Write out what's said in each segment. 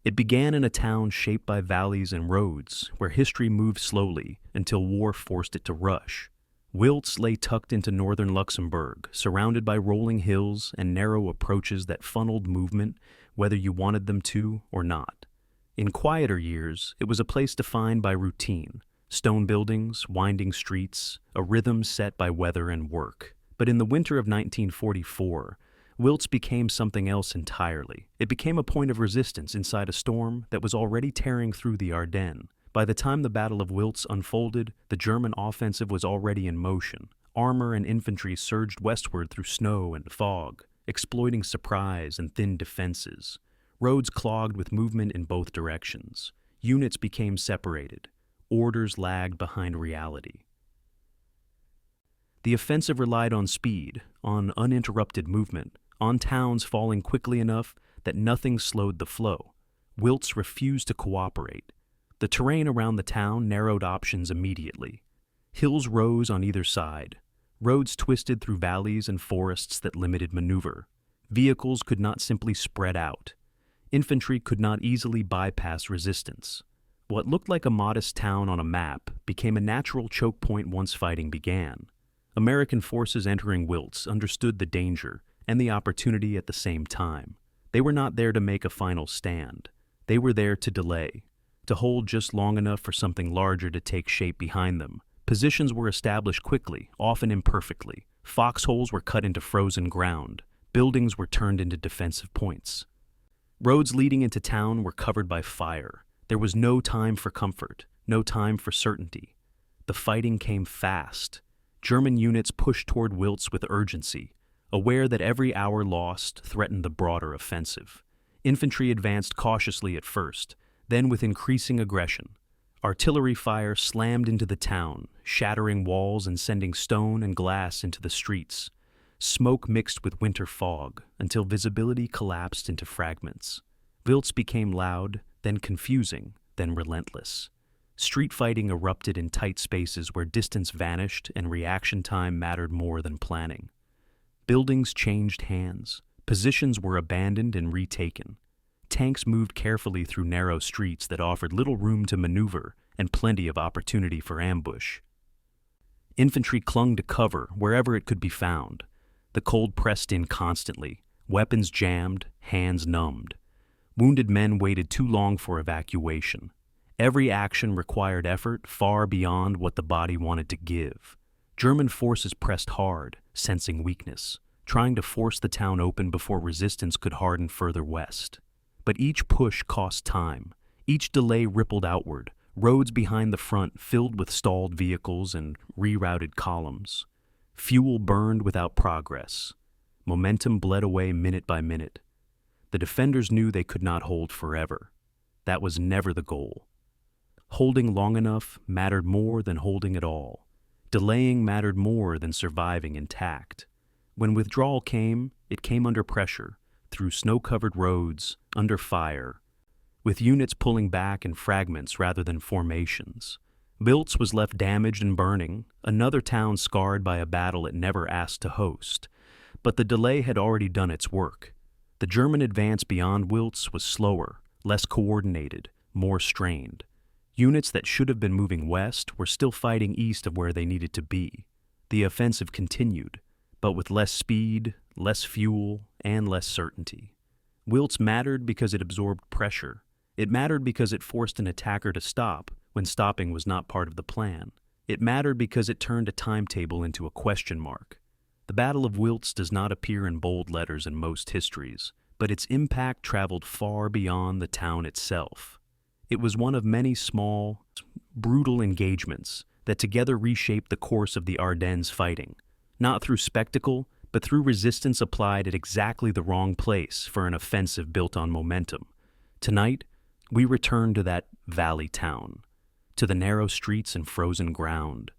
It began in a town shaped by valleys and roads, where history moved slowly until war forced it to rush. Wiltz lay tucked into northern Luxembourg, surrounded by rolling hills and narrow approaches that funneled movement, whether you wanted them to or not. In quieter years, it was a place defined by routine, stone buildings, winding streets, a rhythm set by weather and work. But in the winter of 1944, Wiltz became something else entirely. It became a point of resistance inside a storm that was already tearing through the Ardennes. By the time the Battle of Wiltz unfolded, the German offensive was already in motion. Armor and infantry surged westward through snow and fog, exploiting surprise and thin defenses. Roads clogged with movement in both directions. Units became separated. Orders lagged behind reality. The offensive relied on speed, on uninterrupted movement, on towns falling quickly enough that nothing slowed the flow. Wiltz refused to cooperate. The terrain around the town narrowed options immediately. Hills rose on either side. Roads twisted through valleys and forests that limited maneuver. Vehicles could not simply spread out. Infantry could not easily bypass resistance. What looked like a modest town on a map became a natural choke point once fighting began. American forces entering Wiltz understood the danger and the opportunity at the same time. They were not there to make a final stand. They were there to delay, to hold just long enough for something larger to take shape behind them. Positions were established quickly, often imperfectly. Foxholes were cut into frozen ground. Buildings were turned into defensive points. Roads leading into town were covered by fire. There was no time for comfort, no time for certainty. The fighting came fast. German units pushed toward Wiltz with urgency, aware that every hour lost threatened the broader offensive. Infantry advanced cautiously at first, then with increasing aggression. Artillery fire slammed into the town, shattering walls and sending stone and glass into the streets. Smoke mixed with winter fog until visibility collapsed into fragments. Wiltz became loud, then confusing, then relentless. Street fighting erupted in tight spaces where distance vanished and reaction time mattered more than planning. Buildings changed hands. Positions were abandoned and retaken. Tanks moved carefully through narrow streets that offered little room to maneuver and plenty of opportunity for ambush. Infantry clung to cover wherever it could be found. The cold pressed in constantly, weapons jammed, hands numbed. Wounded men waited too long for evacuation. Every action required effort far beyond what the body wanted to give. German forces pressed hard, sensing weakness, trying to force the town open before resistance could harden further west. But each push cost time. Each delay rippled outward, roads behind the front filled with stalled vehicles and rerouted columns. Fuel burned without progress. Momentum bled away minute by minute. The defenders knew they could not hold forever. That was never the goal. Holding long enough mattered more than holding at all. Delaying mattered more than surviving intact. When withdrawal came, it came under pressure, through snow-covered roads, under fire, with units pulling back in fragments rather than formations. Wiltz was left damaged and burning, another town scarred by a battle it never asked to host. But the delay had already done its work. The German advance beyond Wiltz was slower, less coordinated, more strained. Units that should have been moving west were still fighting east of where they needed to be. The offensive continued, but with less speed, less fuel, and less certainty. Wiltz mattered because it absorbed pressure. It mattered because it forced an attacker to stop when stopping was not part of the plan. It mattered because it turned a timetable into a question mark. The Battle of Wiltz does not appear in bold letters in most histories, but its impact traveled far beyond the town itself. It was one of many small, brutal engagements that together reshaped the course of the Ardennes fighting, not through spectacle, but through resistance applied at exactly the wrong place for an offensive built on momentum. Tonight, we return to that valley town, to the narrow streets and frozen ground,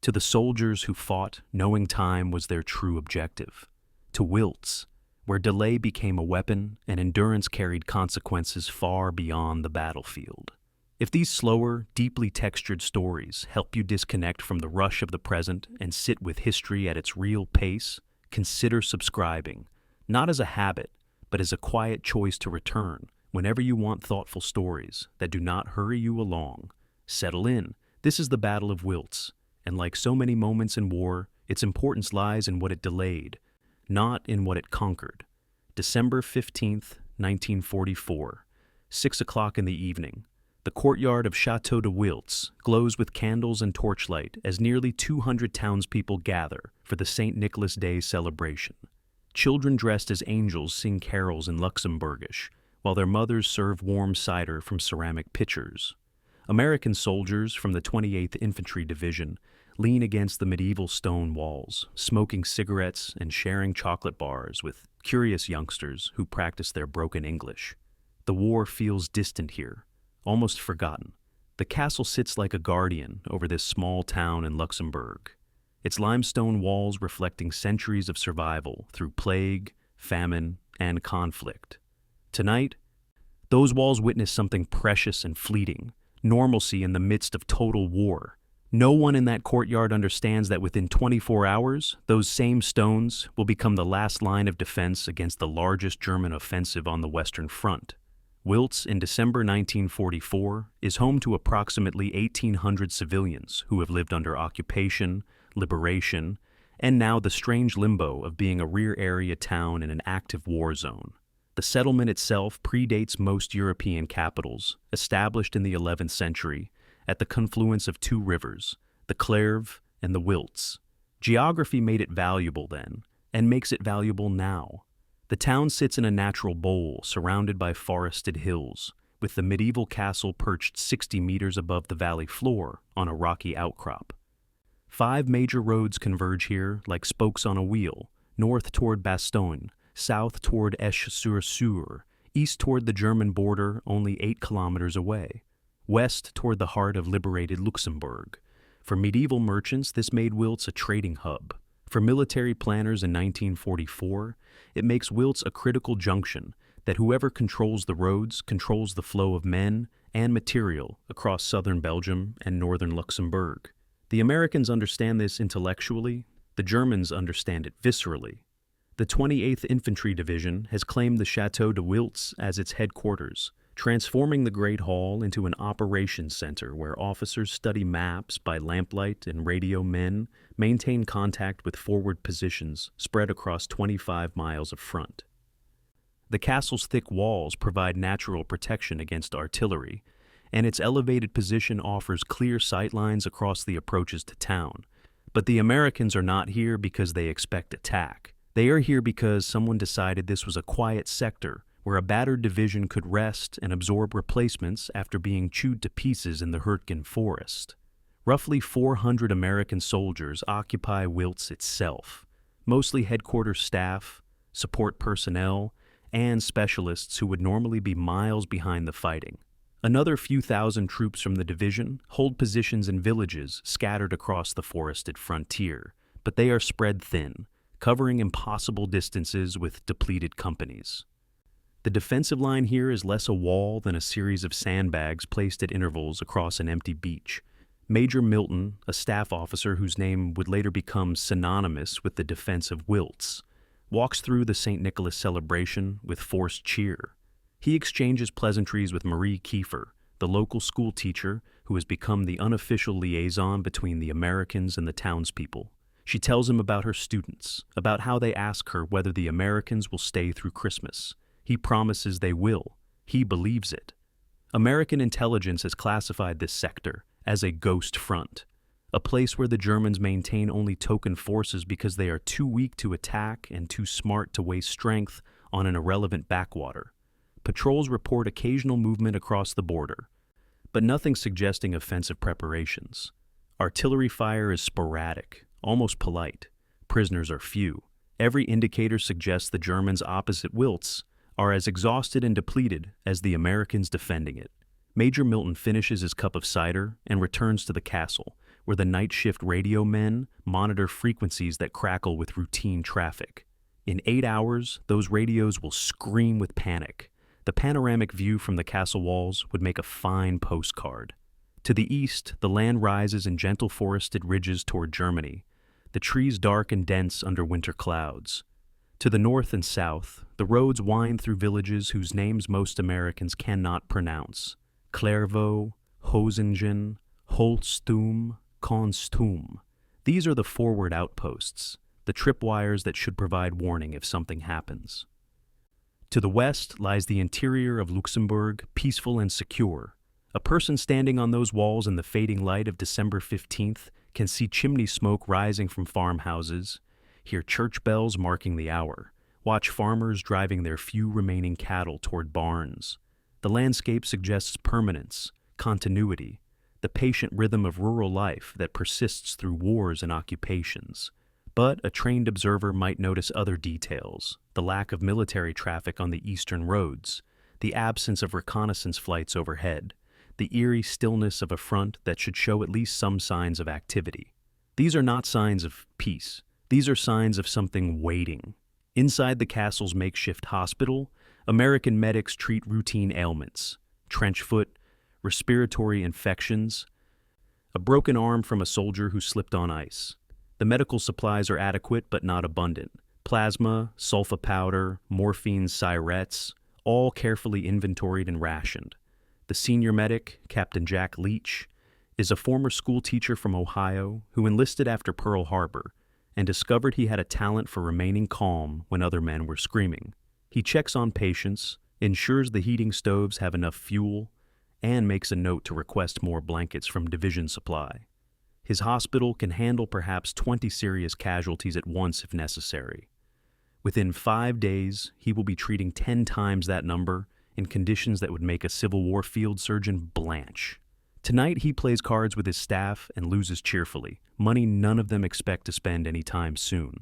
to the soldiers who fought knowing time was their true objective, to Wiltz, where delay became a weapon and endurance carried consequences far beyond the battlefield. If these slower, deeply textured stories help you disconnect from the rush of the present and sit with history at its real pace, consider subscribing, not as a habit, but as a quiet choice to return whenever you want thoughtful stories that do not hurry you along, settle in. This is the Battle of Wiltz, and like so many moments in war, its importance lies in what it delayed, not in what it conquered. December 15th, 1944, 6 o'clock in the evening. The courtyard of Château de Wiltz glows with candles and torchlight as nearly 200 townspeople gather for the St. Nicholas Day celebration. Children dressed as angels sing carols in Luxembourgish, while their mothers serve warm cider from ceramic pitchers. American soldiers from the 28th Infantry Division lean against the medieval stone walls, smoking cigarettes and sharing chocolate bars with curious youngsters who practice their broken English. The war feels distant here, almost forgotten. The castle sits like a guardian over this small town in Luxembourg, its limestone walls reflecting centuries of survival through plague, famine, and conflict. Tonight, those walls witness something precious and fleeting, normalcy in the midst of total war. No one in that courtyard understands that within 24 hours, those same stones will become the last line of defense against the largest German offensive on the Western Front. Wiltz, in December 1944, is home to approximately 1,800 civilians who have lived under occupation, liberation, and now the strange limbo of being a rear-area town in an active war zone. The settlement itself predates most European capitals, established in the 11th century, at the confluence of two rivers, the Clerve and the Wiltz. Geography made it valuable then, and makes it valuable now. The town sits in a natural bowl surrounded by forested hills, with the medieval castle perched 60 meters above the valley floor on a rocky outcrop. 5 major roads converge here like spokes on a wheel, north toward Bastogne, south toward Esch-sur-Sûre, east toward the German border only 8 kilometers away, west toward the heart of liberated Luxembourg. For medieval merchants, this made Wiltz a trading hub. For military planners in 1944, it makes Wiltz a critical junction that whoever controls the roads controls the flow of men and material across southern Belgium and northern Luxembourg. The Americans understand this intellectually, the Germans understand it viscerally. The 28th Infantry Division has claimed the Château de Wiltz as its headquarters, transforming the Great Hall into an operations center where officers study maps by lamplight and radio men maintain contact with forward positions spread across 25 miles of front. The castle's thick walls provide natural protection against artillery, and its elevated position offers clear sightlines across the approaches to town. But the Americans are not here because they expect attack. They are here because someone decided this was a quiet sector where a battered division could rest and absorb replacements after being chewed to pieces in the Hurtgen forest. Roughly 400 American soldiers occupy Wiltz itself, mostly headquarters staff, support personnel, and specialists who would normally be miles behind the fighting. Another few thousand troops from the division hold positions in villages scattered across the forested frontier, but they are spread thin, covering impossible distances with depleted companies. The defensive line here is less a wall than a series of sandbags placed at intervals across an empty beach. Major Milton, a staff officer whose name would later become synonymous with the defense of Wiltz, walks through the St. Nicholas celebration with forced cheer. He exchanges pleasantries with Marie Kiefer, the local school teacher who has become the unofficial liaison between the Americans and the townspeople. She tells him about her students, about how they ask her whether the Americans will stay through Christmas. He promises they will. He believes it. American intelligence has classified this sector as a ghost front, a place where the Germans maintain only token forces because they are too weak to attack and too smart to waste strength on an irrelevant backwater. Patrols report occasional movement across the border, but nothing suggesting offensive preparations. Artillery fire is sporadic, almost polite. Prisoners are few. Every indicator suggests the Germans opposite Wiltz are as exhausted and depleted as the Americans defending it. Major Milton finishes his cup of cider and returns to the castle, where the night shift radio men monitor frequencies that crackle with routine traffic. In 8 hours, those radios will scream with panic. The panoramic view from the castle walls would make a fine postcard. To the east, the land rises in gentle forested ridges toward Germany, the trees dark and dense under winter clouds. To the north and south, the roads wind through villages whose names most Americans cannot pronounce: Clairvaux, Hosingen, Holzthum, Konstum. These are the forward outposts, the tripwires that should provide warning if something happens. To the west lies the interior of Luxembourg, peaceful and secure. A person standing on those walls in the fading light of December 15th can see chimney smoke rising from farmhouses, hear church bells marking the hour, watch farmers driving their few remaining cattle toward barns. The landscape suggests permanence, continuity, the patient rhythm of rural life that persists through wars and occupations. But a trained observer might notice other details: the lack of military traffic on the eastern roads, the absence of reconnaissance flights overhead, the eerie stillness of a front that should show at least some signs of activity. These are not signs of peace. These are signs of something waiting. Inside the castle's makeshift hospital, American medics treat routine ailments: trench foot, respiratory infections, a broken arm from a soldier who slipped on ice. The medical supplies are adequate but not abundant. Plasma, sulfa powder, morphine syrettes, all carefully inventoried and rationed. The senior medic, Captain Jack Leach, is a former school teacher from Ohio who enlisted after Pearl Harbor and discovered he had a talent for remaining calm when other men were screaming. He checks on patients, ensures the heating stoves have enough fuel, and makes a note to request more blankets from division supply. His hospital can handle perhaps 20 serious casualties at once if necessary. Within 5 days, he will be treating 10 times that number in conditions that would make a Civil War field surgeon blanch. Tonight, he plays cards with his staff and loses cheerfully, money none of them expect to spend any time soon.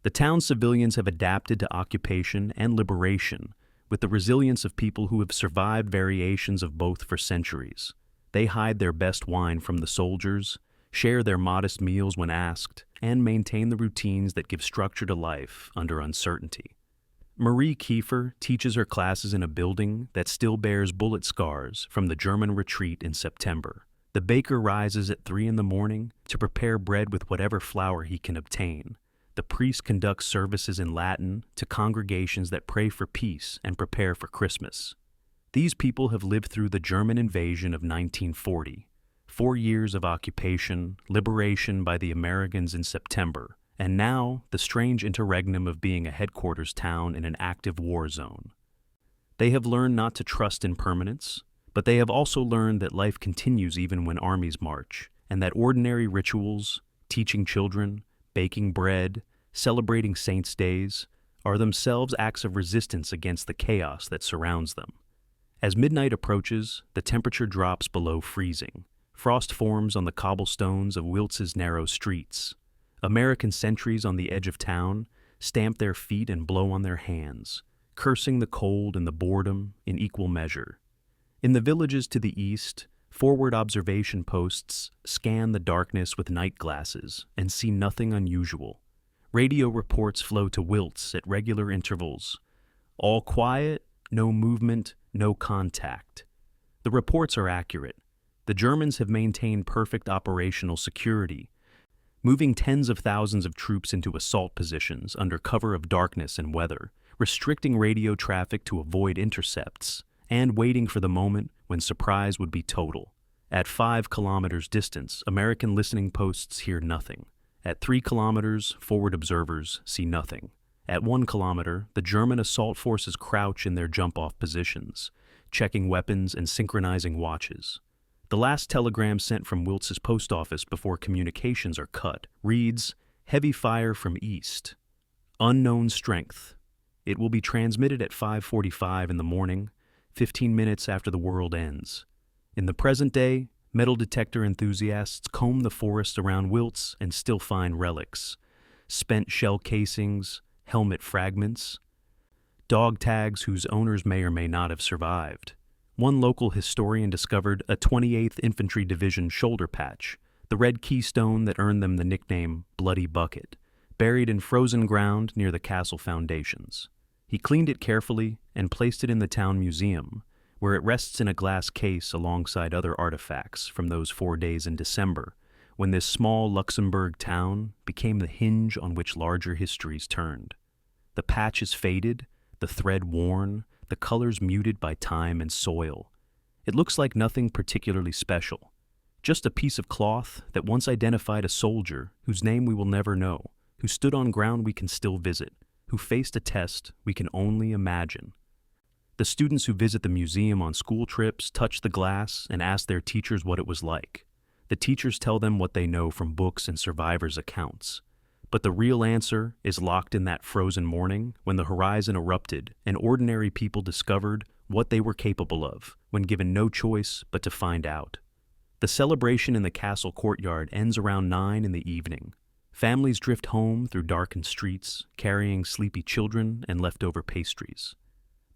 The town's civilians have adapted to occupation and liberation with the resilience of people who have survived variations of both for centuries. They hide their best wine from the soldiers, share their modest meals when asked, and maintain the routines that give structure to life under uncertainty. Marie Kiefer teaches her classes in a building that still bears bullet scars from the German retreat in September. The baker rises at 3 a.m. to prepare bread with whatever flour he can obtain. The priest conducts services in Latin to congregations that pray for peace and prepare for Christmas. These people have lived through the German invasion of 1940, 4 years of occupation, liberation by the Americans in September, and now the strange interregnum of being a headquarters town in an active war zone. They have learned not to trust in permanence, but they have also learned that life continues even when armies march, and that ordinary rituals, teaching children, baking bread, celebrating saints' days, are themselves acts of resistance against the chaos that surrounds them. As midnight approaches, the temperature drops below freezing. Frost forms on the cobblestones of Wiltz's narrow streets. American sentries on the edge of town stamp their feet and blow on their hands, cursing the cold and the boredom in equal measure. In the villages to the east, forward observation posts scan the darkness with night glasses and see nothing unusual. Radio reports flow to Wiltz at regular intervals. All quiet, no movement, no contact. The reports are accurate. The Germans have maintained perfect operational security, moving tens of thousands of troops into assault positions under cover of darkness and weather, restricting radio traffic to avoid intercepts, and waiting for the moment when surprise would be total. At 5 kilometers distance, American listening posts hear nothing. At 3 kilometers, forward observers see nothing. At 1 kilometer, the German assault forces crouch in their jump-off positions, checking weapons and synchronizing watches. The last telegram sent from Wiltz's post office before communications are cut reads, "Heavy fire from east. Unknown strength. It will be transmitted at 5:45 in the morning, 15 minutes after the world ends." In the present day, metal detector enthusiasts comb the forest around Wiltz and still find relics: spent shell casings, helmet fragments, dog tags whose owners may or may not have survived. One local historian discovered a 28th Infantry Division shoulder patch, the red keystone that earned them the nickname Bloody Bucket, buried in frozen ground near the castle foundations. He cleaned it carefully and placed it in the town museum, where it rests in a glass case alongside other artifacts from those 4 days in December, when this small Luxembourg town became the hinge on which larger histories turned. The patch is faded, the thread worn, the colors muted by time and soil. It looks like nothing particularly special. Just a piece of cloth that once identified a soldier whose name we will never know, who stood on ground we can still visit, who faced a test we can only imagine. The students who visit the museum on school trips touch the glass and ask their teachers what it was like. The teachers tell them what they know from books and survivors' accounts. But the real answer is locked in that frozen morning when the horizon erupted and ordinary people discovered what they were capable of when given no choice but to find out. The celebration in the castle courtyard ends around 9 in the evening. Families drift home through darkened streets, carrying sleepy children and leftover pastries.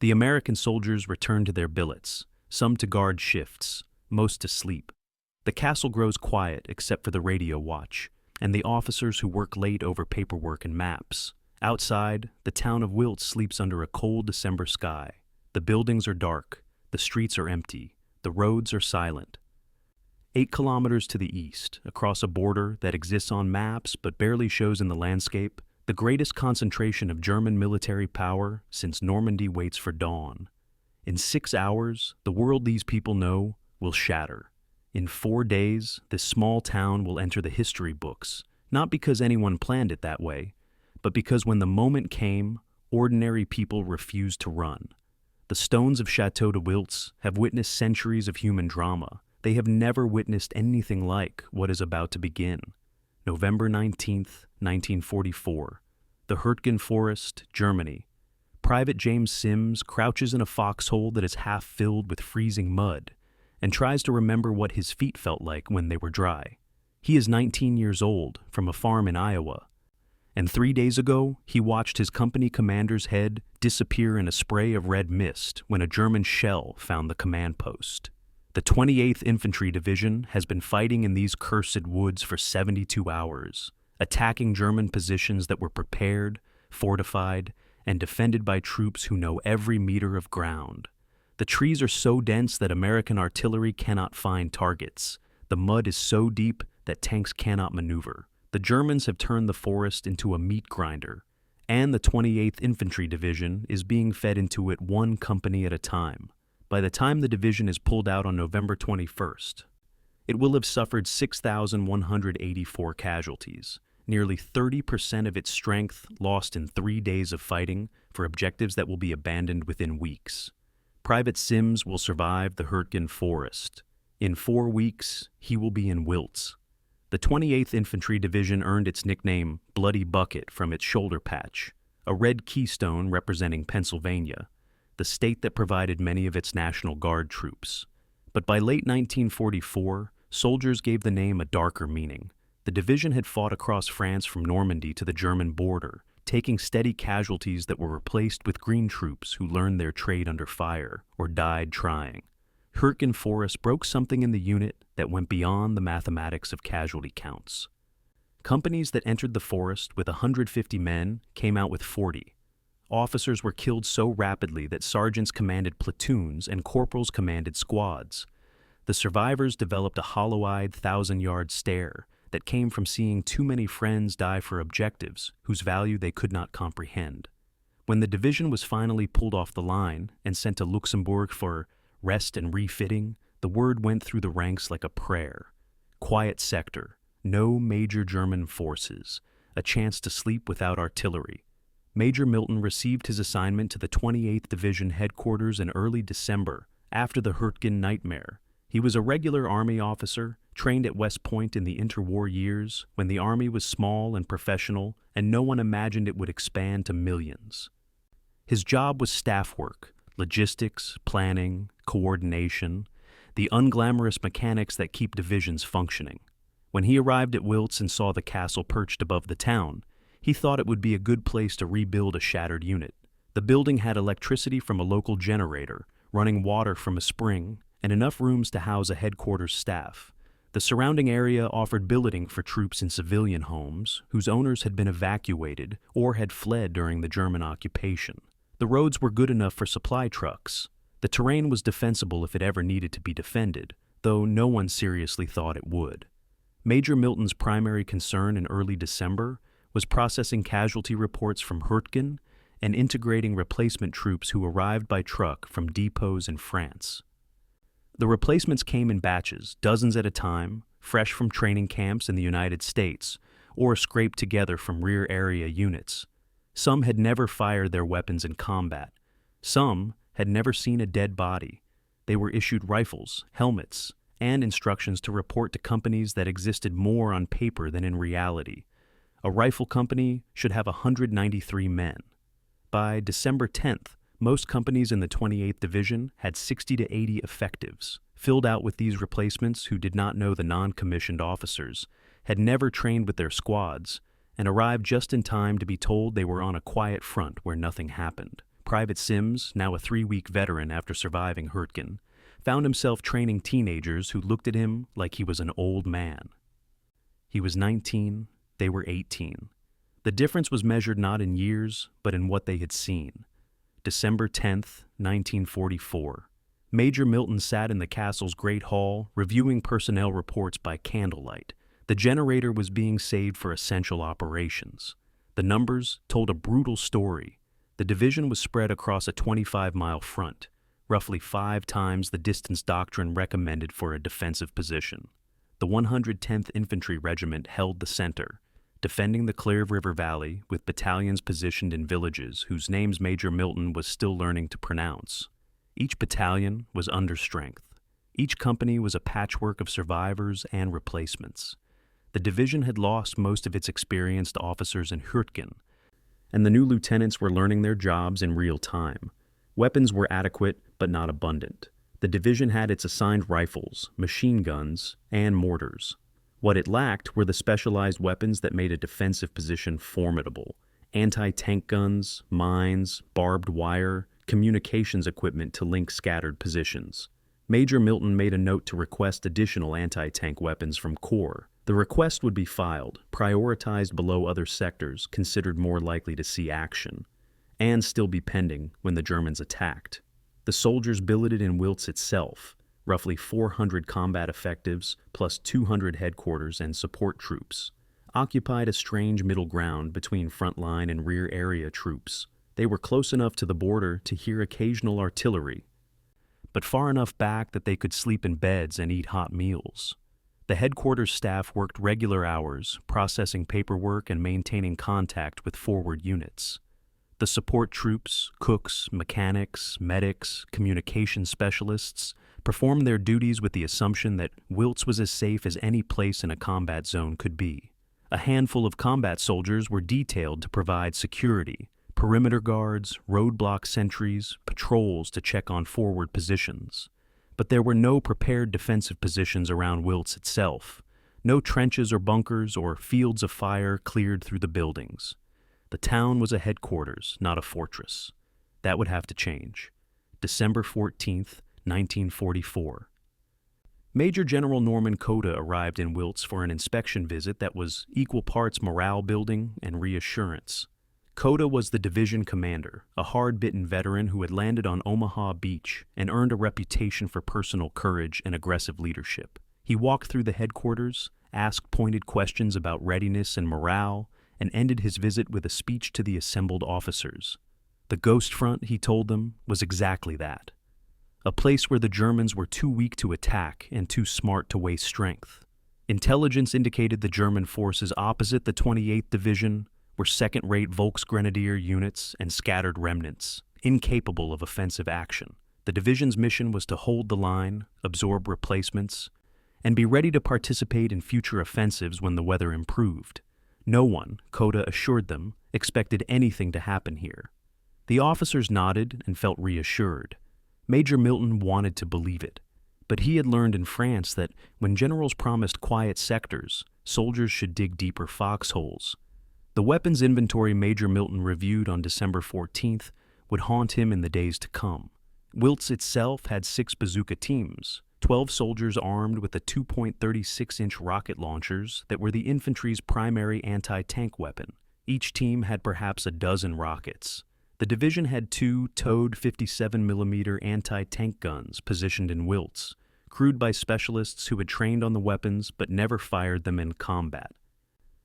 The American soldiers return to their billets, some to guard shifts, most to sleep. The castle grows quiet except for the radio watch, and the officers who work late over paperwork and maps. Outside, the town of Wiltz sleeps under a cold December sky. The buildings are dark, the streets are empty, the roads are silent. 8 kilometers to the east, across a border that exists on maps but barely shows in the landscape, the greatest concentration of German military power since Normandy waits for dawn. In 6 hours, the world these people know will shatter. In 4 days, this small town will enter the history books, not because anyone planned it that way, but because when the moment came, ordinary people refused to run. The stones of Chateau de Wiltz have witnessed centuries of human drama. They have never witnessed anything like what is about to begin. November 19th, 1944. The Hurtgen Forest, Germany. Private James Sims crouches in a foxhole that is half filled with freezing mud and tries to remember what his feet felt like when they were dry. He is 19 years old, from a farm in Iowa. And 3 days ago, he watched his company commander's head disappear in a spray of red mist when a German shell found the command post. The 28th Infantry Division has been fighting in these cursed woods for 72 hours, attacking German positions that were prepared, fortified, and defended by troops who know every meter of ground. The trees are so dense that American artillery cannot find targets. The mud is so deep that tanks cannot maneuver. The Germans have turned the forest into a meat grinder, and the 28th Infantry Division is being fed into it one company at a time. By the time the division is pulled out on November 21st, it will have suffered 6,184 casualties, nearly 30% of its strength lost in 3 days of fighting for objectives that will be abandoned within weeks. Private Sims will survive the Hurtgen Forest. In 4 weeks, he will be in Wiltz. The 28th Infantry Division earned its nickname Bloody Bucket from its shoulder patch, a red keystone representing Pennsylvania, the state that provided many of its National Guard troops. But by late 1944, soldiers gave the name a darker meaning. The division had fought across France from Normandy to the German border, taking steady casualties that were replaced with green troops who learned their trade under fire or died trying. Hurtgen Forest broke something in the unit that went beyond the mathematics of casualty counts. Companies that entered the forest with 150 men came out with 40. Officers were killed so rapidly that sergeants commanded platoons and corporals commanded squads. The survivors developed a hollow-eyed, 1,000-yard stare that came from seeing too many friends die for objectives whose value they could not comprehend. When the division was finally pulled off the line and sent to Luxembourg for rest and refitting, the word went through the ranks like a prayer. Quiet sector, no major German forces, a chance to sleep without artillery. Major Milton received his assignment to the 28th Division headquarters in early December, after the Hurtgen nightmare. He was a regular Army officer, trained at West Point in the interwar years, when the Army was small and professional, and no one imagined it would expand to millions. His job was staff work, logistics, planning, coordination, the unglamorous mechanics that keep divisions functioning. When he arrived at Wiltz and saw the castle perched above the town, he thought it would be a good place to rebuild a shattered unit. The building had electricity from a local generator, running water from a spring, and enough rooms to house a headquarters staff. The surrounding area offered billeting for troops in civilian homes whose owners had been evacuated or had fled during the German occupation. The roads were good enough for supply trucks. The terrain was defensible if it ever needed to be defended, though no one seriously thought it would. Major Milton's primary concern in early December was processing casualty reports from Hurtgen and integrating replacement troops who arrived by truck from depots in France. The replacements came in batches, dozens at a time, fresh from training camps in the United States, or scraped together from rear area units. Some had never fired their weapons in combat. Some had never seen a dead body. They were issued rifles, helmets, and instructions to report to companies that existed more on paper than in reality. A rifle company should have 193 men. By December 10th, most companies in the 28th Division had 60 to 80 effectives, filled out with these replacements who did not know the non-commissioned officers, had never trained with their squads, and arrived just in time to be told they were on a quiet front where nothing happened. Private Sims, now a 3-week veteran after surviving Hurtgen, found himself training teenagers who looked at him like he was an old man. He was 19, they were 18. The difference was measured not in years, but in what they had seen. December 10th, 1944. Major Milton sat in the castle's great hall, reviewing personnel reports by candlelight. The generator was being saved for essential operations. The numbers told a brutal story. The division was spread across a 25-mile front, roughly 5 times the distance doctrine recommended for a defensive position. The 110th Infantry Regiment held the center, defending the Clear River Valley with battalions positioned in villages whose names Major Milton was still learning to pronounce. Each battalion was understrength. Each company was a patchwork of survivors and replacements. The division had lost most of its experienced officers in Hurtgen, and the new lieutenants were learning their jobs in real time. Weapons were adequate, but not abundant. The division had its assigned rifles, machine guns, and mortars. What it lacked were the specialized weapons that made a defensive position formidable: anti-tank guns, mines, barbed wire, communications equipment to link scattered positions. Major Milton made a note to request additional anti-tank weapons from Corps. The request would be filed, prioritized below other sectors considered more likely to see action, and still be pending when the Germans attacked. The soldiers billeted in Wiltz itself, roughly 400 combat effectives plus 200 headquarters and support troops, occupied a strange middle ground between frontline and rear area troops. They were close enough to the border to hear occasional artillery, but far enough back that they could sleep in beds and eat hot meals. The headquarters staff worked regular hours, processing paperwork and maintaining contact with forward units. The support troops, cooks, mechanics, medics, communication specialists performed their duties with the assumption that Wiltz was as safe as any place in a combat zone could be. A handful of combat soldiers were detailed to provide security: perimeter guards, roadblock sentries, patrols to check on forward positions. But there were no prepared defensive positions around Wiltz itself, no trenches or bunkers or fields of fire cleared through the buildings. The town was a headquarters, not a fortress. That would have to change. December 14th, 1944. Major General Norman Coda arrived in Wiltz for an inspection visit that was equal parts morale-building and reassurance. Coda was the division commander, a hard-bitten veteran who had landed on Omaha Beach and earned a reputation for personal courage and aggressive leadership. He walked through the headquarters, asked pointed questions about readiness and morale, and ended his visit with a speech to the assembled officers. The Ghost Front, he told them, was exactly that. A place where the Germans were too weak to attack and too smart to waste strength. Intelligence indicated the German forces opposite the 28th Division were second-rate Volksgrenadier units and scattered remnants, incapable of offensive action. The division's mission was to hold the line, absorb replacements, and be ready to participate in future offensives when the weather improved. No one, Coda assured them, expected anything to happen here. The officers nodded and felt reassured. Major Milton wanted to believe it, but he had learned in France that when generals promised quiet sectors, soldiers should dig deeper foxholes. The weapons inventory Major Milton reviewed on December 14th would haunt him in the days to come. Wiltz itself had 6 bazooka teams, 12 soldiers armed with the 2.36-inch rocket launchers that were the infantry's primary anti-tank weapon. Each team had perhaps a dozen rockets. The division had 2 towed 57mm anti-tank guns positioned in Wiltz, crewed by specialists who had trained on the weapons but never fired them in combat.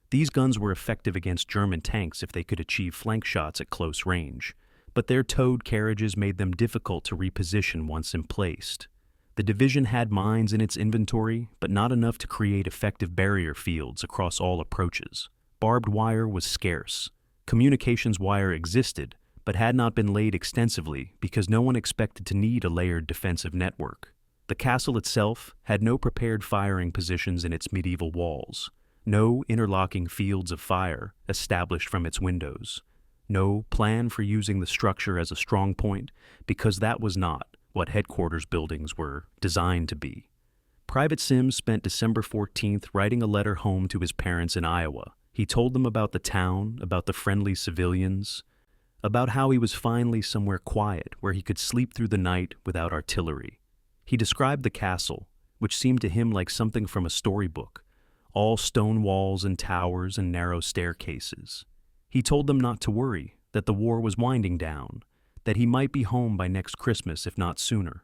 These guns were effective against German tanks if they could achieve flank shots at close range, but their towed carriages made them difficult to reposition once emplaced. The division had mines in its inventory, but not enough to create effective barrier fields across all approaches. Barbed wire was scarce. Communications wire existed, but had not been laid extensively because no one expected to need a layered defensive network. The castle itself had no prepared firing positions in its medieval walls, no interlocking fields of fire established from its windows, no plan for using the structure as a strong point because that was not what headquarters buildings were designed to be. Private Sims spent December 14th writing a letter home to his parents in Iowa. He told them about the town, about the friendly civilians, about how he was finally somewhere quiet where he could sleep through the night without artillery. He described the castle, which seemed to him like something from a storybook, all stone walls and towers and narrow staircases. He told them not to worry, that the war was winding down, that he might be home by next Christmas if not sooner.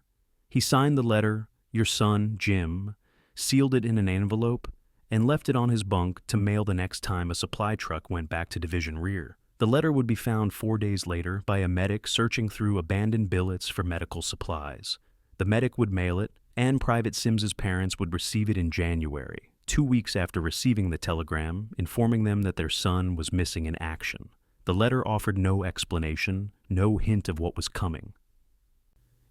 He signed the letter, "Your son, Jim," sealed it in an envelope, and left it on his bunk to mail the next time a supply truck went back to division rear. The letter would be found 4 days later by a medic searching through abandoned billets for medical supplies. The medic would mail it, and Private Sims's parents would receive it in January, 2 weeks after receiving the telegram, informing them that their son was missing in action. The letter offered no explanation, no hint of what was coming.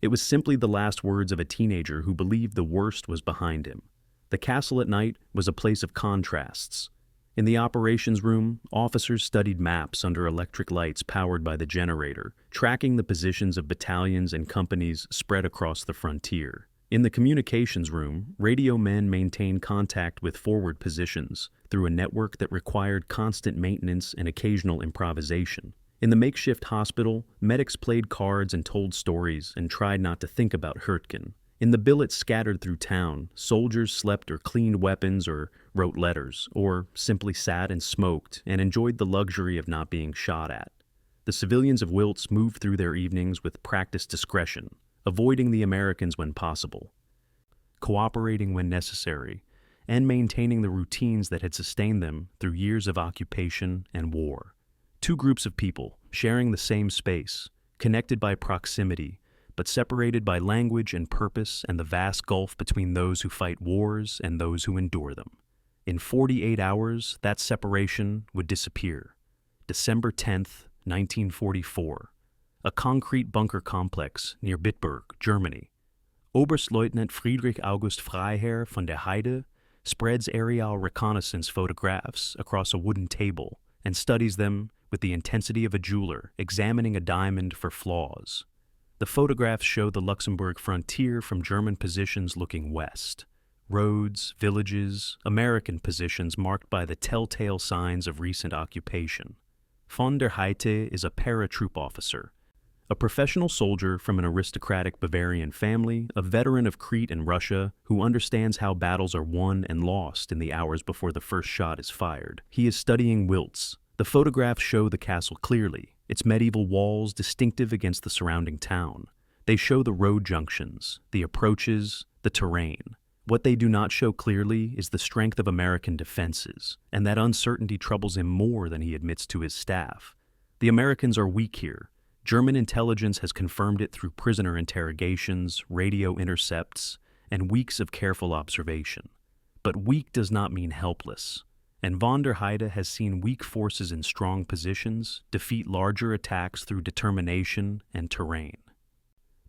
It was simply the last words of a teenager who believed the worst was behind him. The castle at night was a place of contrasts. In the operations room, officers studied maps under electric lights powered by the generator, tracking the positions of battalions and companies spread across the frontier. In the communications room, radio men maintained contact with forward positions through a network that required constant maintenance and occasional improvisation. In the makeshift hospital, medics played cards and told stories and tried not to think about Hurtgen. In the billets scattered through town, soldiers slept or cleaned weapons or wrote letters, or simply sat and smoked and enjoyed the luxury of not being shot at. The civilians of Wiltz moved through their evenings with practiced discretion, avoiding the Americans when possible, cooperating when necessary, and maintaining the routines that had sustained them through years of occupation and war. Two groups of people, sharing the same space, connected by proximity, but separated by language and purpose and the vast gulf between those who fight wars and those who endure them. In 48 hours, that separation would disappear. December 10th, 1944. A concrete bunker complex near Bitburg, Germany. Oberstleutnant Friedrich August Freiherr von der Heide spreads aerial reconnaissance photographs across a wooden table and studies them with the intensity of a jeweler examining a diamond for flaws. The photographs show the Luxembourg frontier from German positions looking west. Roads, villages, American positions marked by the telltale signs of recent occupation. Von der Heide is a paratroop officer, a professional soldier from an aristocratic Bavarian family, a veteran of Crete and Russia who understands how battles are won and lost in the hours before the first shot is fired. He is studying Wiltz. The photographs show the castle clearly, its medieval walls distinctive against the surrounding town. They show the road junctions, the approaches, the terrain. What they do not show clearly is the strength of American defenses, and that uncertainty troubles him more than he admits to his staff. The Americans are weak here. German intelligence has confirmed it through prisoner interrogations, radio intercepts, and weeks of careful observation. But weak does not mean helpless, and von der Heide has seen weak forces in strong positions defeat larger attacks through determination and terrain.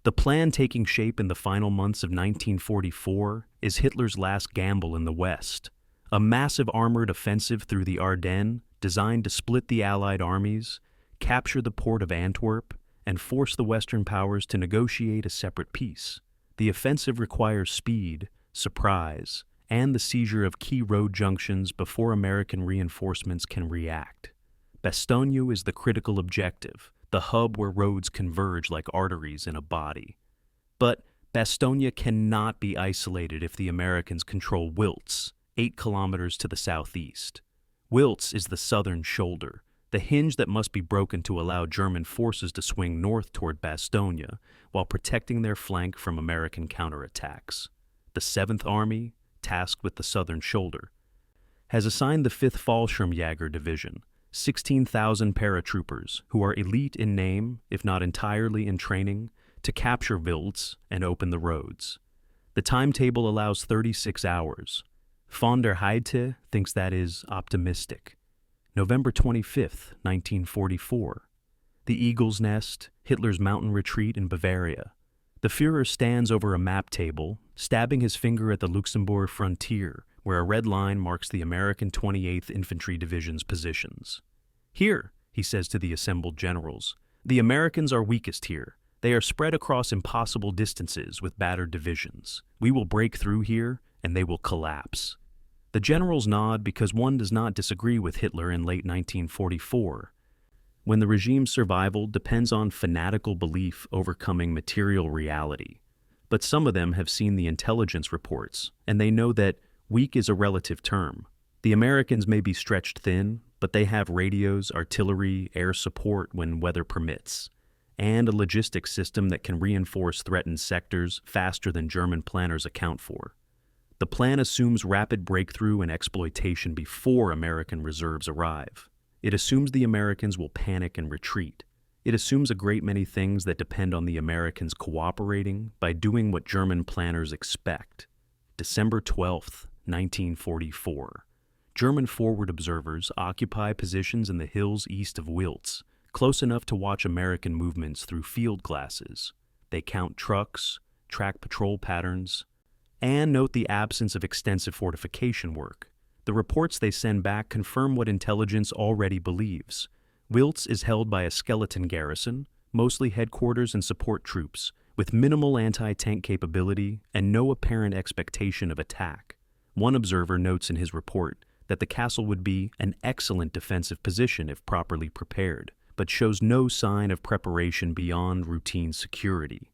The plan taking shape in the final months of 1944 is Hitler's last gamble in the West, a massive armored offensive through the Ardennes designed to split the Allied armies, capture the port of Antwerp, and force the Western powers to negotiate a separate peace. The offensive requires speed, surprise, and the seizure of key road junctions before American reinforcements can react. Bastogne is the critical objective, the hub where roads converge like arteries in a body. But Bastogne cannot be isolated if the Americans control Wiltz, 8 kilometers to the southeast. Wiltz is the southern shoulder, the hinge that must be broken to allow German forces to swing north toward Bastogne while protecting their flank from American counterattacks. The 7th Army, tasked with the southern shoulder, has assigned the 5th Fallschirmjäger Division 16,000 paratroopers who are elite in name, if not entirely in training, to capture Wiltz and open the roads. The timetable allows 36 hours. Von der Heide thinks that is optimistic. November 25th, 1944. The Eagle's Nest, Hitler's mountain retreat in Bavaria. The Führer stands over a map table, stabbing his finger at the Luxembourg frontier, where a red line marks the American 28th Infantry Division's positions. "Here," he says to the assembled generals, "the Americans are weakest here. They are spread across impossible distances with battered divisions. We will break through here, and they will collapse." The generals nod because one does not disagree with Hitler in late 1944. When the regime's survival depends on fanatical belief overcoming material reality. But some of them have seen the intelligence reports, and they know that weak is a relative term. The Americans may be stretched thin, but they have radios, artillery, air support when weather permits, and a logistics system that can reinforce threatened sectors faster than German planners account for. The plan assumes rapid breakthrough and exploitation before American reserves arrive. It assumes the Americans will panic and retreat. It assumes a great many things that depend on the Americans cooperating by doing what German planners expect. December 12th, 1944. German forward observers occupy positions in the hills east of Wiltz, close enough to watch American movements through field glasses. They count trucks, track patrol patterns, and note the absence of extensive fortification work. The reports they send back confirm what intelligence already believes. Wiltz is held by a skeleton garrison, mostly headquarters and support troops, with minimal anti-tank capability and no apparent expectation of attack. One observer notes in his report that the castle would be an excellent defensive position if properly prepared, but shows no sign of preparation beyond routine security.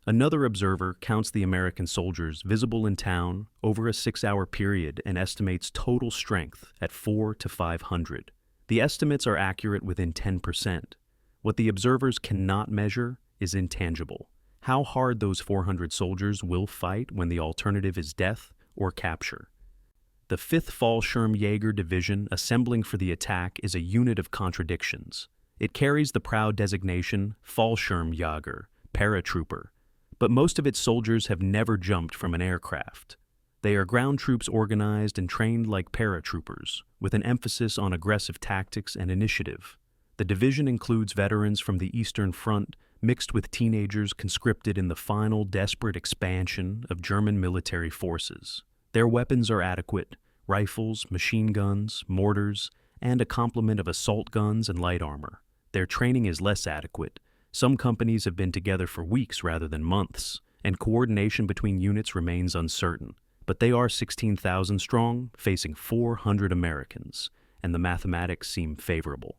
Another observer counts the American soldiers visible in town over a 6-hour period and estimates total strength at 400 to 500. The estimates are accurate within 10%. What the observers cannot measure is intangible. How hard those 400 soldiers will fight when the alternative is death or capture. The 5th Fallschirmjäger Division assembling for the attack is a unit of contradictions. It carries the proud designation Fallschirmjäger, paratrooper, but most of its soldiers have never jumped from an aircraft. They are ground troops organized and trained like paratroopers, with an emphasis on aggressive tactics and initiative. The division includes veterans from the Eastern Front mixed with teenagers conscripted in the final desperate expansion of German military forces. Their weapons are adequate: rifles, machine guns, mortars, and a complement of assault guns and light armor. Their training is less adequate. Some companies have been together for weeks rather than months, and coordination between units remains uncertain. But they are 16,000 strong, facing 400 Americans, and the mathematics seem favorable.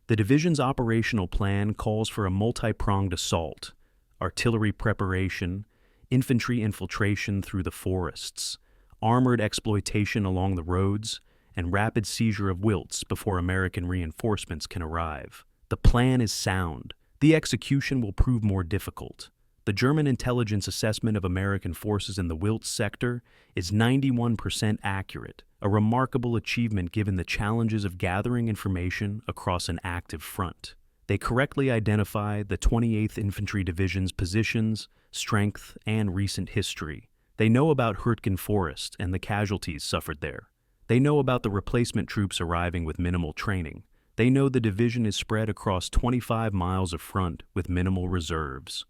The division's operational plan calls for a multi-pronged assault: artillery preparation, infantry infiltration through the forests, armored exploitation along the roads, and rapid seizure of Wiltz before American reinforcements can arrive. The plan is sound. The execution will prove more difficult. The German intelligence assessment of American forces in the Wiltz sector is 91% accurate, a remarkable achievement given the challenges of gathering information across an active front. They correctly identify the 28th Infantry Division's positions, strength, and recent history. They know about Hürtgen Forest and the casualties suffered there. They know about the replacement troops arriving with minimal training. They know the division is spread across 25 miles of front with minimal reserves.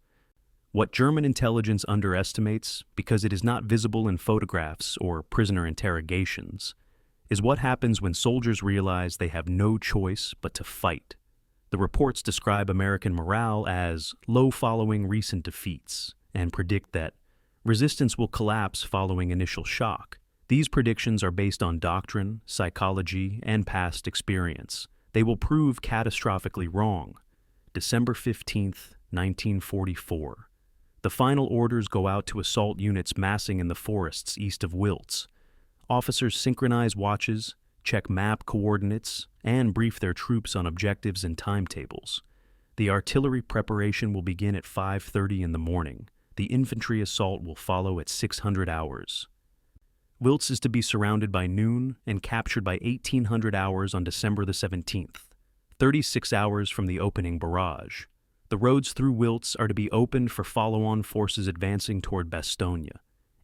What German intelligence underestimates, because it is not visible in photographs or prisoner interrogations, is what happens when soldiers realize they have no choice but to fight. The reports describe American morale as low following recent defeats and predict that resistance will collapse following initial shock. These predictions are based on doctrine, psychology, and past experience. They will prove catastrophically wrong. December 15th, 1944. The final orders go out to assault units massing in the forests east of Wiltz. Officers synchronize watches, check map coordinates, and brief their troops on objectives and timetables. The artillery preparation will begin at 5:30 in the morning. The infantry assault will follow at 600 hours. Wiltz is to be surrounded by noon and captured by 1800 hours on December the 17th, 36 hours from the opening barrage. The roads through Wiltz are to be opened for follow-on forces advancing toward Bastogne.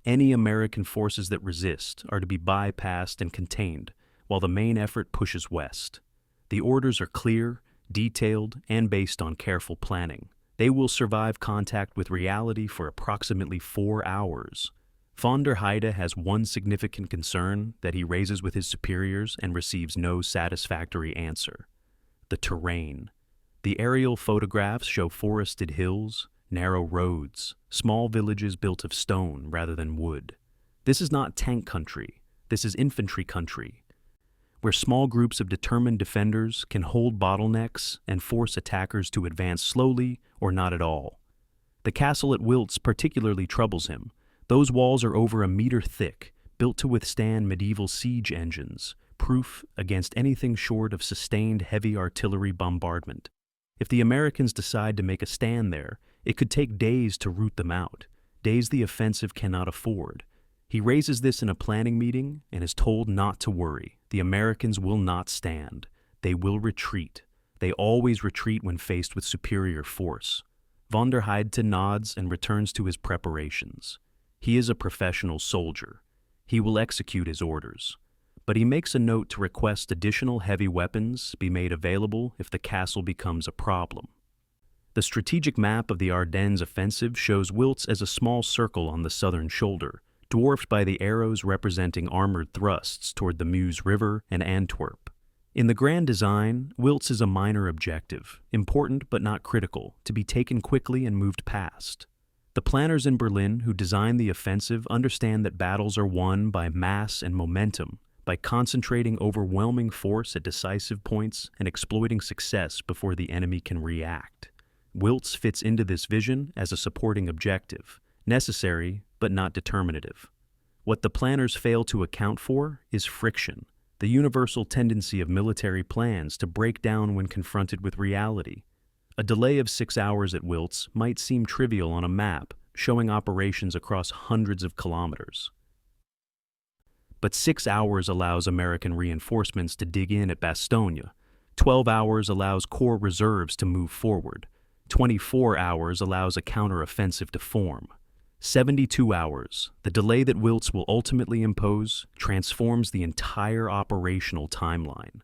Any American forces that resist are to be bypassed and contained, while the main effort pushes west. The orders are clear, detailed, and based on careful planning. They will survive contact with reality for approximately 4 hours. Von der Heide has one significant concern that he raises with his superiors and receives no satisfactory answer: the terrain. The aerial photographs show forested hills, narrow roads, small villages built of stone rather than wood. This is not tank country. This is infantry country, where small groups of determined defenders can hold bottlenecks and force attackers to advance slowly or not at all. The castle at Wiltz particularly troubles him. Those walls are over a meter thick, built to withstand medieval siege engines, proof against anything short of sustained heavy artillery bombardment. If the Americans decide to make a stand there, it could take days to root them out, days the offensive cannot afford. He raises this in a planning meeting and is told not to worry. The Americans will not stand. They will retreat. They always retreat when faced with superior force. Von der Heide nods and returns to his preparations. He is a professional soldier. He will execute his orders. But he makes a note to request additional heavy weapons be made available if the castle becomes a problem. The strategic map of the Ardennes Offensive shows Wiltz as a small circle on the southern shoulder, dwarfed by the arrows representing armored thrusts toward the Meuse River and Antwerp. In the grand design, Wiltz is a minor objective, important but not critical, to be taken quickly and moved past. The planners in Berlin who designed the offensive understand that battles are won by mass and momentum, by concentrating overwhelming force at decisive points and exploiting success before the enemy can react. Wiltz fits into this vision as a supporting objective, necessary but not determinative. What the planners fail to account for is friction, the universal tendency of military plans to break down when confronted with reality. A delay of 6 hours at Wiltz might seem trivial on a map showing operations across hundreds of kilometers. But 6 hours allows American reinforcements to dig in at Bastogne. 12 hours allows corps reserves to move forward. 24 hours allows a counteroffensive to form. 72 hours, the delay that Wiltz will ultimately impose, transforms the entire operational timeline.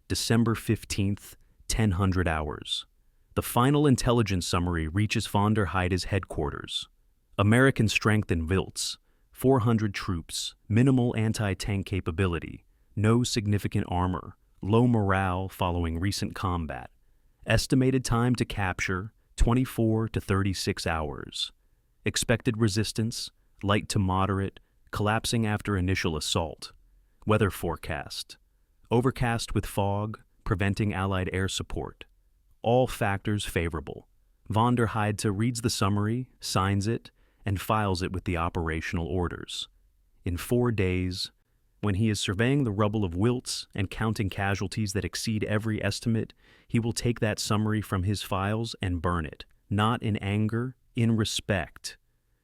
December 15th, 1000 hours. The final intelligence summary reaches von der Heide's headquarters. American strength in Wiltz: 400 troops, minimal anti-tank capability, no significant armor, low morale following recent combat. Estimated time to capture, 24 to 36 hours. Expected resistance, light to moderate, collapsing after initial assault. Weather forecast: overcast with fog, preventing Allied air support. All factors favorable. Von der Heide reads the summary, signs it, and files it with the operational orders. In 4 days, when he is surveying the rubble of Wiltz and counting casualties that exceed every estimate, he will take that summary from his files and burn it, not in anger, in respect,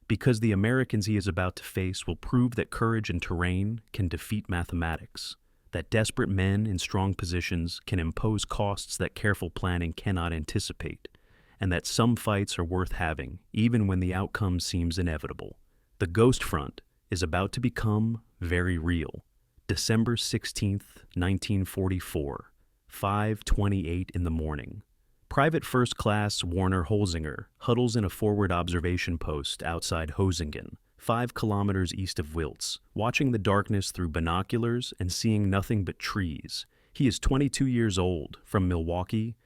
because the Americans he is about to face will prove that courage and terrain can defeat mathematics, that desperate men in strong positions can impose costs that careful planning cannot anticipate, and that some fights are worth having, even when the outcome seems inevitable. The Ghost Front is about to become very real. December 16th, 1944, 5:28 in the morning. Private First Class Warner Holzinger huddles in a forward observation post outside Hosingen, 5 kilometers east of Wiltz, watching the darkness through binoculars and seeing nothing but trees. He is 22 years old, from Milwaukee,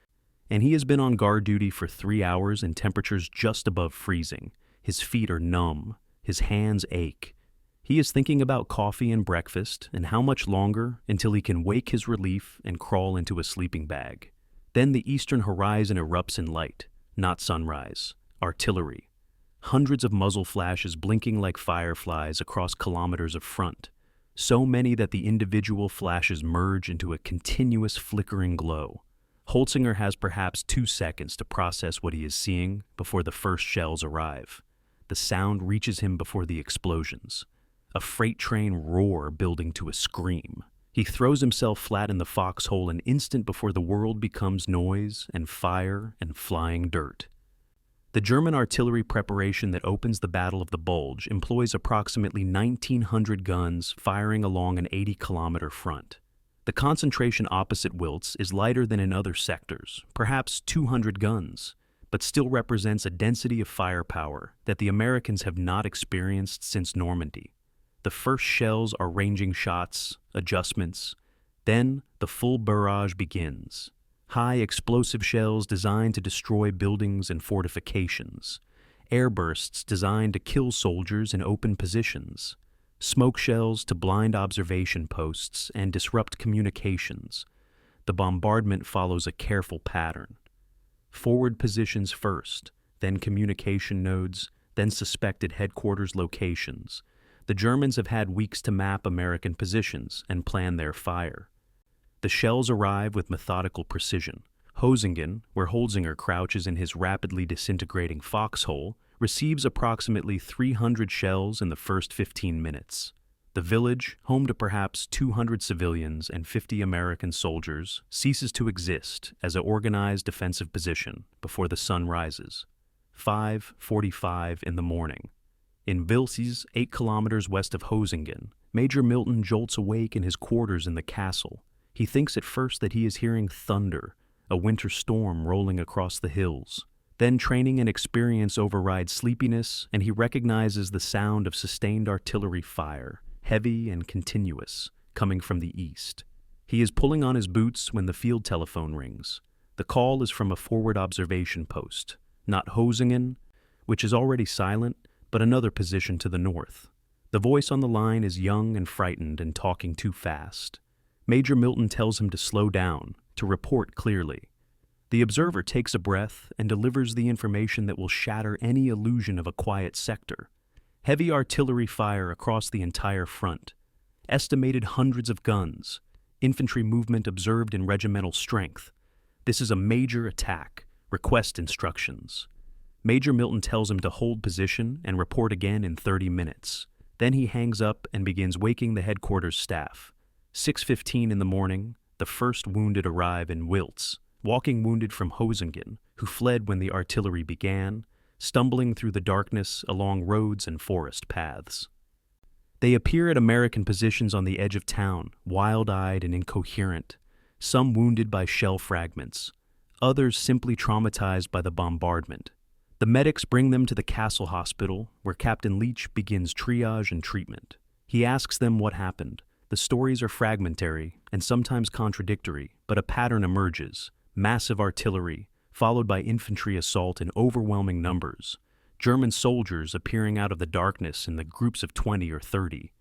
and he has been on guard duty for 3 hours in temperatures just above freezing. His feet are numb. His hands ache. He is thinking about coffee and breakfast and how much longer until he can wake his relief and crawl into a sleeping bag. Then the eastern horizon erupts in light, not sunrise. Artillery. Hundreds of muzzle flashes blinking like fireflies across kilometers of front. So many that the individual flashes merge into a continuous flickering glow. Holzinger has perhaps 2 seconds to process what he is seeing before the first shells arrive. The sound reaches him before the explosions. a freight train roar building to a scream. He throws himself flat in the foxhole an instant before the world becomes noise and fire and flying dirt. The German artillery preparation that opens the Battle of the Bulge employs approximately 1,900 guns firing along an 80-kilometer front. The concentration opposite Wiltz is lighter than in other sectors, perhaps 200 guns, but still represents a density of firepower that the Americans have not experienced since Normandy. The first shells are ranging shots, adjustments, then the full barrage begins. High explosive shells designed to destroy buildings and fortifications, airbursts designed to kill soldiers in open positions, smoke shells to blind observation posts and disrupt communications. The bombardment follows a careful pattern. Forward positions first, then communication nodes, then suspected headquarters locations. The Germans have had weeks to map American positions and plan their fire. The shells arrive with methodical precision. Hosingen, where Holzinger crouches in his rapidly disintegrating foxhole, receives approximately 300 shells in the first 15 minutes. The village, home to perhaps 200 civilians and 50 American soldiers, ceases to exist as an organized defensive position before the sun rises. 5:45 in the morning. In Wiltz, 8 kilometers west of Hosingen, Major Milton jolts awake in his quarters in the castle. He thinks at first that he is hearing thunder, a winter storm rolling across the hills. Then training and experience override sleepiness, and he recognizes the sound of sustained artillery fire, heavy and continuous, coming from the east. He is pulling on his boots when the field telephone rings. The call is from a forward observation post, not Hosingen, which is already silent, but another position to the north. The voice on the line is young and frightened and talking too fast. Major Milton tells him to slow down, to report clearly. The observer takes a breath and delivers the information that will shatter any illusion of a quiet sector. Heavy artillery fire across the entire front. Estimated hundreds of guns. Infantry movement observed in regimental strength. This is a major attack. Request instructions. Major Milton tells him to hold position and report again in 30 minutes. Then he hangs up and begins waking the headquarters staff. 6:15 in the morning, the first wounded arrive in Wiltz, walking wounded from Hosingen, who fled when the artillery began, stumbling through the darkness along roads and forest paths. They appear at American positions on the edge of town, wild-eyed and incoherent, some wounded by shell fragments, others simply traumatized by the bombardment. The medics bring them to the castle hospital, where Captain Leach begins triage and treatment. He asks them what happened. The stories are fragmentary and sometimes contradictory, but a pattern emerges. Massive artillery, followed by infantry assault in overwhelming numbers. German soldiers appearing out of the darkness in the groups of 20 or 30.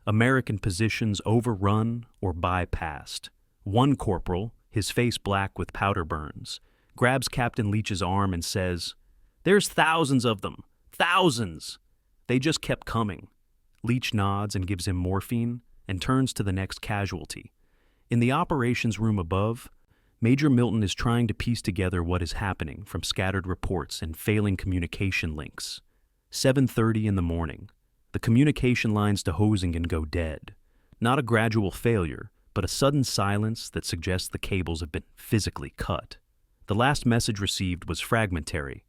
American positions overrun or bypassed. One corporal, his face black with powder burns, grabs Captain Leach's arm and says, "There's thousands of them! Thousands! They just kept coming." Leach nods and gives him morphine and turns to the next casualty. In the operations room above, Major Milton is trying to piece together what is happening from scattered reports and failing communication links. 7:30 in the morning. The communication lines to Hosingen go dead. Not a gradual failure, but a sudden silence that suggests the cables have been physically cut. The last message received was fragmentary.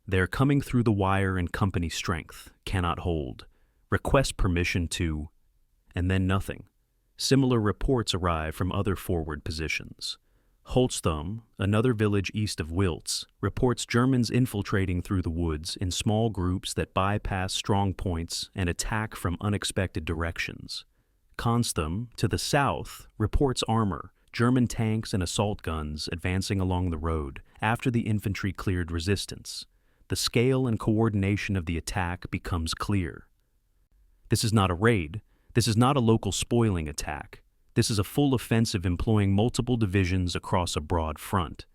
"They're coming through the wire in company strength. Cannot hold. Request permission to..." And then nothing. Similar reports arrive from other forward positions. Holzthum, another village east of Wiltz, reports Germans infiltrating through the woods in small groups that bypass strong points and attack from unexpected directions. Consthum, to the south, reports armor, German tanks and assault guns advancing along the road after the infantry cleared resistance. The scale and coordination of the attack becomes clear. This is not a raid. This is not a local spoiling attack. This is a full offensive employing multiple divisions across a broad front.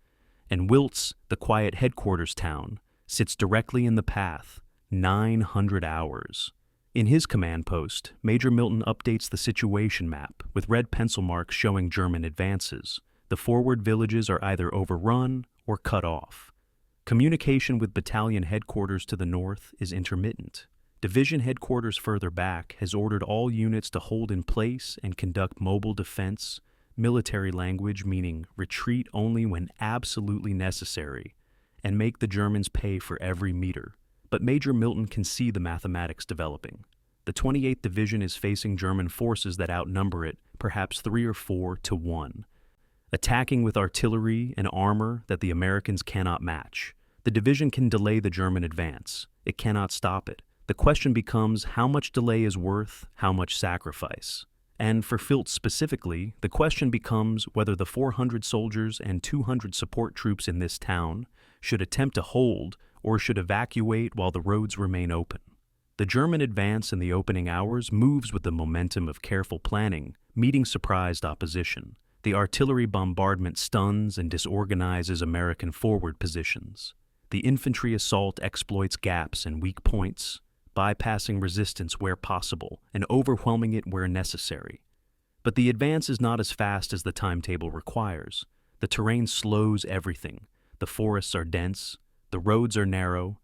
And Wiltz, the quiet headquarters town, sits directly in the path, 900 hours. In his command post, Major Milton updates the situation map with red pencil marks showing German advances. The forward villages are either overrun or cut off. Communication with battalion headquarters to the north is intermittent. Division headquarters further back has ordered all units to hold in place and conduct mobile defense, military language meaning retreat only when absolutely necessary, and make the Germans pay for every meter. But Major Milton can see the mathematics developing. The 28th Division is facing German forces that outnumber it perhaps 3 or 4 to 1, attacking with artillery and armor that the Americans cannot match. The division can delay the German advance. It cannot stop it. The question becomes how much delay is worth how much sacrifice. And for Wiltz specifically, the question becomes whether the 400 soldiers and 200 support troops in this town should attempt to hold or should evacuate while the roads remain open. The German advance in the opening hours moves with the momentum of careful planning, meeting surprised opposition. The artillery bombardment stuns and disorganizes American forward positions. The infantry assault exploits gaps and weak points, bypassing resistance where possible and overwhelming it where necessary. But the advance is not as fast as the timetable requires. The terrain slows everything. The forests are dense, the roads are narrow,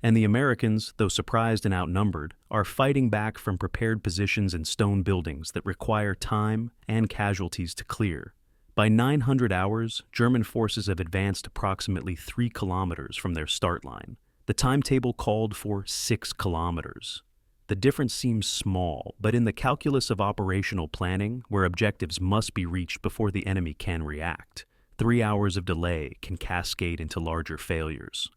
and the Americans, though surprised and outnumbered, are fighting back from prepared positions in stone buildings that require time and casualties to clear. By 900 hours, German forces have advanced approximately 3 kilometers from their start line. The timetable called for 6 kilometers. The difference seems small, but in the calculus of operational planning, where objectives must be reached before the enemy can react, 3 hours of delay can cascade into larger failures.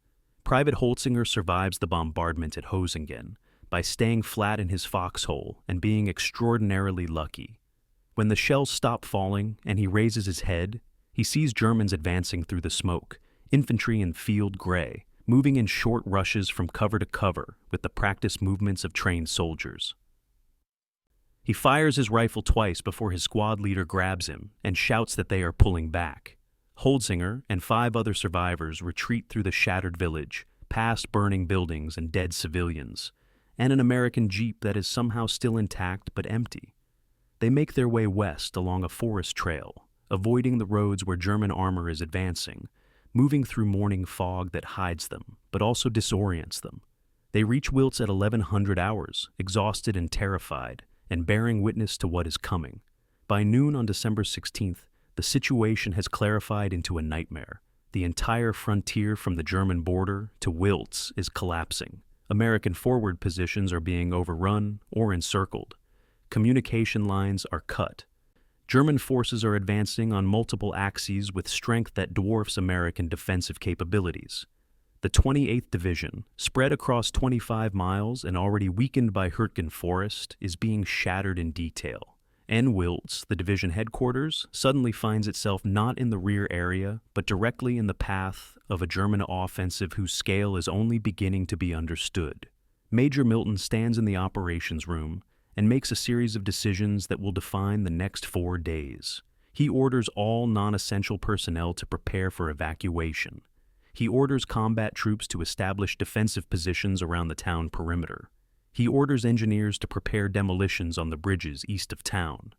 Private Holtzinger survives the bombardment at Hosingen by staying flat in his foxhole and being extraordinarily lucky. When the shells stop falling and he raises his head, he sees Germans advancing through the smoke, infantry in field gray, moving in short rushes from cover to cover with the practiced movements of trained soldiers. He fires his rifle twice before his squad leader grabs him and shouts that they are pulling back. Holtzinger and 5 other survivors retreat through the shattered village, past burning buildings and dead civilians, and an American jeep that is somehow still intact but empty. They make their way west along a forest trail, avoiding the roads where German armor is advancing, moving through morning fog that hides them, but also disorients them. They reach Wiltz at 1100 hours, exhausted and terrified, and bearing witness to what is coming. By noon on December 16th, the situation has clarified into a nightmare. The entire frontier from the German border to Wiltz is collapsing. American forward positions are being overrun or encircled. Communication lines are cut. German forces are advancing on multiple axes with strength that dwarfs American defensive capabilities. The 28th Division, spread across 25 miles and already weakened by Hürtgen Forest, is being shattered in detail. And Wiltz, the division headquarters, suddenly finds itself not in the rear area, but directly in the path of a German offensive whose scale is only beginning to be understood. Major Milton stands in the operations room and makes a series of decisions that will define the next 4 days. He orders all non-essential personnel to prepare for evacuation. He orders combat troops to establish defensive positions around the town perimeter. He orders engineers to prepare demolitions on the bridges east of town.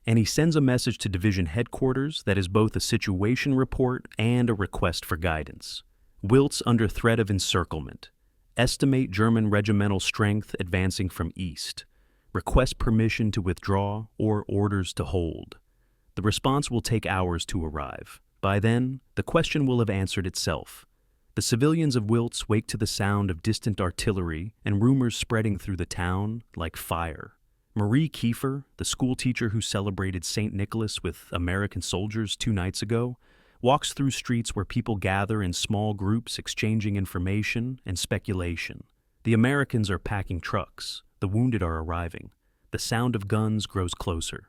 And he sends a message to division headquarters that is both a situation report and a request for guidance. Wiltz under threat of encirclement. Estimate German regimental strength advancing from east. Request permission to withdraw or orders to hold. The response will take hours to arrive. By then, the question will have answered itself. The civilians of Wiltz wake to the sound of distant artillery and rumors spreading through the town like fire. Marie Kiefer, the schoolteacher who celebrated St. Nicholas with American soldiers 2 nights ago, walks through streets where people gather in small groups exchanging information and speculation. The Americans are packing trucks. The wounded are arriving. The sound of guns grows closer.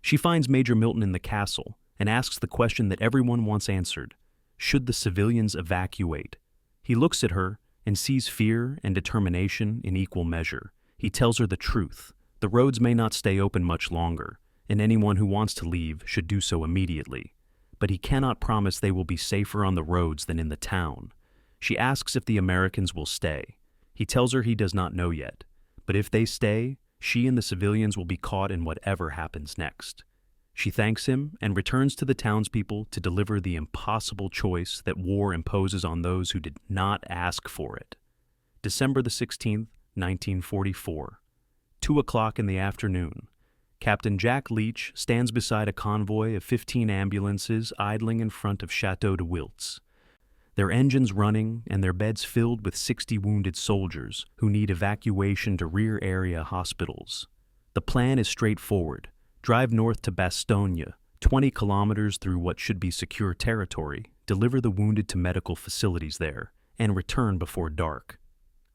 She finds Major Milton in the castle and asks the question that everyone wants answered. Should the civilians evacuate? He looks at her and sees fear and determination in equal measure. He tells her the truth. The roads may not stay open much longer, and anyone who wants to leave should do so immediately. But he cannot promise they will be safer on the roads than in the town. She asks if the Americans will stay. He tells her he does not know yet. But if they stay, she and the civilians will be caught in whatever happens next. She thanks him and returns to the townspeople to deliver the impossible choice that war imposes on those who did not ask for it. December the 16th, 1944. 2 o'clock in the afternoon. Captain Jack Leach stands beside a convoy of 15 ambulances idling in front of Chateau de Wiltz. Their engines running and their beds filled with 60 wounded soldiers who need evacuation to rear area hospitals. The plan is straightforward. Drive north to Bastogne, 20 kilometers through what should be secure territory, deliver the wounded to medical facilities there, and return before dark.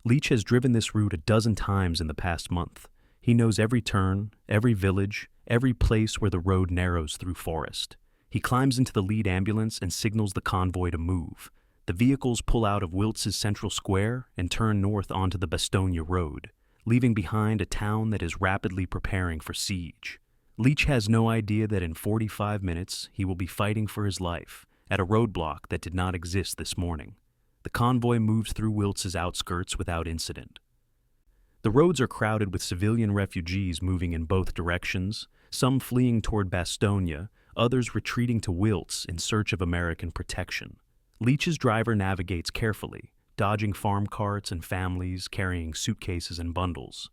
Leach has driven this route a dozen times in the past month. He knows every turn, every village, every place where the road narrows through forest. He climbs into the lead ambulance and signals the convoy to move. The vehicles pull out of Wiltz's central square and turn north onto the Bastogne road, leaving behind a town that is rapidly preparing for siege. Leach has no idea that in 45 minutes he will be fighting for his life at a roadblock that did not exist this morning. The convoy moves through Wiltz's outskirts without incident. The roads are crowded with civilian refugees moving in both directions, some fleeing toward Bastogne, others retreating to Wiltz in search of American protection. Leach's driver navigates carefully, dodging farm carts and families carrying suitcases and bundles.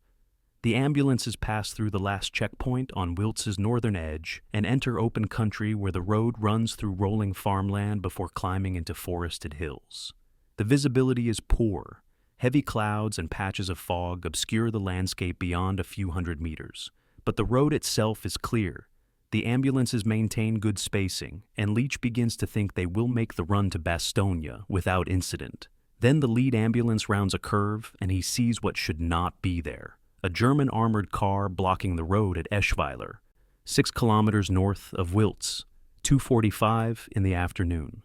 The ambulances pass through the last checkpoint on Wiltz's northern edge and enter open country where the road runs through rolling farmland before climbing into forested hills. The visibility is poor. Heavy clouds and patches of fog obscure the landscape beyond a few hundred meters, but the road itself is clear. The ambulances maintain good spacing, and Leach begins to think they will make the run to Bastogne without incident. Then the lead ambulance rounds a curve, and he sees what should not be there: a German armored car blocking the road at Eschweiler, 6 kilometers north of Wiltz, 2:45 in the afternoon.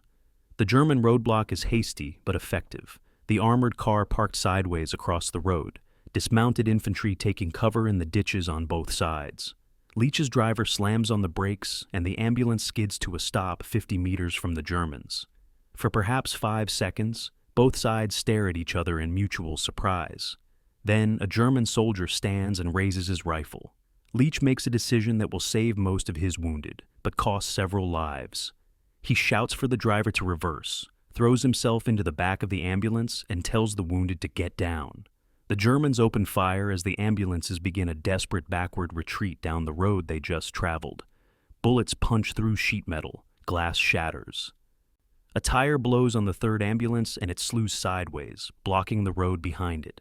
The German roadblock is hasty but effective. The armored car parked sideways across the road, dismounted infantry taking cover in the ditches on both sides. Leach's driver slams on the brakes, and the ambulance skids to a stop 50 meters from the Germans. For perhaps 5 seconds, both sides stare at each other in mutual surprise. Then a German soldier stands and raises his rifle. Leach makes a decision that will save most of his wounded, but cost several lives. He shouts for the driver to reverse, throws himself into the back of the ambulance, and tells the wounded to get down. The Germans open fire as the ambulances begin a desperate backward retreat down the road they just traveled. Bullets punch through sheet metal, glass shatters. A tire blows on the third ambulance and it slews sideways, blocking the road behind it.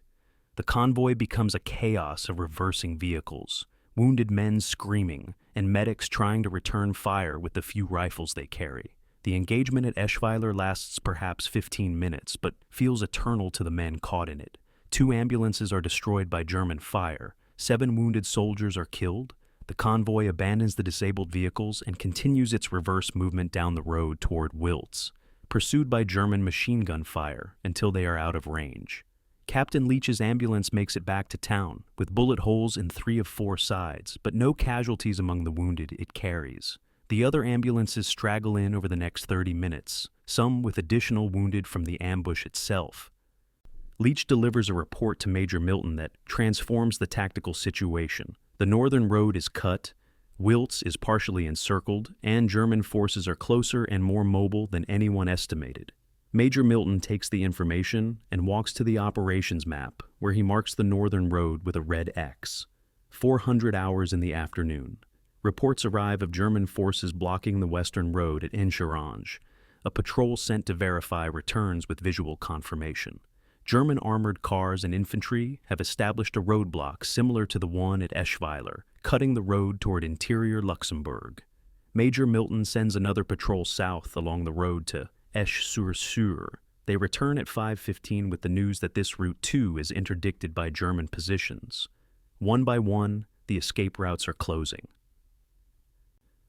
The convoy becomes a chaos of reversing vehicles, wounded men screaming, and medics trying to return fire with the few rifles they carry. The engagement at Eschweiler lasts perhaps 15 minutes, but feels eternal to the men caught in it. 2 ambulances are destroyed by German fire, 7 wounded soldiers are killed. The convoy abandons the disabled vehicles and continues its reverse movement down the road toward Wiltz, pursued by German machine gun fire until they are out of range. Captain Leach's ambulance makes it back to town, with bullet holes in 3 of 4 sides, but no casualties among the wounded it carries. The other ambulances straggle in over the next 30 minutes, some with additional wounded from the ambush itself. Leach delivers a report to Major Milton that transforms the tactical situation. The northern road is cut, Wiltz is partially encircled, and German forces are closer and more mobile than anyone estimated. Major Milton takes the information and walks to the operations map, where he marks the northern road with a red X. 400 hours in the afternoon. Reports arrive of German forces blocking the western road at Incherange. A patrol sent to verify returns with visual confirmation. German armored cars and infantry have established a roadblock similar to the one at Eschweiler, cutting the road toward interior Luxembourg. Major Milton sends another patrol south along the road to Esch-sur-Sûre. They return at 5:15 with the news that this route too is interdicted by German positions. One by one, the escape routes are closing.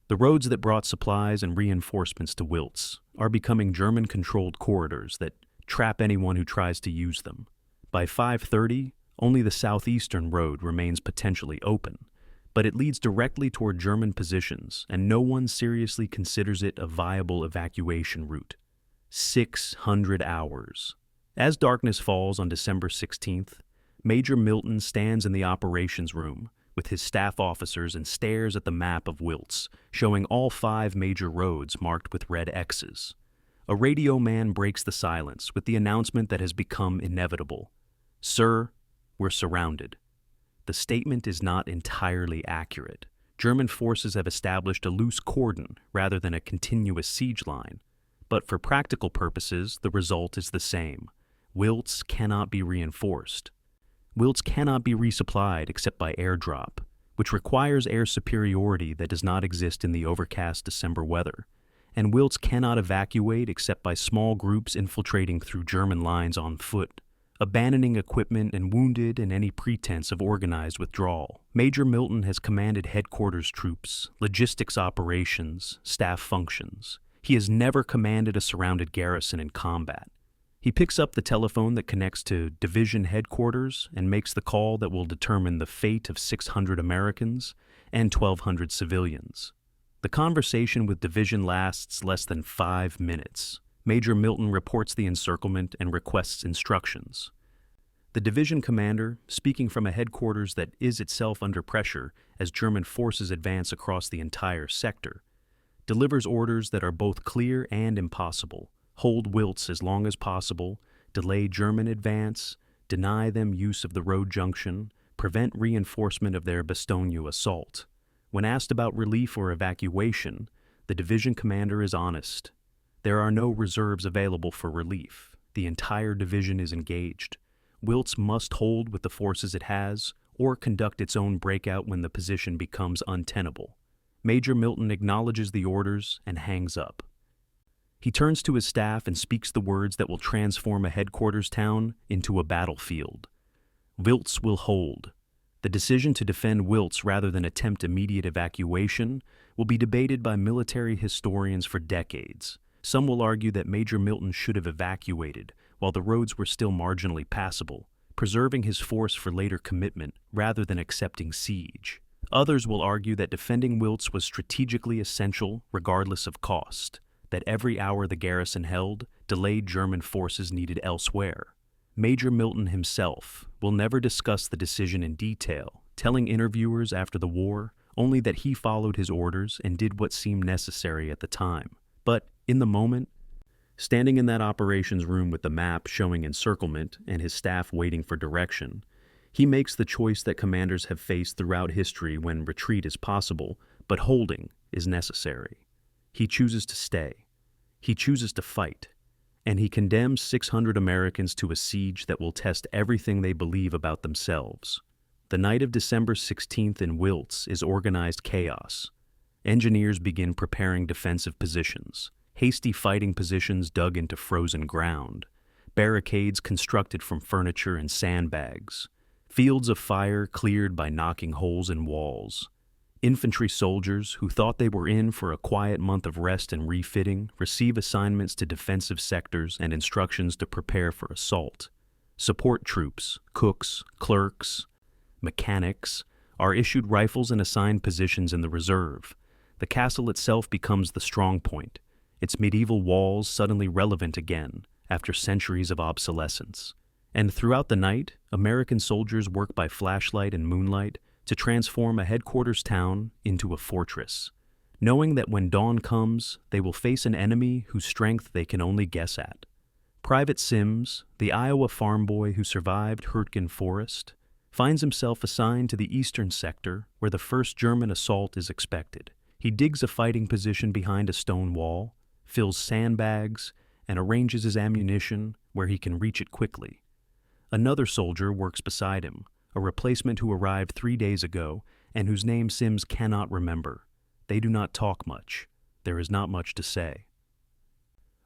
The roads that brought supplies and reinforcements to Wiltz are becoming German-controlled corridors that trap anyone who tries to use them. By 5:30, only the southeastern road remains potentially open, but it leads directly toward German positions, and no one seriously considers it a viable evacuation route. 600 hours. As darkness falls on December 16th, Major Milton stands in the operations room with his staff officers and stares at the map of Wiltz, showing all 5 major roads marked with red X's. A radio man breaks the silence with the announcement that has become inevitable. "Sir, we're surrounded." The statement is not entirely accurate. German forces have established a loose cordon rather than a continuous siege line. But for practical purposes, the result is the same. Wiltz cannot be reinforced. Wiltz cannot be resupplied except by airdrop, which requires air superiority that does not exist in the overcast December weather. And Wiltz cannot evacuate except by small groups infiltrating through German lines on foot, abandoning equipment and wounded in any pretense of organized withdrawal. Major Milton has commanded headquarters troops, logistics operations, staff functions. He has never commanded a surrounded garrison in combat. He picks up the telephone that connects to division headquarters and makes the call that will determine the fate of 600 Americans and 1,200 civilians. The conversation with division lasts less than 5 minutes. Major Milton reports the encirclement and requests instructions. The division commander, speaking from a headquarters that is itself under pressure as German forces advance across the entire sector, delivers orders that are both clear and impossible. Hold Wiltz as long as possible, delay German advance, deny them use of the road junction, prevent reinforcement of their Bastogne assault. When asked about relief or evacuation, the division commander is honest. There are no reserves available for relief. The entire division is engaged. Wiltz must hold with the forces it has, or conduct its own breakout when the position becomes untenable. Major Milton acknowledges the orders and hangs up. He turns to his staff and speaks the words that will transform a headquarters town into a battlefield. Wiltz will hold. The decision to defend Wiltz rather than attempt immediate evacuation will be debated by military historians for decades. Some will argue that Major Milton should have evacuated while the roads were still marginally passable, preserving his force for later commitment rather than accepting siege. Others will argue that defending Wiltz was strategically essential regardless of cost, that every hour the garrison held delayed German forces needed elsewhere. Major Milton himself will never discuss the decision in detail, telling interviewers after the war only that he followed his orders and did what seemed necessary at the time. But in the moment, standing in that operations room with the map showing encirclement and his staff waiting for direction, he makes the choice that commanders have faced throughout history when retreat is possible, but holding is necessary. He chooses to stay. He chooses to fight. And he condemns 600 Americans to a siege that will test everything they believe about themselves. The night of December 16th in Wiltz is organized chaos. Engineers begin preparing defensive positions, hasty fighting positions dug into frozen ground, barricades constructed from furniture and sandbags, fields of fire cleared by knocking holes in walls. Infantry soldiers who thought they were in for a quiet month of rest and refitting receive assignments to defensive sectors and instructions to prepare for assault. Support troops, cooks, clerks, mechanics, are issued rifles and assigned positions in the reserve. The castle itself becomes the strong point, its medieval walls suddenly relevant again after centuries of obsolescence. And throughout the night, American soldiers work by flashlight and moonlight to transform a headquarters town into a fortress, knowing that when dawn comes, they will face an enemy whose strength they can only guess at. Private Sims, the Iowa farm boy who survived Hurtgen Forest, finds himself assigned to the eastern sector where the first German assault is expected. He digs a fighting position behind a stone wall, fills sandbags, and arranges his ammunition where he can reach it quickly. Another soldier works beside him, a replacement who arrived 3 days ago and whose name Sims cannot remember. They do not talk much. There is not much to say.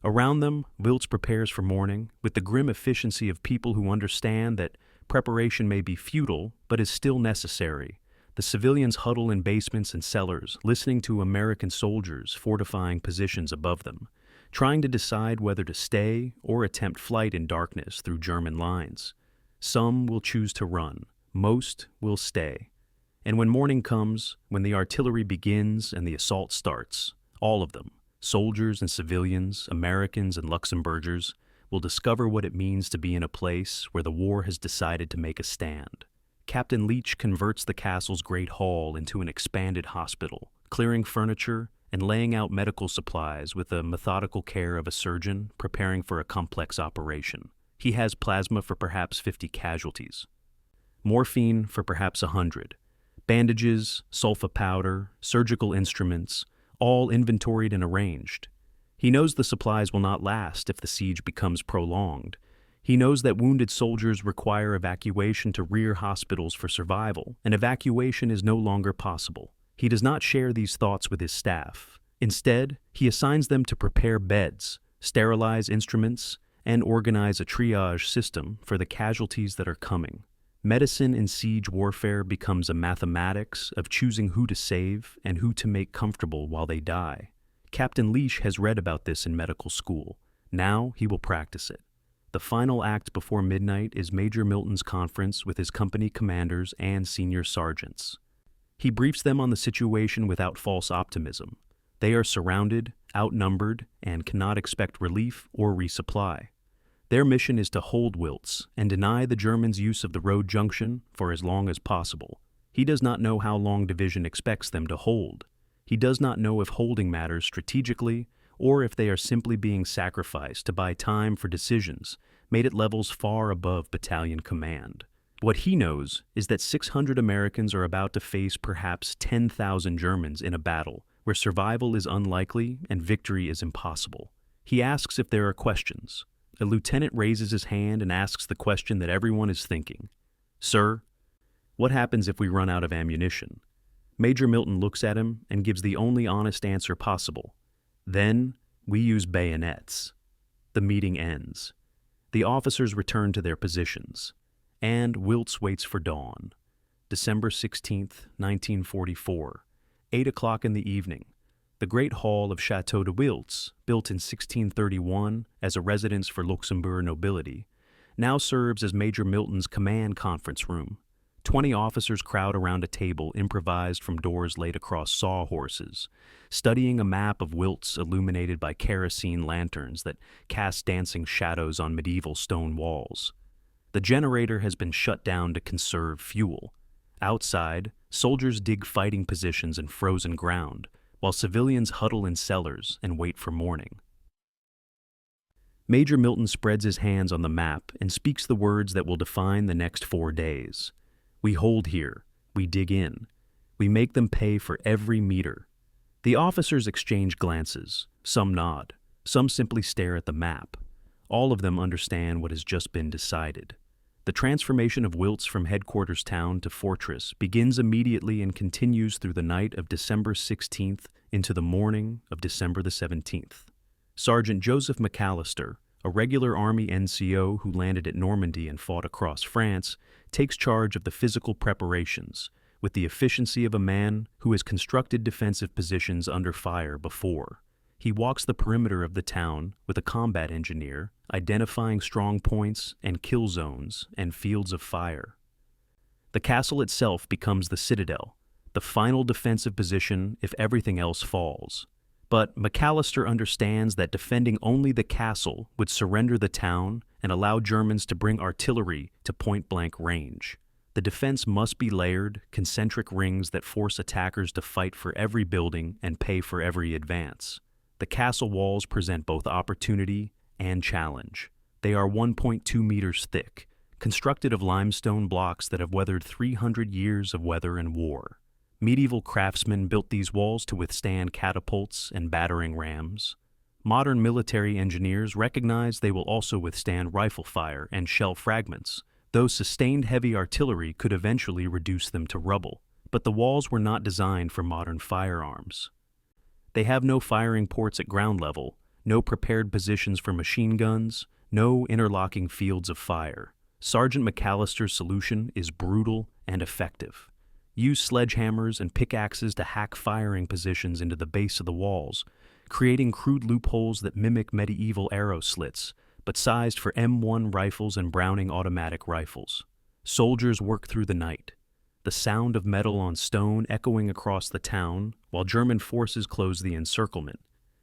Around them, Wiltz prepares for morning with the grim efficiency of people who understand that preparation may be futile but is still necessary. The civilians huddle in basements and cellars, listening to American soldiers fortifying positions above them, trying to decide whether to stay or attempt flight in darkness through German lines. Some will choose to run. Most will stay. And when morning comes, when the artillery begins and the assault starts, all of them, soldiers and civilians, Americans and Luxembourgers, will discover what it means to be in a place where the war has decided to make a stand. Captain Leach converts the castle's great hall into an expanded hospital, clearing furniture and laying out medical supplies with the methodical care of a surgeon preparing for a complex operation. He has plasma for perhaps 50 casualties, morphine for perhaps 100, bandages, sulfa powder, surgical instruments, all inventoried and arranged. He knows the supplies will not last if the siege becomes prolonged. He knows that wounded soldiers require evacuation to rear hospitals for survival, and evacuation is no longer possible. He does not share these thoughts with his staff. Instead, he assigns them to prepare beds, sterilize instruments, and organize a triage system for the casualties that are coming. Medicine in siege warfare becomes a mathematics of choosing who to save and who to make comfortable while they die. Captain Leash has read about this in medical school. Now he will practice it. The final act before midnight is Major Milton's conference with his company commanders and senior sergeants. He briefs them on the situation without false optimism. They are surrounded, outnumbered, and cannot expect relief or resupply. Their mission is to hold Wiltz and deny the Germans use of the road junction for as long as possible. He does not know how long Division expects them to hold. He does not know if holding matters strategically or if they are simply being sacrificed to buy time for decisions made at levels far above battalion command. What he knows is that 600 Americans are about to face perhaps 10,000 Germans in a battle where survival is unlikely and victory is impossible. He asks if there are questions. A lieutenant raises his hand and asks the question that everyone is thinking. "Sir, what happens if we run out of ammunition?" Major Milton looks at him and gives the only honest answer possible. "Then we use bayonets." The meeting ends. The officers return to their positions, and Wiltz waits for dawn. December 16th, 1944, 8 o'clock in the evening. The Great Hall of Château de Wiltz, built in 1631 as a residence for Luxembourg nobility, now serves as Major Milton's command conference room. 20 officers crowd around a table improvised from doors laid across sawhorses, studying a map of Wiltz illuminated by kerosene lanterns that cast dancing shadows on medieval stone walls. The generator has been shut down to conserve fuel. Outside, soldiers dig fighting positions in frozen ground, while civilians huddle in cellars and wait for morning. Major Milton spreads his hands on the map and speaks the words that will define the next 4 days. We hold here, we dig in, we make them pay for every meter. The officers exchange glances, some nod, some simply stare at the map. All of them understand what has just been decided. The transformation of Wiltz from headquarters town to fortress begins immediately and continues through the night of December 16th into the morning of December the 17th. Sergeant Joseph McAllister, a regular Army NCO who landed at Normandy and fought across France, takes charge of the physical preparations with the efficiency of a man who has constructed defensive positions under fire before. He walks the perimeter of the town with a combat engineer, identifying strong points and kill zones and fields of fire. The castle itself becomes the citadel, the final defensive position if everything else falls. But McAllister understands that defending only the castle would surrender the town and allow Germans to bring artillery to point-blank range. The defense must be layered, concentric rings that force attackers to fight for every building and pay for every advance. The castle walls present both opportunity and challenge. They are 1.2 meters thick, constructed of limestone blocks that have weathered 300 years of weather and war. Medieval craftsmen built these walls to withstand catapults and battering rams. Modern military engineers recognize they will also withstand rifle fire and shell fragments, though sustained heavy artillery could eventually reduce them to rubble. But the walls were not designed for modern firearms. They have no firing ports at ground level, no prepared positions for machine guns, no interlocking fields of fire. Sergeant McAllister's solution is brutal and effective. Use sledgehammers and pickaxes to hack firing positions into the base of the walls, creating crude loopholes that mimic medieval arrow slits, but sized for M1 rifles and Browning automatic rifles. Soldiers work through the night, the sound of metal on stone echoing across the town while German forces close the encirclement.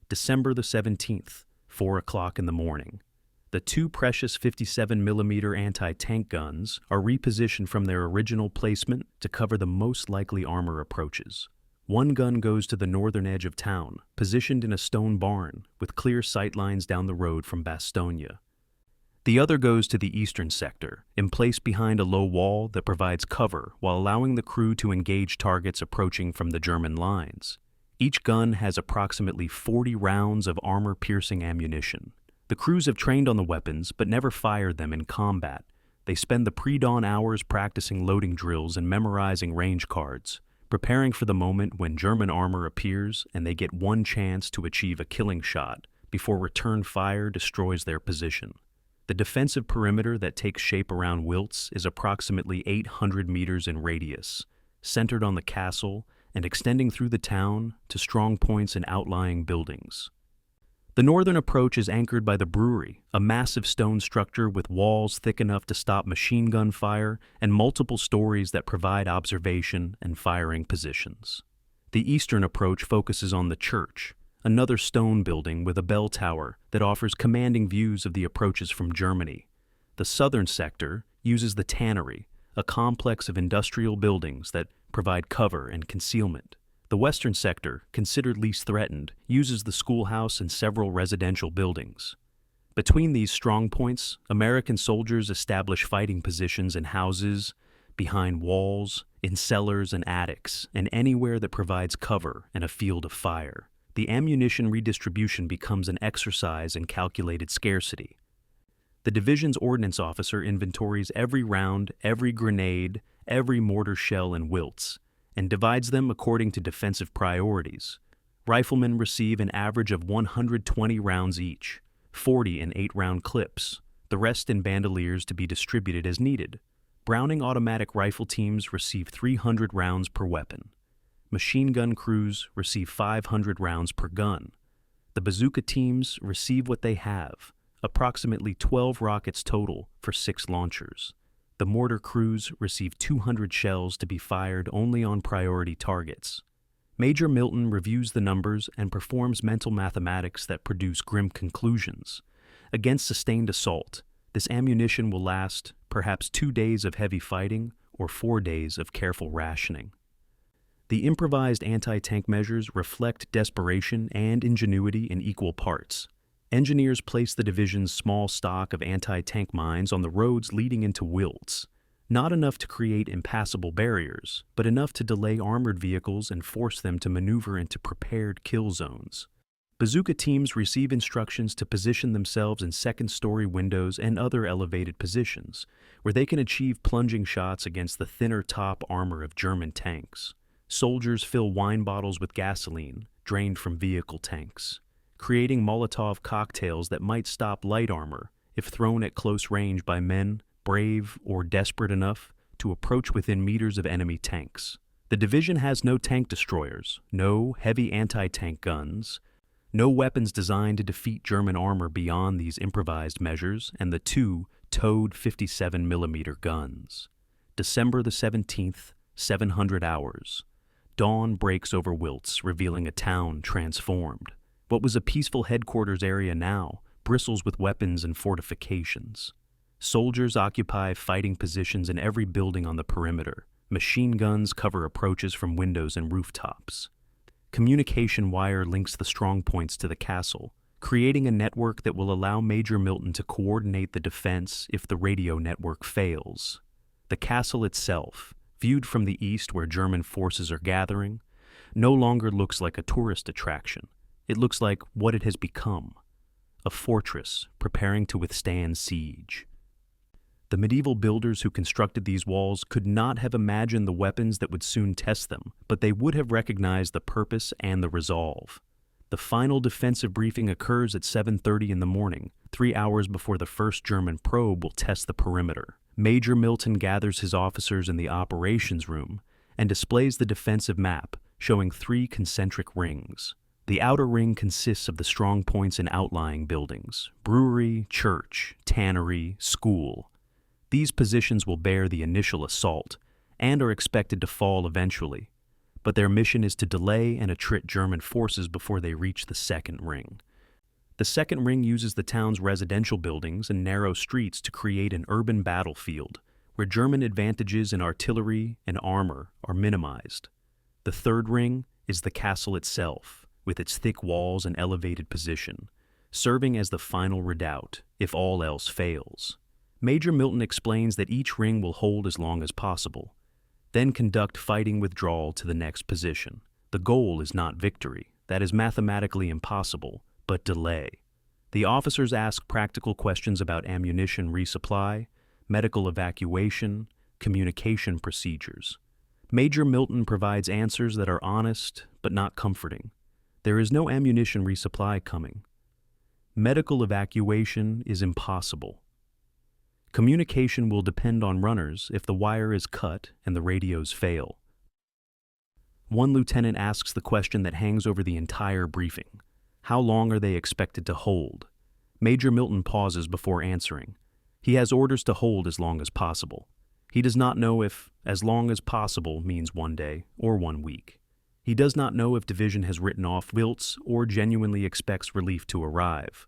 December the 17th, 4 o'clock in the morning. The two precious 57mm anti-tank guns are repositioned from their original placement to cover the most likely armor approaches. One gun goes to the northern edge of town, positioned in a stone barn with clear sight lines down the road from Bastogne. The other goes to the eastern sector, emplaced behind a low wall that provides cover while allowing the crew to engage targets approaching from the German lines. Each gun has approximately 40 rounds of armor-piercing ammunition. The crews have trained on the weapons but never fired them in combat. They spend the pre-dawn hours practicing loading drills and memorizing range cards, preparing for the moment when German armor appears and they get one chance to achieve a killing shot before return fire destroys their position. The defensive perimeter that takes shape around Wiltz is approximately 800 meters in radius, centered on the castle and extending through the town to strong points and outlying buildings. The northern approach is anchored by the brewery, a massive stone structure with walls thick enough to stop machine gun fire and multiple stories that provide observation and firing positions. The eastern approach focuses on the church, another stone building with a bell tower that offers commanding views of the approaches from Germany. The southern sector uses the tannery, a complex of industrial buildings that provide cover and concealment. The western sector, considered least threatened, uses the schoolhouse and several residential buildings. Between these strong points, American soldiers establish fighting positions in houses, behind walls, in cellars and attics, and anywhere that provides cover and a field of fire. The ammunition redistribution becomes an exercise in calculated scarcity. The division's ordnance officer inventories every round, every grenade, every mortar shell in Wiltz, and divides them according to defensive priorities. Riflemen receive an average of 120 rounds each, 40 in 8-round clips, the rest in bandoliers to be distributed as needed. Browning automatic rifle teams receive 300 rounds per weapon. Machine gun crews receive 500 rounds per gun. The bazooka teams receive what they have, approximately 12 rockets total for 6 launchers. The mortar crews receive 200 shells to be fired only on priority targets. Major Milton reviews the numbers and performs mental mathematics that produce grim conclusions. Against sustained assault, this ammunition will last perhaps 2 days of heavy fighting or 4 days of careful rationing. The improvised anti-tank measures reflect desperation and ingenuity in equal parts. Engineers place the division's small stock of anti-tank mines on the roads leading into Wiltz, not enough to create impassable barriers, but enough to delay armored vehicles and force them to maneuver into prepared kill zones. Bazooka teams receive instructions to position themselves in second-story windows and other elevated positions, where they can achieve plunging shots against the thinner top armor of German tanks. Soldiers fill wine bottles with gasoline, drained from vehicle tanks, creating Molotov cocktails that might stop light armor if thrown at close range by men brave or desperate enough to approach within meters of enemy tanks. The division has no tank destroyers, no heavy anti-tank guns, no weapons designed to defeat German armor beyond these improvised measures and the 2 towed 57mm guns. December the 17th, 700 hours. Dawn breaks over Wiltz, revealing a town transformed. What was a peaceful headquarters area now bristles with weapons and fortifications. Soldiers occupy fighting positions in every building on the perimeter. Machine guns cover approaches from windows and rooftops. Communication wire links the strong points to the castle, creating a network that will allow Major Milton to coordinate the defense if the radio network fails. The castle itself, viewed from the east where German forces are gathering, no longer looks like a tourist attraction. It looks like what it has become, a fortress preparing to withstand siege. The medieval builders who constructed these walls could not have imagined the weapons that would soon test them, but they would have recognized the purpose and the resolve. The final defensive briefing occurs at 7:30 in the morning, 3 hours before the first German probe will test the perimeter. Major Milton gathers his officers in the operations room and displays the defensive map, showing 3 concentric rings. The outer ring consists of the strong points in outlying buildings: brewery, church, tannery, school. These positions will bear the initial assault and are expected to fall eventually, but their mission is to delay and attrit German forces before they reach the second ring. The second ring uses the town's residential buildings and narrow streets to create an urban battlefield where German advantages in artillery and armor are minimized. The third ring is the castle itself, with its thick walls and elevated position. serving as the final redoubt if all else fails. Major Milton explains that each ring will hold as long as possible, then conduct fighting withdrawal to the next position. The goal is not victory, that is mathematically impossible, but delay. The officers ask practical questions about ammunition resupply, medical evacuation, communication procedures. Major Milton provides answers that are honest but not comforting. There is no ammunition resupply coming. Medical evacuation is impossible. Communication will depend on runners if the wire is cut and the radios fail. One lieutenant asks the question that hangs over the entire briefing. How long are they expected to hold? Major Milton pauses before answering. He has orders to hold as long as possible. He does not know if as long as possible means 1 day or 1 week. He does not know if division has written off Wiltz or genuinely expects relief to arrive.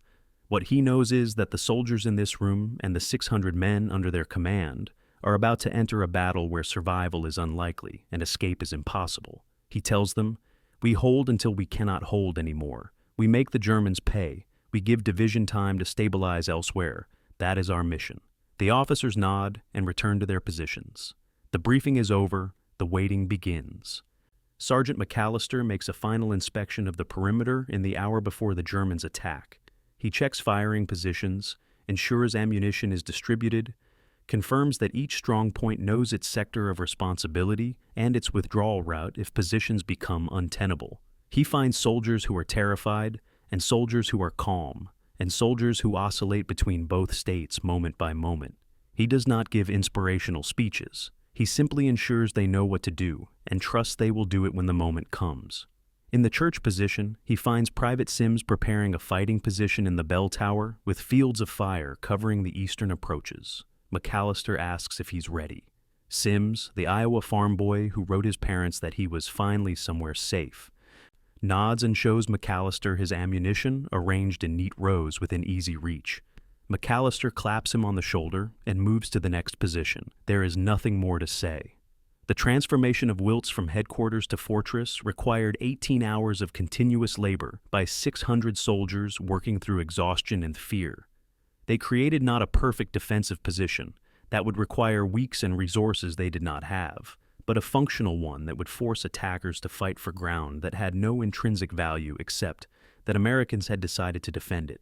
What he knows is that the soldiers in this room and the 600 men under their command are about to enter a battle where survival is unlikely and escape is impossible. He tells them, "We hold until we cannot hold anymore. We make the Germans pay. We give division time to stabilize elsewhere. That is our mission." The officers nod and return to their positions. The briefing is over. The waiting begins. Sergeant McAllister makes a final inspection of the perimeter in the hour before the Germans attack. He checks firing positions, ensures ammunition is distributed, confirms that each strong point knows its sector of responsibility and its withdrawal route if positions become untenable. He finds soldiers who are terrified and soldiers who are calm, and soldiers who oscillate between both states moment by moment. He does not give inspirational speeches. He simply ensures they know what to do and trusts they will do it when the moment comes. In the church position, he finds Private Sims preparing a fighting position in the bell tower with fields of fire covering the eastern approaches. McAllister asks if he's ready. Sims, the Iowa farm boy who wrote his parents that he was finally somewhere safe, nods and shows McAllister his ammunition arranged in neat rows within easy reach. McAllister claps him on the shoulder and moves to the next position. There is nothing more to say. The transformation of Wiltz from headquarters to fortress required 18 hours of continuous labor by 600 soldiers working through exhaustion and fear. They created not a perfect defensive position that would require weeks and resources they did not have, but a functional one that would force attackers to fight for ground that had no intrinsic value except that Americans had decided to defend it.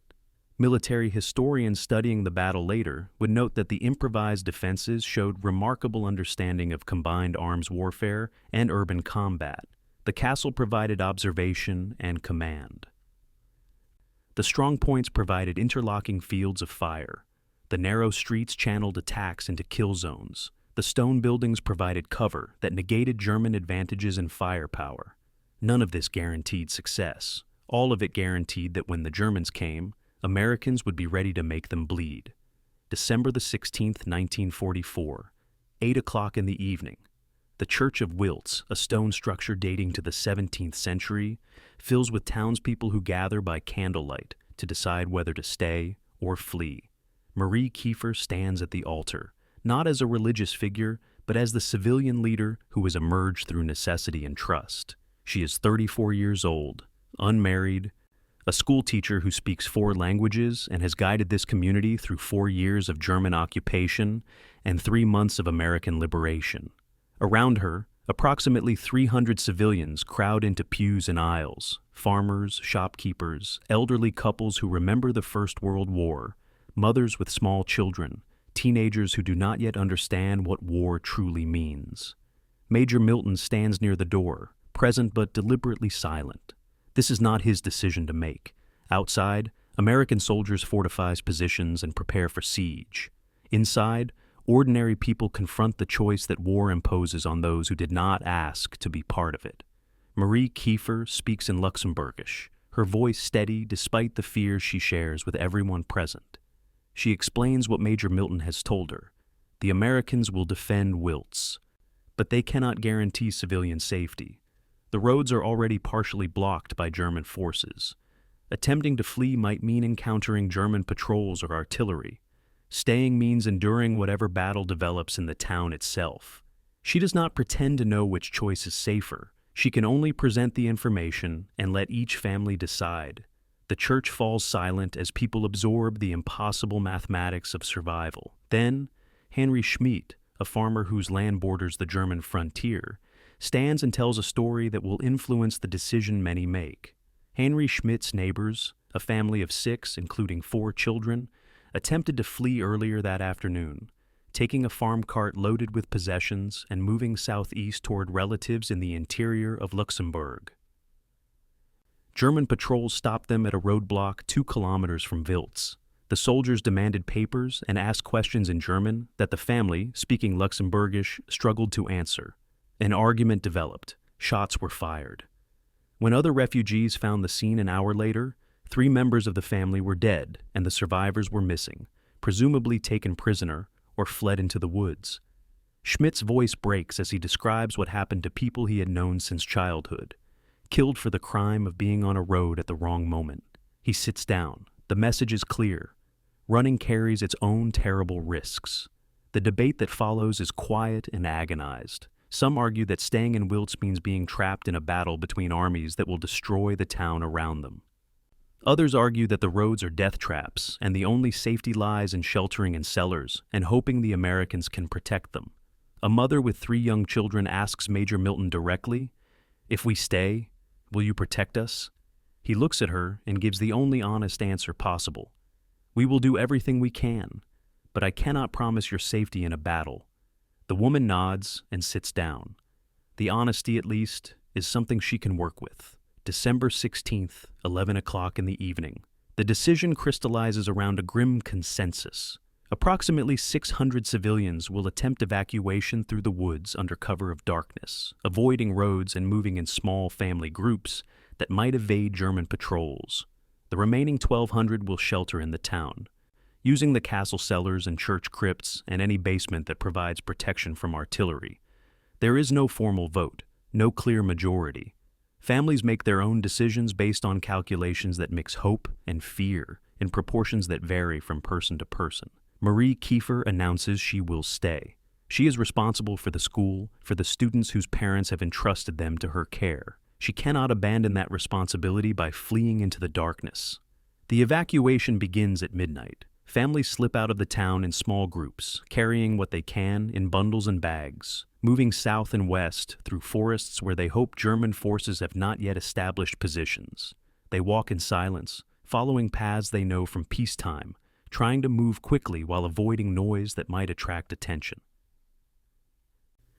Military historians studying the battle later would note that the improvised defenses showed remarkable understanding of combined arms warfare and urban combat. The castle provided observation and command. The strong points provided interlocking fields of fire. The narrow streets channeled attacks into kill zones. The stone buildings provided cover that negated German advantages in firepower. None of this guaranteed success. All of it guaranteed that when the Germans came, Americans would be ready to make them bleed. December the 16th, 1944, 8 o'clock in the evening. The Church of Wiltz, a stone structure dating to the 17th century, fills with townspeople who gather by candlelight to decide whether to stay or flee. Marie Kiefer stands at the altar, not as a religious figure, but as the civilian leader who has emerged through necessity and trust. She is 34 years old, unmarried, a school teacher who speaks 4 languages and has guided this community through 4 years of German occupation and 3 months of American liberation. Around her, approximately 300 civilians crowd into pews and aisles, farmers, shopkeepers, elderly couples who remember the First World War, mothers with small children, teenagers who do not yet understand what war truly means. Major Milton stands near the door, present but deliberately silent. This is not his decision to make. Outside, American soldiers fortify positions and prepare for siege. Inside, ordinary people confront the choice that war imposes on those who did not ask to be part of it. Marie Kiefer speaks in Luxembourgish, her voice steady despite the fears she shares with everyone present. She explains what Major Milton has told her. The Americans will defend Wiltz, but they cannot guarantee civilian safety. The roads are already partially blocked by German forces. Attempting to flee might mean encountering German patrols or artillery. Staying means enduring whatever battle develops in the town itself. She does not pretend to know which choice is safer. She can only present the information and let each family decide. The The church falls silent as people absorb the impossible mathematics of survival. Then, Henry Schmidt, a farmer whose land borders the German frontier, stands and tells a story that will influence the decision many make. Henry Schmidt's neighbors, a family of 6, including 4 children, attempted to flee earlier that afternoon, taking a farm cart loaded with possessions and moving southeast toward relatives in the interior of Luxembourg. German patrols stopped them at a roadblock 2 kilometers from Wiltz. The soldiers demanded papers and asked questions in German that the family, speaking Luxembourgish, struggled to answer. An argument developed. Shots were fired. When other refugees found the scene an hour later, 3 members of the family were dead and the survivors were missing, presumably taken prisoner or fled into the woods. Schmidt's voice breaks as he describes what happened to people he had known since childhood, killed for the crime of being on a road at the wrong moment. He sits down. The message is clear. Running carries its own terrible risks. The debate that follows is quiet and agonized. Some argue that staying in Wiltz means being trapped in a battle between armies that will destroy the town around them. Others argue that the roads are death traps, and the only safety lies in sheltering in cellars and hoping the Americans can protect them. A mother with 3 young children asks Major Milton directly, "If we stay, will you protect us?" He looks at her and gives the only honest answer possible. "We will do everything we can, but I cannot promise your safety in a battle." The woman nods and sits down. The honesty, at least, is something she can work with. December 16th, 11 o'clock in the evening. The decision crystallizes around a grim consensus. Approximately 600 civilians will attempt evacuation through the woods under cover of darkness, avoiding roads and moving in small family groups that might evade German patrols. The remaining 1,200 will shelter in the town, using the castle cellars and church crypts and any basement that provides protection from artillery. There is no formal vote, no clear majority. Families make their own decisions based on calculations that mix hope and fear in proportions that vary from person to person. Marie Kiefer announces she will stay. She is responsible for the school, for the students whose parents have entrusted them to her care. She cannot abandon that responsibility by fleeing into the darkness. The evacuation begins at midnight. Families slip out of the town in small groups, carrying what they can in bundles and bags, moving south and west through forests where they hope German forces have not yet established positions. They walk in silence, following paths they know from peacetime, trying to move quickly while avoiding noise that might attract attention.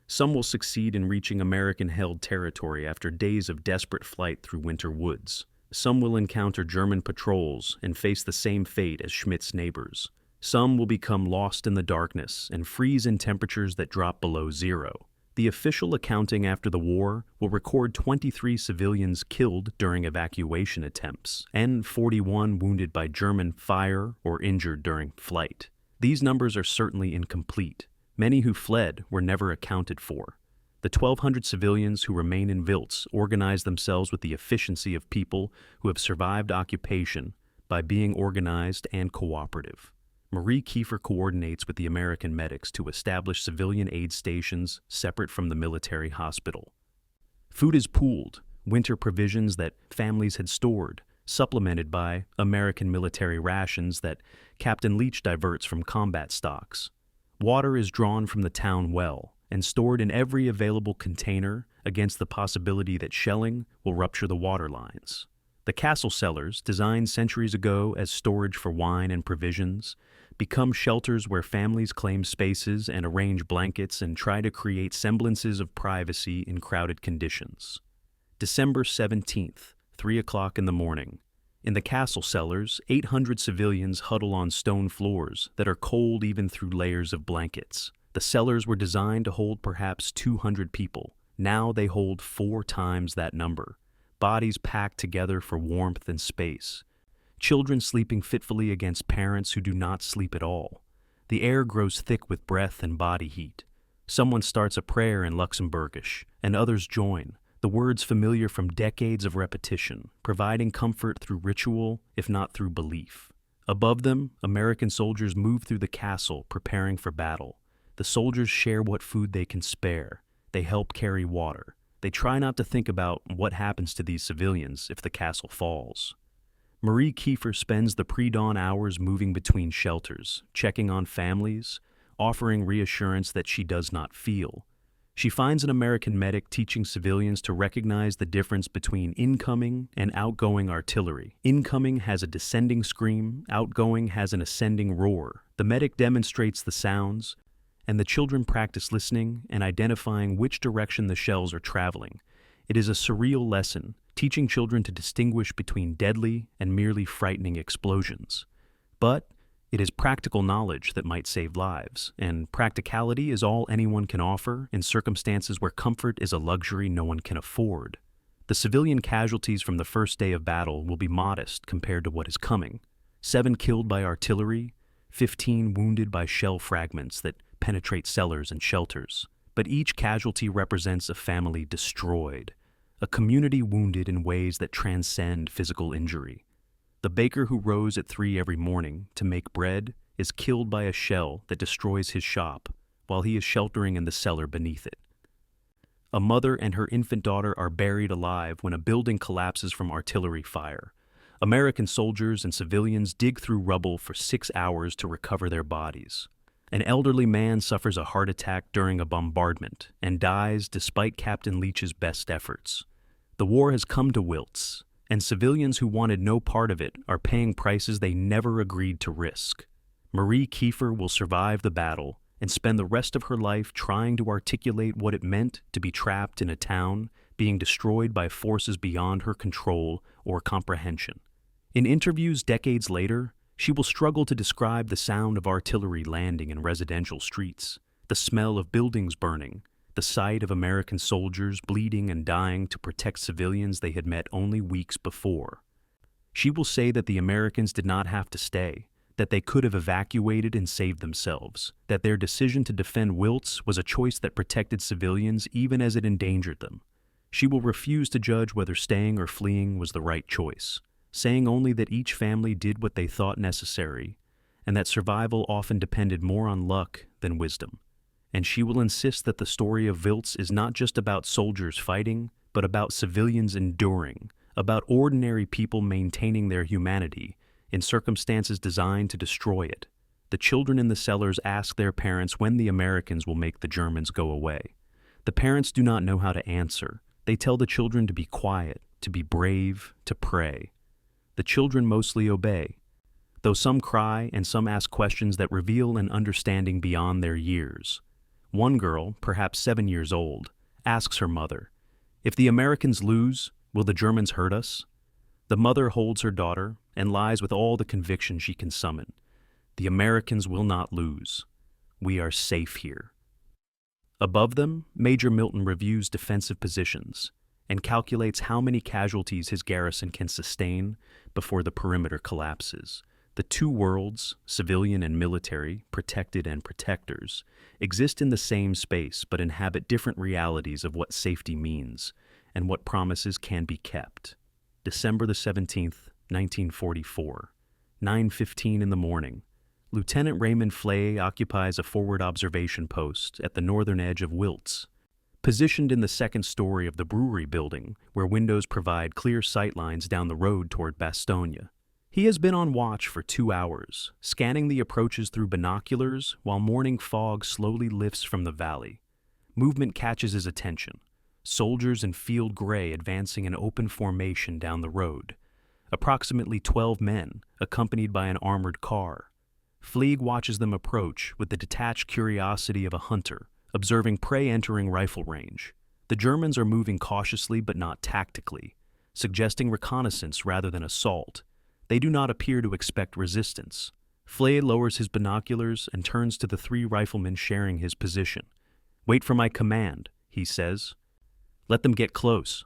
Some will succeed in reaching American-held territory after days of desperate flight through winter woods. Some will encounter German patrols and face the same fate as Schmidt's neighbors. Some will become lost in the darkness and freeze in temperatures that drop below 0. The official accounting after the war will record 23 civilians killed during evacuation attempts and 41 wounded by German fire or injured during flight. These numbers are certainly incomplete. Many who fled were never accounted for. The 1,200 civilians who remain in Wiltz organize themselves with the efficiency of people who have survived occupation by being organized and cooperative. Marie Kiefer coordinates with the American medics to establish civilian aid stations separate from the military hospital. Food is pooled, winter provisions that families had stored, supplemented by American military rations that Captain Leach diverts from combat stocks. Water is drawn from the town well and stored in every available container against the possibility that shelling will rupture the water lines. The castle cellars, designed centuries ago as storage for wine and provisions, become shelters where families claim spaces and arrange blankets and try to create semblances of privacy in crowded conditions. December 17th, 3 o'clock in the morning. In the castle cellars, 800 civilians huddle on stone floors that are cold even through layers of blankets. The cellars were designed to hold perhaps 200 people. Now they hold 4 times that number. Bodies packed together for warmth and space. Children sleeping fitfully against parents who do not sleep at all. The air grows thick with breath and body heat. Someone starts a prayer in Luxembourgish, and others join, the words familiar from decades of repetition, providing comfort through ritual, if not through belief. Above them, American soldiers move through the castle, preparing for battle. The soldiers share what food they can spare. They help carry water. They try not to think about what happens to these civilians if the castle falls. Marie Kiefer spends the pre-dawn hours moving between shelters, checking on families, offering reassurance that she does not feel. She finds an American medic teaching civilians to recognize the difference between incoming and outgoing artillery. Incoming has a descending scream, outgoing has an ascending roar. The medic demonstrates the sounds, and the children practice listening and identifying which direction the shells are traveling. It is a surreal lesson, teaching children to distinguish between deadly and merely frightening explosions. But it is practical knowledge that might save lives, and practicality is all anyone can offer in circumstances where comfort is a luxury no one can afford. The civilian casualties from the first day of battle will be modest compared to what is coming. 7 killed by artillery, 15 wounded by shell fragments that penetrate cellars and shelters. But each casualty represents a family destroyed, a community wounded in ways that transcend physical injury. The baker who rose at 3 every morning to make bread is killed by a shell that destroys his shop while he is sheltering in the cellar beneath it. A mother and her infant daughter are buried alive when a building collapses from artillery fire. American soldiers and civilians dig through rubble for 6 hours to recover their bodies. An elderly man suffers a heart attack during a bombardment and dies despite Captain Leach's best efforts. The war has come to Wiltz, and civilians who wanted no part of it are paying prices they never agreed to risk. Marie Kiefer will survive the battle and spend the rest of her life trying to articulate what it meant to be trapped in a town being destroyed by forces beyond her control or comprehension. In interviews decades later, she will struggle to describe the sound of artillery landing in residential streets, the smell of buildings burning, the sight of American soldiers bleeding and dying to protect civilians they had met only weeks before. She will say that the Americans did not have to stay, that they could have evacuated and saved themselves, that their decision to defend Wiltz was a choice that protected civilians even as it endangered them. She will refuse to judge whether staying or fleeing was the right choice, saying only that each family did what they thought necessary, and that survival often depended more on luck than wisdom. And she will insist that the story of Wiltz is not just about soldiers fighting, but about civilians enduring, about ordinary people maintaining their humanity in circumstances designed to destroy it. The children in the cellars ask their parents when the Americans will make the Germans go away. The parents do not know how to answer. They tell the children to be quiet, to be brave, to pray. The children mostly obey, though some cry and some ask questions that reveal an understanding beyond their years. One girl, perhaps 7 years old, asks her mother, "If the Americans lose, will the Germans hurt us?" The mother holds her daughter and lies with all the conviction she can summon. The Americans will not lose. We are safe here. Above them, Major Milton reviews defensive positions and calculates how many casualties his garrison can sustain before the perimeter collapses. The two worlds, civilian and military, protected and protectors, exist in the same space but inhabit different realities of what safety means and what promises can be kept. December the 17th, 1944, 9:15 in the morning. Lieutenant Raymond Flay occupies a forward observation post at the northern edge of Wiltz, positioned in the second story of the brewery building where windows provide clear sightlines down the road toward Bastogne. He has been on watch for 2 hours, scanning the approaches through binoculars while morning fog slowly lifts from the valley. Movement catches his attention. Soldiers in field gray advancing in open formation down the road. Approximately 12 men, accompanied by an armored car. Fleeg watches them approach with the detached curiosity of a hunter, observing prey entering rifle range. The Germans are moving cautiously but not tactically, suggesting reconnaissance rather than assault. They do not appear to expect resistance. Flay lowers his binoculars and turns to the 3 riflemen sharing his position. "Wait for my command," he says. "Let them get close."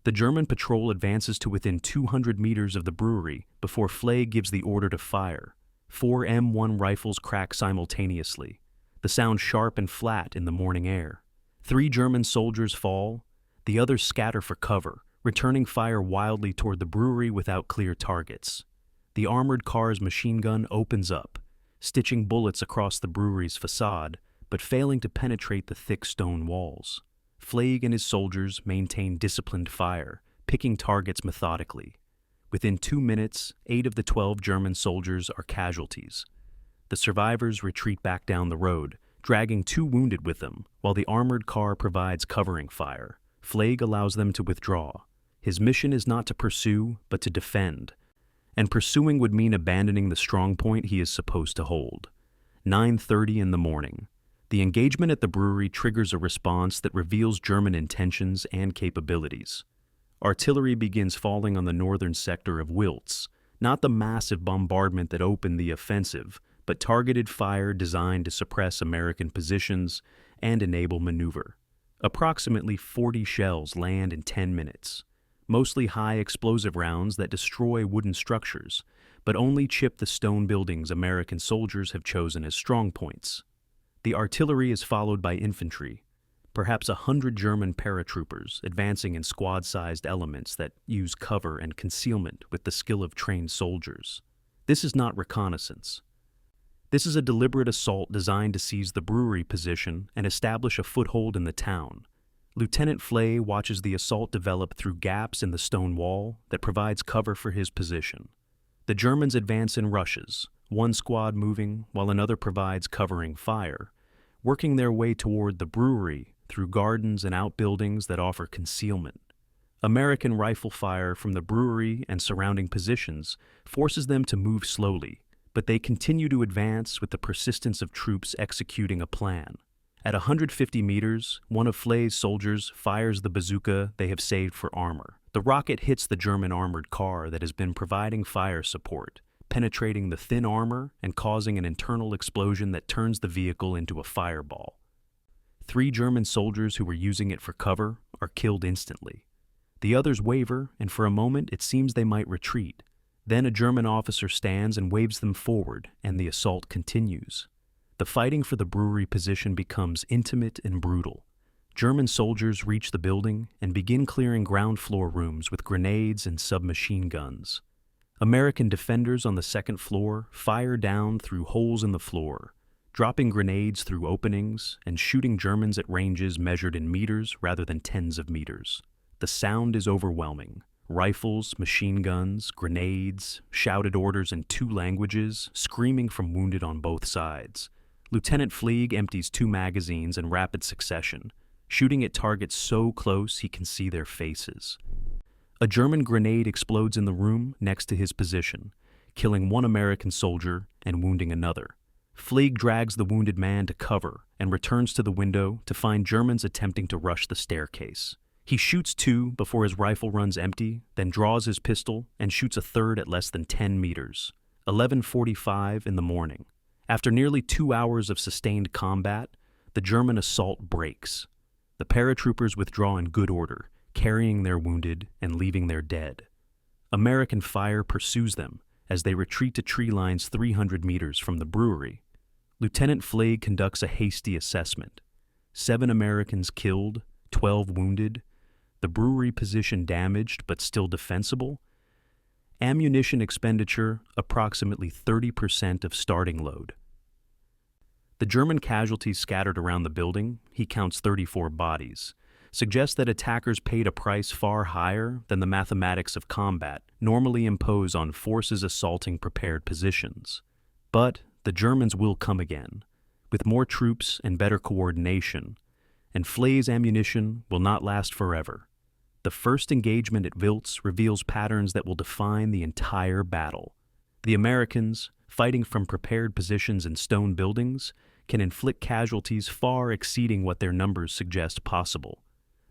The German patrol advances to within 200 meters of the brewery before Flay gives the order to fire. 4 M1 rifles crack simultaneously, the sound sharp and flat in the morning air. 3 German soldiers fall, the others scatter for cover, returning fire wildly toward the brewery without clear targets. The armored car's machine gun opens up, stitching bullets across the brewery's facade, but failing to penetrate the thick stone walls. Flay and his soldiers maintain disciplined fire, picking targets methodically. Within 2 minutes, 8 of the 12 German soldiers are casualties. The survivors retreat back down the road, dragging 2 wounded with them, while the armored car provides covering fire. Flagg allows them to withdraw. His mission is not to pursue, but to defend. And pursuing would mean abandoning the strong point he is supposed to hold. 9:30 in the morning. The engagement at the brewery triggers a response that reveals German intentions and capabilities. Artillery begins falling on the northern sector of Wiltz, not the massive bombardment that opened the offensive, but targeted fire designed to suppress American positions and enable maneuver. Approximately 40 shells land in 10 minutes, mostly high explosive rounds that destroy wooden structures, but only chip the stone buildings American soldiers have chosen as strong points. The artillery is followed by infantry, perhaps 100 German paratroopers advancing in squad-sized elements that use cover and concealment with the skill of trained soldiers. This is not reconnaissance. This is a deliberate assault designed to seize the brewery position and establish a foothold in the town. Lieutenant Flagg watches the assault develop through gaps in the stone wall that provides cover for his position. The Germans advance in rushes, one squad moving while another provides covering fire, working their way toward the brewery through gardens and outbuildings that offer concealment. American rifle fire from the brewery and surrounding positions forces them to move slowly, but they continue to advance with the persistence of troops executing a plan. At 150 meters, one of Flagg's soldiers fires the bazooka they have saved for armor. The rocket hits the German armored car that has been providing fire support, penetrating the thin armor and causing an internal explosion that turns the vehicle into a fireball. 3 German soldiers who were using it for cover are killed instantly. The others waver, and for a moment it seems they might retreat. Then a German officer stands and waves them forward, and the assault continues. The fighting for the brewery position becomes intimate and brutal. German soldiers reach the building and begin clearing ground floor rooms with grenades and submachine guns. American defenders on the second floor fire down through holes in the floor, dropping grenades through openings and shooting Germans at ranges measured in meters rather than tens of meters. The sound is overwhelming. Rifles, machine guns, grenades, shouted orders in 2 languages, screaming from wounded on both sides. Lieutenant Flagg empties 2 magazines in rapid succession, shooting at targets so close he can see their faces. A German grenade explodes in the room next to his position, killing 1 American soldier and wounding another. Flagg drags the wounded man to cover and returns to the window to find Germans attempting to rush the staircase. He shoots 2 before his rifle runs empty, then draws his pistol and shoots a third at less than 10 meters. 11:45 in the morning. After nearly 2 hours of sustained combat, the German assault breaks. The paratroopers withdraw in good order, carrying their wounded and leaving their dead. American fire pursues them as they retreat to tree lines 300 meters from the brewery. Lieutenant Flagg conducts a hasty assessment. 7 Americans killed, 12 wounded, the brewery position damaged but still defensible, ammunition expenditure approximately 30% of starting load. The German casualties scattered around the building, he counts 34 bodies, suggest that attackers paid a price far higher than the mathematics of combat normally impose on forces assaulting prepared positions. But the Germans will come again, with more troops and better coordination, and Flagg's ammunition will not last forever. The first engagement at Wiltz reveals patterns that will define the entire battle. The Americans, fighting from prepared positions in stone buildings, can inflict casualties far exceeding what their numbers suggest possible.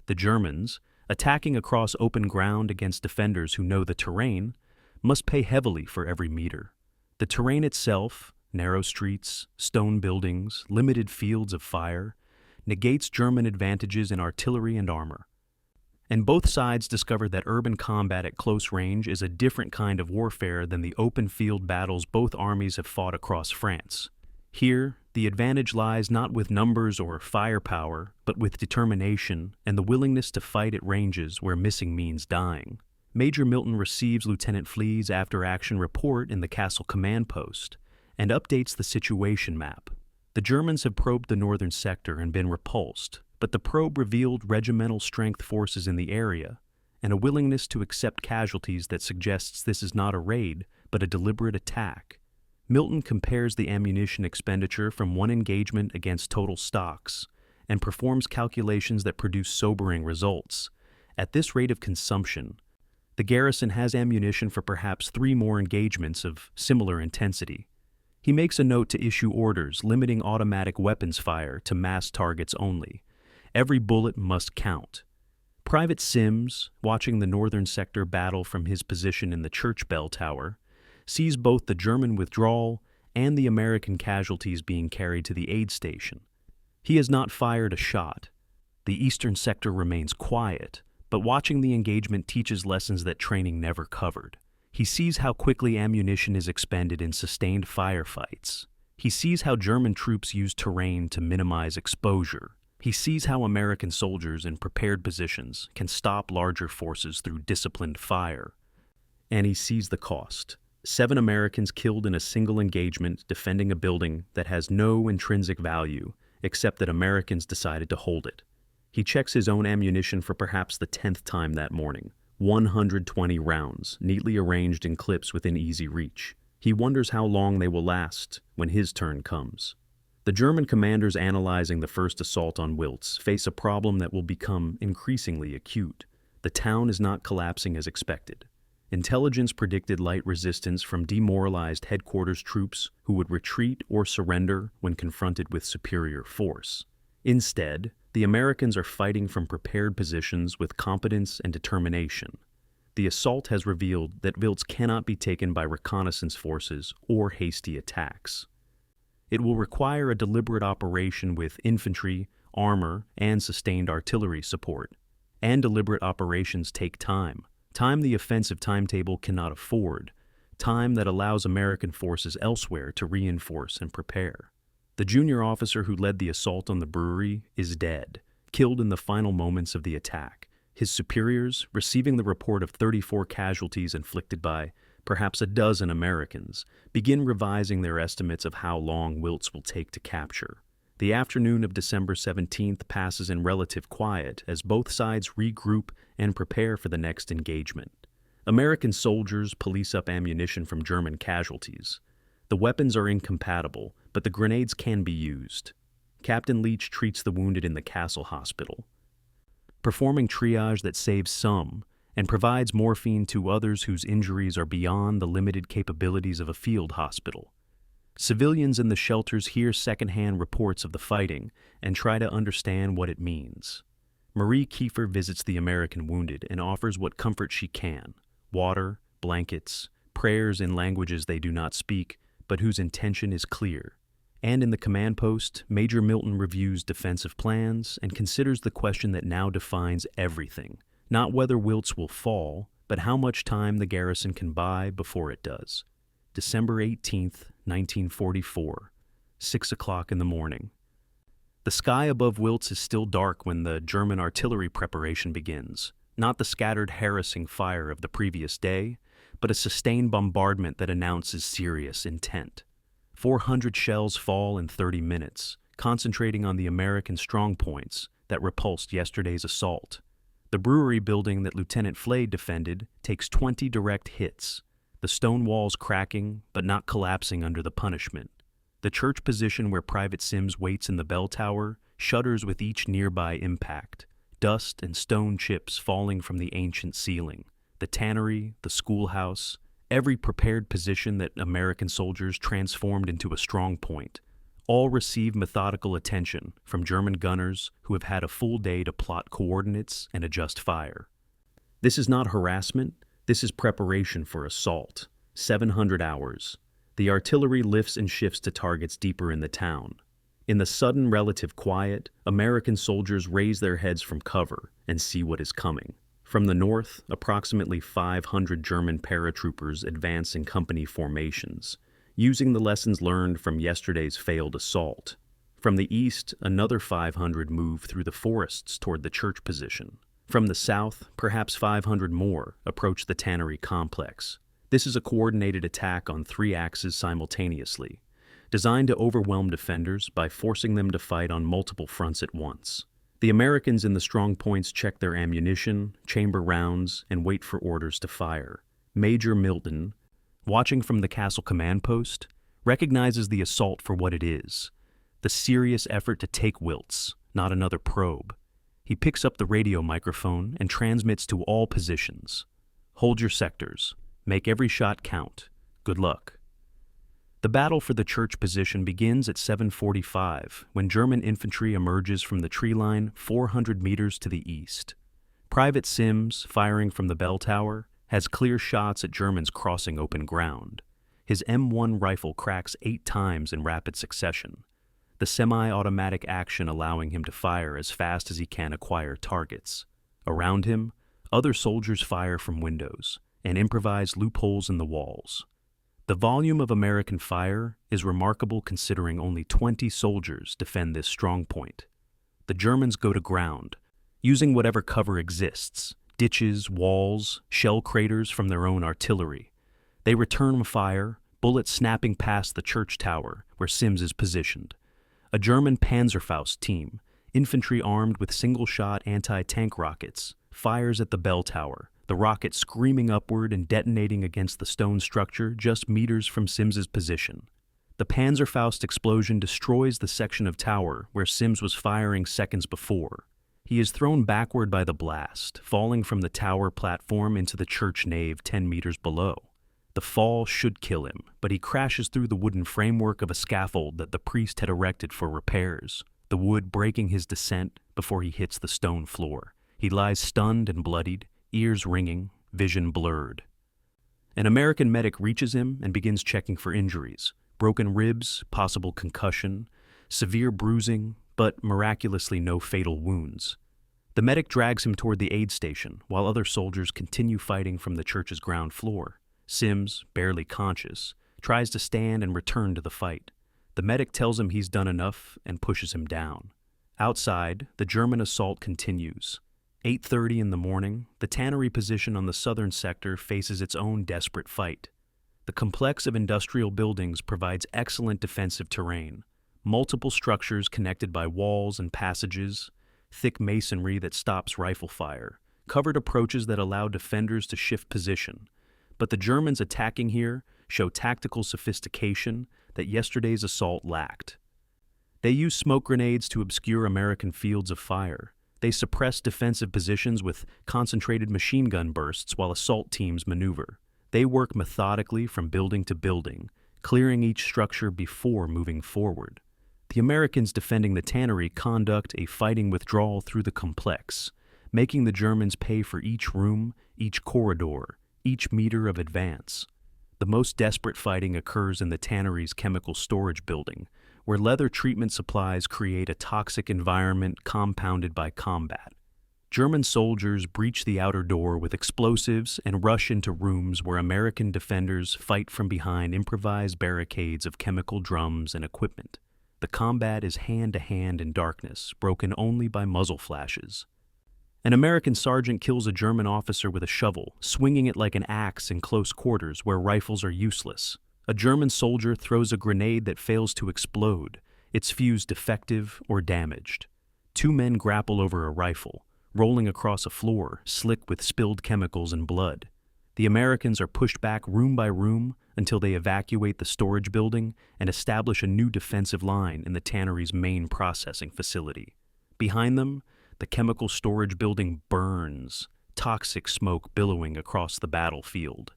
The Germans, attacking across open ground against defenders who know the terrain, must pay heavily for every meter. The terrain itself, narrow streets, stone buildings, limited fields of fire, negates German advantages in artillery and armor. And both sides discover that urban combat at close range is a different kind of warfare than the open field battles both armies have fought across France. Here, the advantage lies not with numbers or firepower, but with determination and the willingness to fight at ranges where missing means dying. Major Milton receives Lieutenant Flagg's after-action report in the castle command post and updates the situation map. The Germans have probed the northern sector and been repulsed, but the probe revealed regimental strength forces in the area, and a willingness to accept casualties that suggests this is not a raid, but a deliberate attack. Milton compares the ammunition expenditure from one engagement against total stocks and performs calculations that produce sobering results. At this rate of consumption, the garrison has ammunition for perhaps 3 more engagements of similar intensity. He makes a note to issue orders limiting automatic weapons fire to mass targets only. Every bullet must count. Private Sims, watching the northern sector battle from his position in the church bell tower, sees both the German withdrawal and the American casualties being carried to the aid station. He has not fired a shot. The eastern sector remains quiet, but watching the engagement teaches lessons that training never covered. He sees how quickly ammunition is expended in sustained firefights. He sees how German troops use terrain to minimize exposure. He sees how American soldiers in prepared positions can stop larger forces through disciplined fire. And he sees the cost. 7 Americans killed in a single engagement defending a building that has no intrinsic value except that Americans decided to hold it. He checks his own ammunition for perhaps the 10th time that morning. 120 rounds, neatly arranged in clips within easy reach. He wonders how long they will last when his turn comes. The German commanders analyzing the first assault on Wiltz face a problem that will become increasingly acute. The town is not collapsing as expected. Intelligence predicted light resistance from demoralized headquarters troops who would retreat or surrender when confronted with superior force. Instead, the Americans are fighting from prepared positions with competence and determination. The assault has revealed that Wiltz cannot be taken by reconnaissance forces or hasty attacks. It will require a deliberate operation with infantry, armor, and sustained artillery support. And deliberate operations take time. Time the offensive timetable cannot afford. Time that allows American forces elsewhere to reinforce and prepare. The junior officer who led the assault on the brewery is dead, killed in the final moments of the attack. His superiors, receiving the report of 34 casualties inflicted by perhaps a dozen Americans, begin revising their estimates of how long Wiltz will take to capture. The afternoon of December 17th passes in relative quiet as both sides regroup and prepare for the next engagement. American soldiers police up ammunition from German casualties. The weapons are incompatible, but the grenades can be used. Captain Leach treats the wounded in the castle hospital, performing triage that saves some and provides morphine to others whose injuries are beyond the limited capabilities of a field hospital. Civilians in the shelters hear secondhand reports of the fighting and try to understand what it means. Marie Kiefer visits the American wounded and offers what comfort she can: water, blankets, prayers in languages they do not speak, but whose intention is clear. And in the command post, Major Milton reviews defensive plans and considers the question that now defines everything: not whether Wiltz will fall, but how much time the garrison can buy before it does. December 18th, 1944, 6 o'clock in the morning. The sky above Wiltz is still dark when the German artillery preparation begins. Not the scattered harassing fire of the previous day, but a sustained bombardment that announces serious intent. 400 shells fall in 30 minutes, concentrating on the American strongpoints that repulsed yesterday's assault. The brewery building that Lieutenant Flade defended takes 20 direct hits, the stone walls cracking but not collapsing under the punishment. The church position where Private Sims waits in the bell tower shudders with each nearby impact, dust and stone chips falling from the ancient ceiling. The tannery, the schoolhouse, every prepared position that American soldiers transformed into a strong point, all receive methodical attention from German gunners who have had a full day to plot coordinates and adjust fire. This is not harassment, this is preparation for assault. 700 hours. The artillery lifts and shifts to targets deeper in the town. In the sudden relative quiet, American soldiers raise their heads from cover and see what is coming. From the north, approximately 500 German paratroopers advance in company formations, using the lessons learned from yesterday's failed assault. From the east, another 500 move through the forests toward the church position. From the south, perhaps 500 more approach the tannery complex. This is a coordinated attack on 3 axes simultaneously, designed to overwhelm defenders by forcing them to fight on multiple fronts at once. The Americans in the strong points check their ammunition, chamber rounds, and wait for orders to fire. Major Milton, watching from the castle command post, recognizes the assault for what it is, the serious effort to take Wiltz, not another probe. He picks up the radio microphone and transmits to all positions. Hold your sectors. Make every shot count. Good luck. The battle for the church position begins at 7:45 when German infantry emerges from the tree line 400 meters to the east. Private Sims, firing from the bell tower, has clear shots at Germans crossing open ground. His M1 rifle cracks 8 times in rapid succession, the semi-automatic action allowing him to fire as fast as he can acquire targets. Around him, other soldiers fire from windows and improvise loopholes in the walls. The volume of American fire is remarkable considering only 20 soldiers defend this strong point. The Germans go to ground, using whatever cover exists, ditches, walls, shell craters from their own artillery. They return fire, bullets snapping past the church tower where Sims is positioned. A German Panzerfaust team, infantry armed with single-shot anti-tank rockets, fires at the bell tower, the rocket screaming upward and detonating against the stone structure just meters from Sims's position. The Panzerfaust explosion destroys the section of tower where Sims was firing seconds before. He is thrown backward by the blast, falling from the tower platform into the church nave 10 meters below. The fall should kill him, but he crashes through the wooden framework of a scaffold that the priest had erected for repairs, the wood breaking his descent before he hits the stone floor. He lies stunned and bloodied, ears ringing, vision blurred. An American medic reaches him and begins checking for injuries: broken ribs, possible concussion, severe bruising, but miraculously no fatal wounds. The medic drags him toward the aid station while other soldiers continue fighting from the church's ground floor. Sims, barely conscious, tries to stand and return to the fight. The medic tells him he's done enough and pushes him down. Outside, the German assault continues. 8:30 in the morning, the tannery position on the southern sector faces its own desperate fight. The complex of industrial buildings provides excellent defensive terrain. Multiple structures connected by walls and passages, thick masonry that stops rifle fire, covered approaches that allow defenders to shift position. But the Germans attacking here show tactical sophistication that yesterday's assault lacked. They use smoke grenades to obscure American fields of fire. They suppress defensive positions with concentrated machine gun bursts while assault teams maneuver. They work methodically from building to building, clearing each structure before moving forward. The Americans defending the tannery conduct a fighting withdrawal through the complex, making the Germans pay for each room, each corridor, each meter of advance. The most desperate fighting occurs in the tannery's chemical storage building, where leather treatment supplies create a toxic environment compounded by combat. German soldiers breach the outer door with explosives and rush into rooms where American defenders fight from behind improvised barricades of chemical drums and equipment. The combat is hand-to-hand in darkness, broken only by muzzle flashes. An American sergeant kills a German officer with a shovel, swinging it like an axe in close quarters where rifles are useless. A German soldier throws a grenade that fails to explode, its fuse defective or damaged. 2 men grapple over a rifle, rolling across a floor slick with spilled chemicals and blood. The Americans are pushed back room by room until they evacuate the storage building and establish a new defensive line in the tannery's main processing facility. Behind them, the chemical storage building burns, toxic smoke billowing across the battlefield.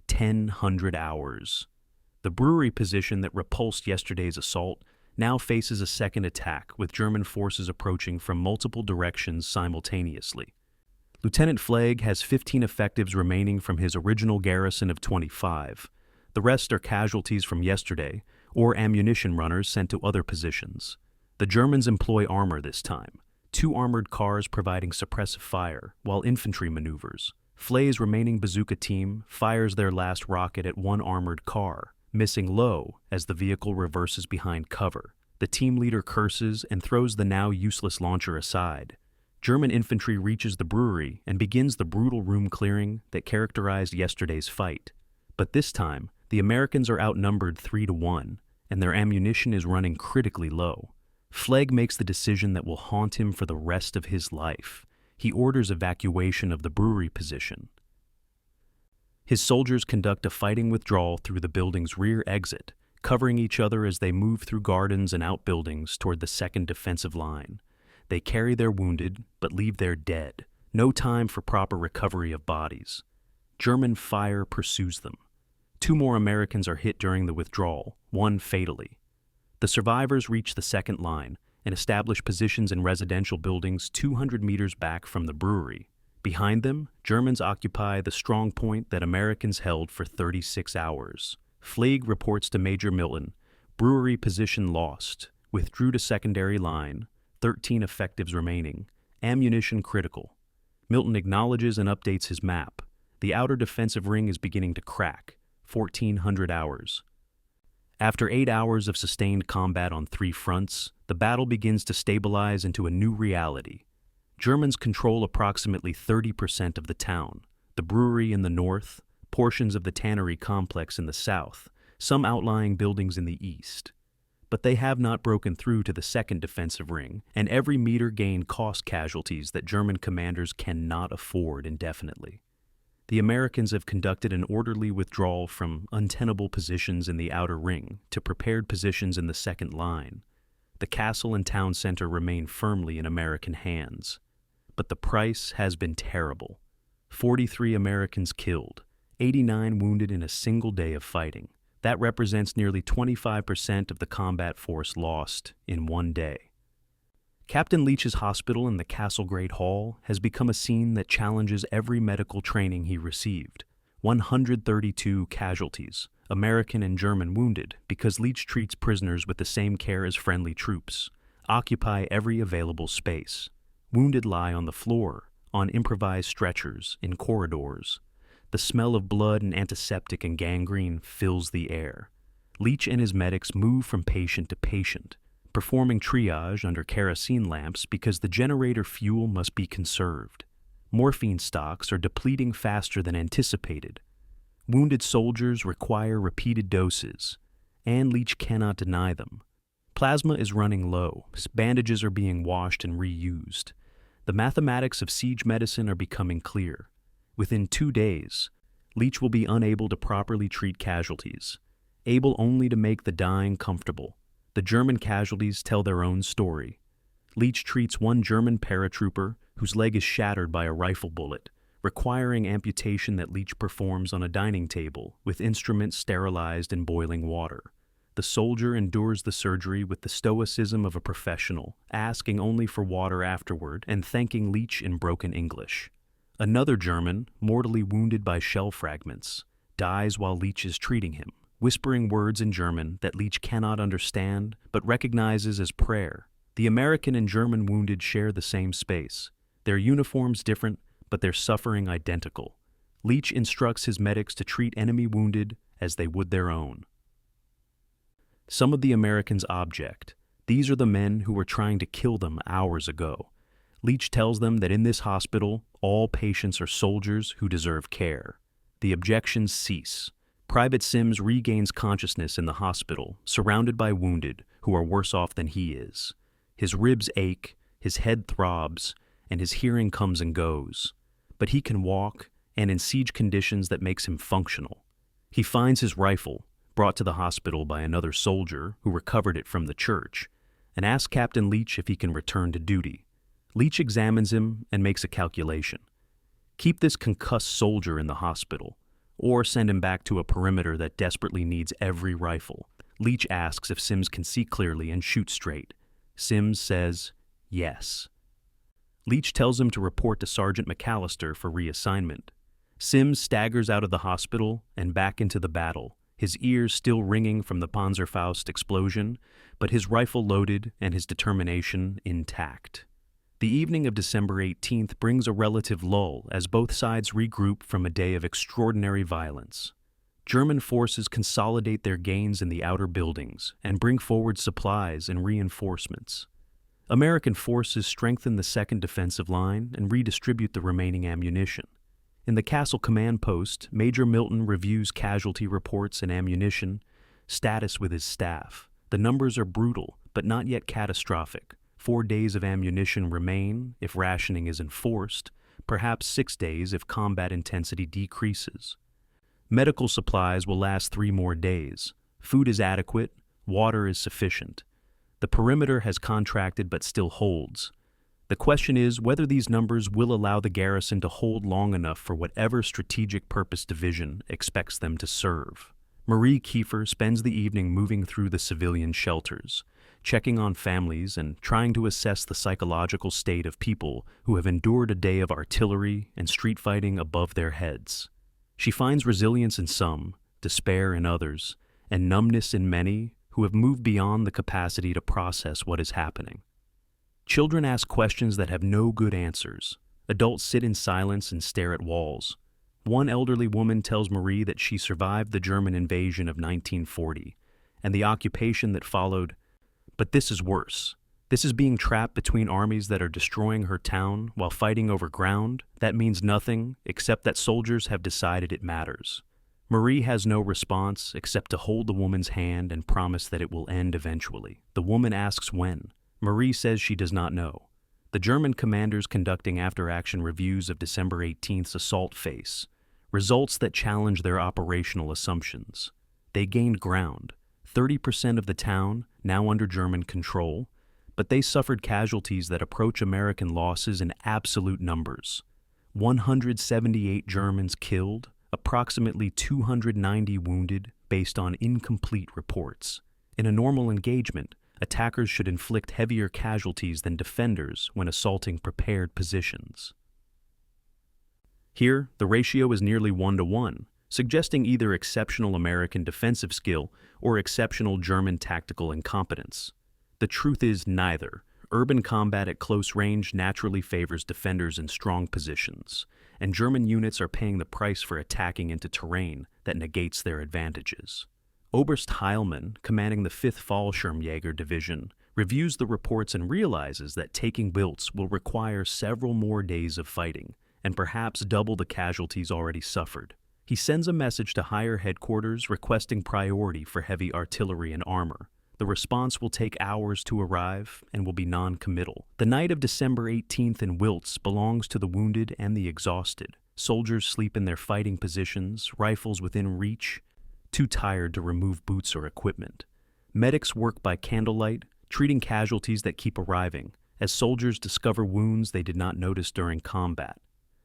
1,000 hours. The brewery position that repulsed yesterday's assault now faces a second attack, with German forces approaching from multiple directions simultaneously. Lieutenant Flagg has 15 effectives remaining from his original garrison of 25. The rest are casualties from yesterday, or ammunition runners sent to other positions. The Germans employ armor this time, 2 armored cars providing suppressive fire, while infantry maneuvers. Flay's remaining bazooka team fires their last rocket at 1 armored car, missing low as the vehicle reverses behind cover. The team leader curses and throws the now useless launcher aside. German infantry reaches the brewery and begins the brutal room clearing that characterized yesterday's fight. But this time, the Americans are outnumbered 3-1, and their ammunition is running critically low. Flegg makes the decision that will haunt him for the rest of his life. He orders evacuation of the brewery position. His soldiers conduct a fighting withdrawal through the building's rear exit, covering each other as they move through gardens and outbuildings toward the second defensive line. They carry their wounded, but leave their dead. No time for proper recovery of bodies. German fire pursues them. 2 more Americans are hit during the withdrawal, 1 fatally. The survivors reach the second line and establish positions in residential buildings 200 meters back from the brewery. Behind them, Germans occupy the strong point that Americans held for 36 hours. Flegg reports to Major Milton, brewery position lost, withdrew to secondary line, 13 effectives remaining, ammunition critical. Milton acknowledges and updates his map. The outer defensive ring is beginning to crack, 1,400 hours. After 8 hours of sustained combat on 3 fronts, the battle begins to stabilize into a new reality. Germans control approximately 30% of the town, the brewery in the north, portions of the tannery complex in the south, some outlying buildings in the east. But they have not broken through to the second defensive ring, and every meter gained cost casualties that German commanders cannot afford indefinitely. The Americans have conducted an orderly withdrawal from untenable positions in the outer ring to prepared positions in the second line. The castle and town center remain firmly in American hands. But the price has been terrible. 43 Americans killed, 89 wounded in a single day of fighting. That represents nearly 25% of the combat force lost in one day. Captain Leach's hospital in the Castle Great Hall has become a scene that challenges every medical training he received. 132 casualties, American and German wounded, because Leach treats prisoners with the same care as friendly troops, occupy every available space. Wounded lie on the floor, on improvised stretchers, in corridors. The smell of blood and antiseptic and gangrene fills the air. Leach and his medics move from patient to patient, performing triage under kerosene lamps because the generator fuel must be conserved. Morphine stocks are depleting faster than anticipated. Wounded soldiers require repeated doses, and Leach cannot deny them. Plasma is running low, bandages are being washed and reused. The mathematics of siege medicine are becoming clear. Within 2 days, Leach will be unable to properly treat casualties, able only to make the dying comfortable. The German casualties tell their own story. Leach treats 1 German paratrooper whose leg is shattered by a rifle bullet, requiring amputation that Leach performs on a dining table with instruments sterilized in boiling water. The soldier endures the surgery with the stoicism of a professional, asking only for water afterward and thanking Leach in broken English. Another German, mortally wounded by shell fragments, dies while Leach is treating him, whispering words in German that Leach cannot understand but recognizes as prayer. The American and German wounded share the same space. Their uniforms different, but their suffering identical. Leach instructs his medics to treat enemy wounded as they would their own. Some of the Americans object. These are the men who were trying to kill them hours ago. Leach tells them that in this hospital, all patients are soldiers who deserve care. The objections cease. Private Sims regains consciousness in the hospital, surrounded by wounded who are worse off than he is. His ribs ache, his head throbs, and his hearing comes and goes. But he can walk, and in siege conditions that makes him functional. He finds his rifle, brought to the hospital by another soldier who recovered it from the church, and asks Captain Leach if he can return to duty. Leach examines him and makes a calculation. Keep this concussed soldier in the hospital, or send him back to a perimeter that desperately needs every rifle. Leach asks if Sims can see clearly and shoot straight. Sims says, yes. Leach tells him to report to Sergeant McAllister for reassignment. Sims staggers out of the hospital and back into the battle, his ears still ringing from the Panzerfaust explosion, but his rifle loaded and his determination intact. The evening of December 18th brings a relative lull as both sides regroup from a day of extraordinary violence. German forces consolidate their gains in the outer buildings and bring forward supplies and reinforcements. American forces strengthen the second defensive line and redistribute the remaining ammunition. In the castle command post, Major Milton reviews casualty reports and ammunition status with his staff. The numbers are brutal, but but not yet catastrophic. 4 days of ammunition remain if rationing is enforced, perhaps 6 days if combat intensity decreases. Medical supplies will last 3 more days. Food is adequate, water is sufficient. The perimeter has contracted but still holds. The question is whether these numbers will allow the garrison to hold long enough for whatever strategic purpose division expects them to serve. Marie Kiefer spends the evening moving through the civilian shelters, checking on families and trying to assess the psychological state of people who have endured a day of artillery and street fighting above their heads. She finds resilience in some, despair in others, and numbness in many who have moved beyond the capacity to process what is happening. Children ask questions that have no good answers. Adults sit in silence and stare at walls. One elderly woman tells Marie that she survived the German invasion of 1940 and the occupation that followed, but this is worse. This is being trapped between armies that are destroying her town while fighting over ground that means nothing except that soldiers have decided it matters. Marie has no response except to hold the woman's hand and promise that it will end eventually. The woman asks when. Marie says she does not know. The German commanders conducting after-action reviews of December 18th's assault face results that challenge their operational assumptions. They gained ground, 30% of the town now under German control, but they suffered casualties that approach American losses in absolute numbers. 178 Germans killed, approximately 290 wounded based on incomplete reports. In a normal engagement, attackers should inflict heavier casualties than defenders when assaulting prepared positions. Here, the ratio is nearly 1-to-1, suggesting either exceptional American defensive skill or exceptional German tactical incompetence. The truth is neither. Urban combat at close range naturally favors defenders in strong positions, and German units are paying the price for attacking into terrain that negates their advantages. Oberst Heilmann, commanding the 5th Fallschirmjäger Division, reviews the reports and realizes that taking Wiltz will require several more days of fighting, and perhaps double the casualties already suffered. He sends a message to higher headquarters requesting priority for heavy artillery and armor. The response will take hours to arrive and will be non-committal. The night of December 18th in Wiltz belongs to the wounded and the exhausted. Soldiers sleep in their fighting positions, rifles within reach, too tired to remove boots or equipment. Medics work by candlelight, treating casualties that keep arriving, as soldiers discover wounds they did not notice during combat.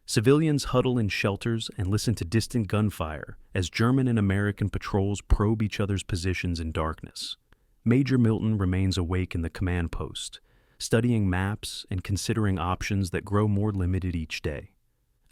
Civilians huddle in shelters and listen to distant gunfire as German and American patrols probe each other's positions in darkness. Major Milton remains awake in the command post, studying maps and considering options that grow more limited each day.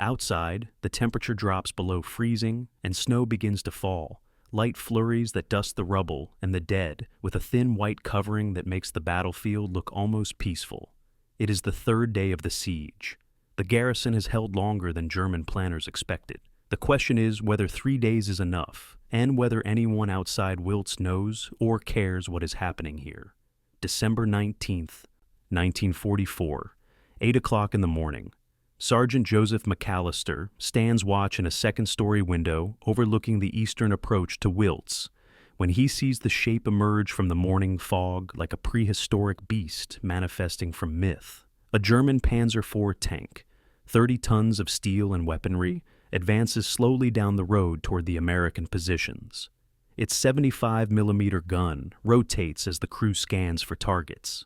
Outside, the temperature drops below freezing and snow begins to fall, light flurries that dust the rubble and the dead with a thin white covering that makes the battlefield look almost peaceful. It is the 3rd day of the siege. The garrison has held longer than German planners expected. The question is whether 3 days is enough, and whether anyone outside Wiltz knows or cares what is happening here. December 19th, 1944, 8 o'clock in the morning. Sergeant Joseph McAllister stands watch in a second-story window overlooking the eastern approach to Wiltz when he sees the shape emerge from the morning fog like a prehistoric beast manifesting from myth. A German Panzer IV tank, 30 tons of steel and weaponry, advances slowly down the road toward the American positions. Its 75mm gun rotates as the crew scans for targets.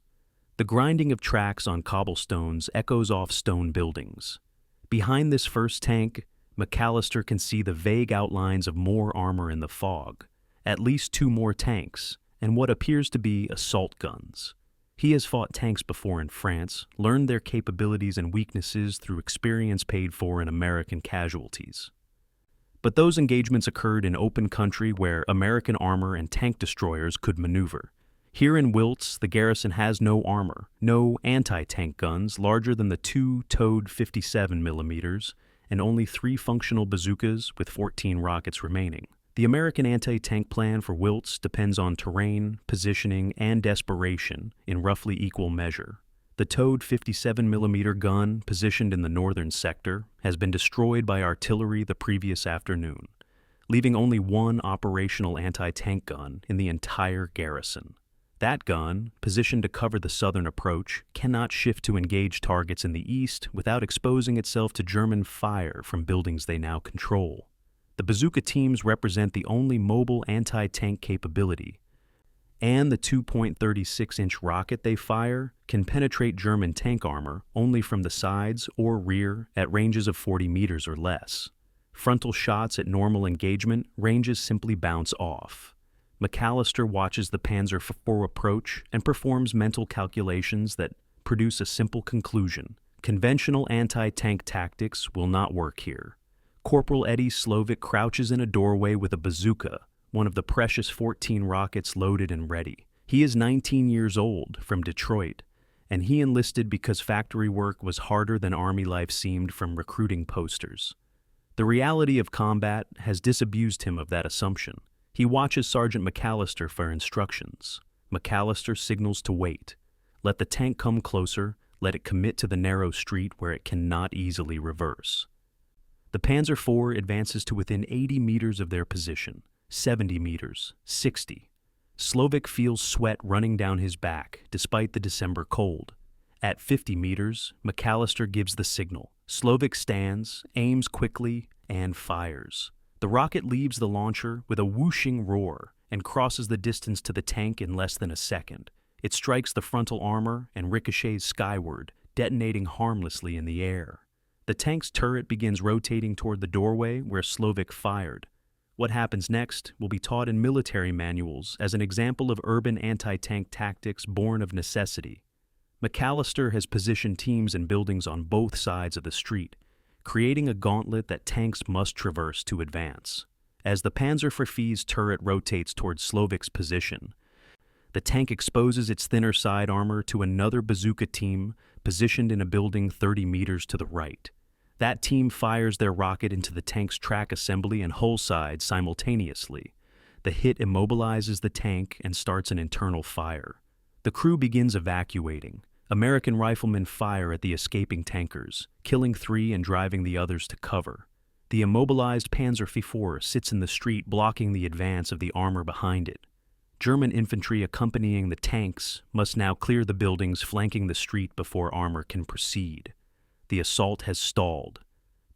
The grinding of tracks on cobblestones echoes off stone buildings. Behind this first tank, McAllister can see the vague outlines of more armor in the fog, at least 2 more tanks, and what appears to be assault guns. He has fought tanks before in France, learned their capabilities and weaknesses through experience paid for in American casualties. But those engagements occurred in open country where American armor and tank destroyers could maneuver. Here in Wiltz, the garrison has no armor, no anti-tank guns larger than the 2 towed 57mm, and only 3 functional bazookas with 14 rockets remaining. The American anti-tank plan for Wiltz depends on terrain, positioning, and desperation in roughly equal measure. The towed 57mm gun positioned in the northern sector has been destroyed by artillery the previous afternoon, leaving only 1 operational anti-tank gun in the entire garrison. That gun, positioned to cover the southern approach, cannot shift to engage targets in the east without exposing itself to German fire from buildings they now control. The bazooka teams represent the only mobile anti-tank capability, and the 2.36-inch rocket they fire can penetrate German tank armor only from the sides or rear at ranges of 40 meters or less. Frontal shots at normal engagement ranges simply bounce off. McAllister watches the Panzer IV approach and performs mental calculations that produce a simple conclusion. Conventional anti-tank tactics will not work here. Corporal Eddie Slovik crouches in a doorway with a bazooka, one of the precious 14 rockets loaded and ready. He is 19 years old, from Detroit, and he enlisted because factory work was harder than Army life seemed from recruiting posters. The reality of combat has disabused him of that assumption. He watches Sergeant McAllister for instructions. McAllister signals to wait. Let the tank come closer, let it commit to the narrow street where it cannot easily reverse. The Panzer IV advances to within 80 meters of their position, 70 meters, 60. Slovik feels sweat running down his back despite the December cold. At 50 meters, McAllister gives the signal. Slovik stands, aims quickly, and fires. The rocket leaves the launcher with a whooshing roar and crosses the distance to the tank in less than a second. It strikes the frontal armor and ricochets skyward, detonating harmlessly in the air. The tank's turret begins rotating toward the doorway where Slovik fired. What happens next will be taught in military manuals as an example of urban anti-tank tactics born of necessity. McAllister has positioned teams and buildings on both sides of the street, creating a gauntlet that tanks must traverse to advance. As the Panzer IV's turret rotates towards Slovik's position, the tank exposes its thinner side armor to another bazooka team positioned in a building 30 meters to the right. That team fires their rocket into the tank's track assembly and hull side simultaneously. The hit immobilizes the tank and starts an internal fire. The crew begins evacuating. American riflemen fire at the escaping tankers, killing 3 and driving the others to cover. The immobilized Panzer IV sits in the street blocking the advance of the armor behind it. German infantry accompanying the tanks must now clear the buildings flanking the street before armor can proceed. The assault has stalled.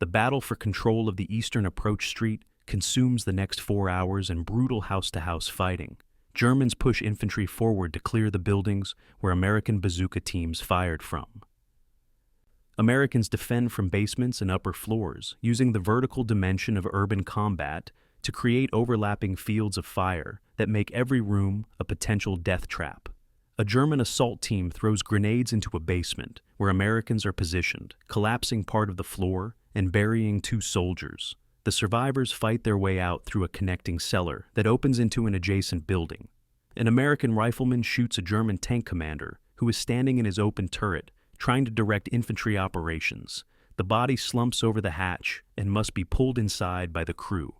The battle for control of the eastern approach street consumes the next 4 hours in brutal house-to-house fighting. Germans push infantry forward to clear the buildings where American bazooka teams fired from. Americans defend from basements and upper floors, using the vertical dimension of urban combat to create overlapping fields of fire that make every room a potential death trap. A German assault team throws grenades into a basement where Americans are positioned, collapsing part of the floor and burying 2 soldiers. The survivors fight their way out through a connecting cellar that opens into an adjacent building. An American rifleman shoots a German tank commander who is standing in his open turret, trying to direct infantry operations. The body slumps over the hatch and must be pulled inside by the crew.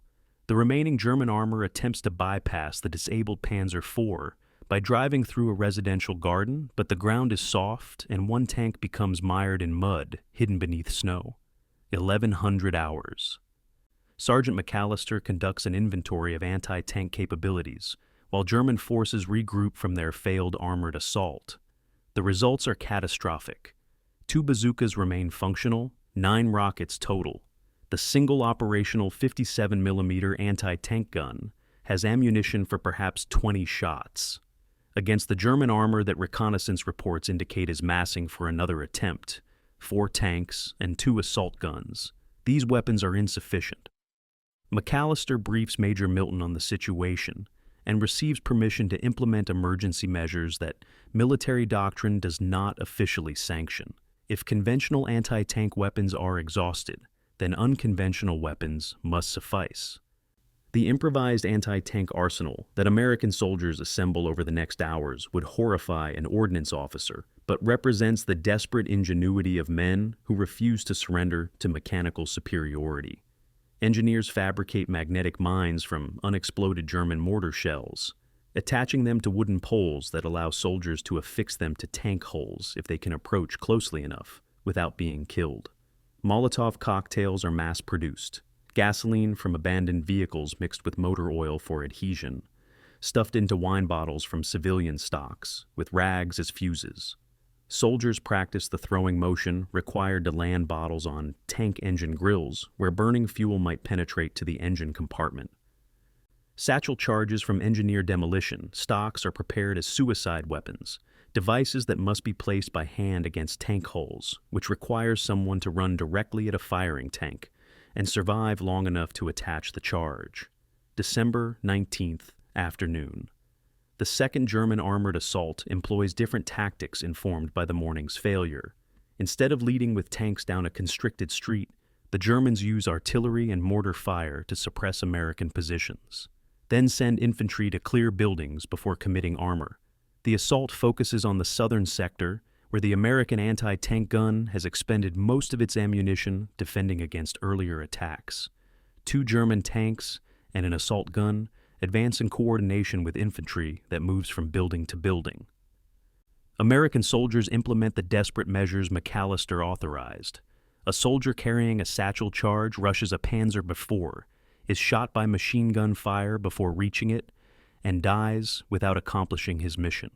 The remaining German armor attempts to bypass the disabled Panzer IV by driving through a residential garden, but the ground is soft and one tank becomes mired in mud, hidden beneath snow. 1,100 hours. Sergeant McAllister conducts an inventory of anti-tank capabilities, while German forces regroup from their failed armored assault. The results are catastrophic. 2 bazookas remain functional, 9 rockets total. The single operational 57mm anti-tank gun has ammunition for perhaps 20 shots. Against the German armor that reconnaissance reports indicate is massing for another attempt, 4 tanks and 2 assault guns, these weapons are insufficient. McAllister briefs Major Milton on the situation and receives permission to implement emergency measures that military doctrine does not officially sanction. If conventional anti-tank weapons are exhausted, then unconventional weapons must suffice. The improvised anti-tank arsenal that American soldiers assemble over the next hours would horrify an ordnance officer, but represents the desperate ingenuity of men who refuse to surrender to mechanical superiority. Engineers fabricate magnetic mines from unexploded German mortar shells, attaching them to wooden poles that allow soldiers to affix them to tank hulls if they can approach closely enough without being killed. Molotov cocktails are mass-produced, gasoline from abandoned vehicles mixed with motor oil for adhesion. stuffed into wine bottles from civilian stocks, with rags as fuses. Soldiers practiced the throwing motion required to land bottles on tank engine grills, where burning fuel might penetrate to the engine compartment. Satchel charges from engineer demolition stocks are prepared as suicide weapons, devices that must be placed by hand against tank hulls, which requires someone to run directly at a firing tank and survive long enough to attach the charge. December 19th, afternoon. The Second German Armored Assault employs different tactics informed by the morning's failure. Instead of leading with tanks down a constricted street, the Germans use artillery and mortar fire to suppress American positions, then send infantry to clear buildings before committing armor. The assault focuses on the southern sector, where the American anti-tank gun has expended most of its ammunition defending against earlier attacks. 2 German tanks and an assault gun advance in coordination with infantry that moves from building to building. American soldiers implement the desperate measures McAllister authorized. A soldier carrying a satchel charge rushes a Panzer before, is shot by machine gun fire before reaching it, and dies without accomplishing his mission.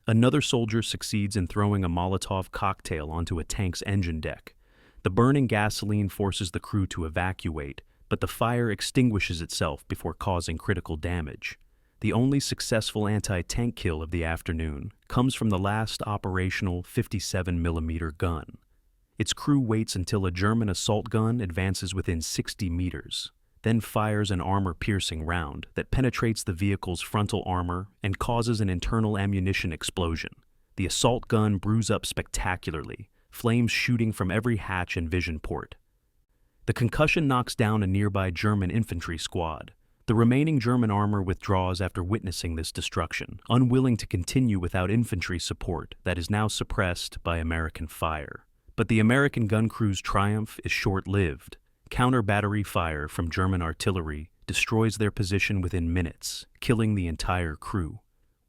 Another soldier succeeds in throwing a Molotov cocktail onto a tank's engine deck. The burning gasoline forces the crew to evacuate, but the fire extinguishes itself before causing critical damage. The only successful anti-tank kill of the afternoon comes from the last operational 57mm gun. Its crew waits until a German assault gun advances within 60 meters, then fires an armor-piercing round that penetrates the vehicle's frontal armor and causes an internal ammunition explosion. The assault gun brews up spectacularly, flames shooting from every hatch and vision port. The concussion knocks down a nearby German infantry squad. The remaining German armor withdraws after witnessing this destruction, unwilling to continue without infantry support that is now suppressed by American fire. But the American gun crew's triumph is short-lived. Counter-battery fire from German artillery destroys their position within minutes, killing the entire crew.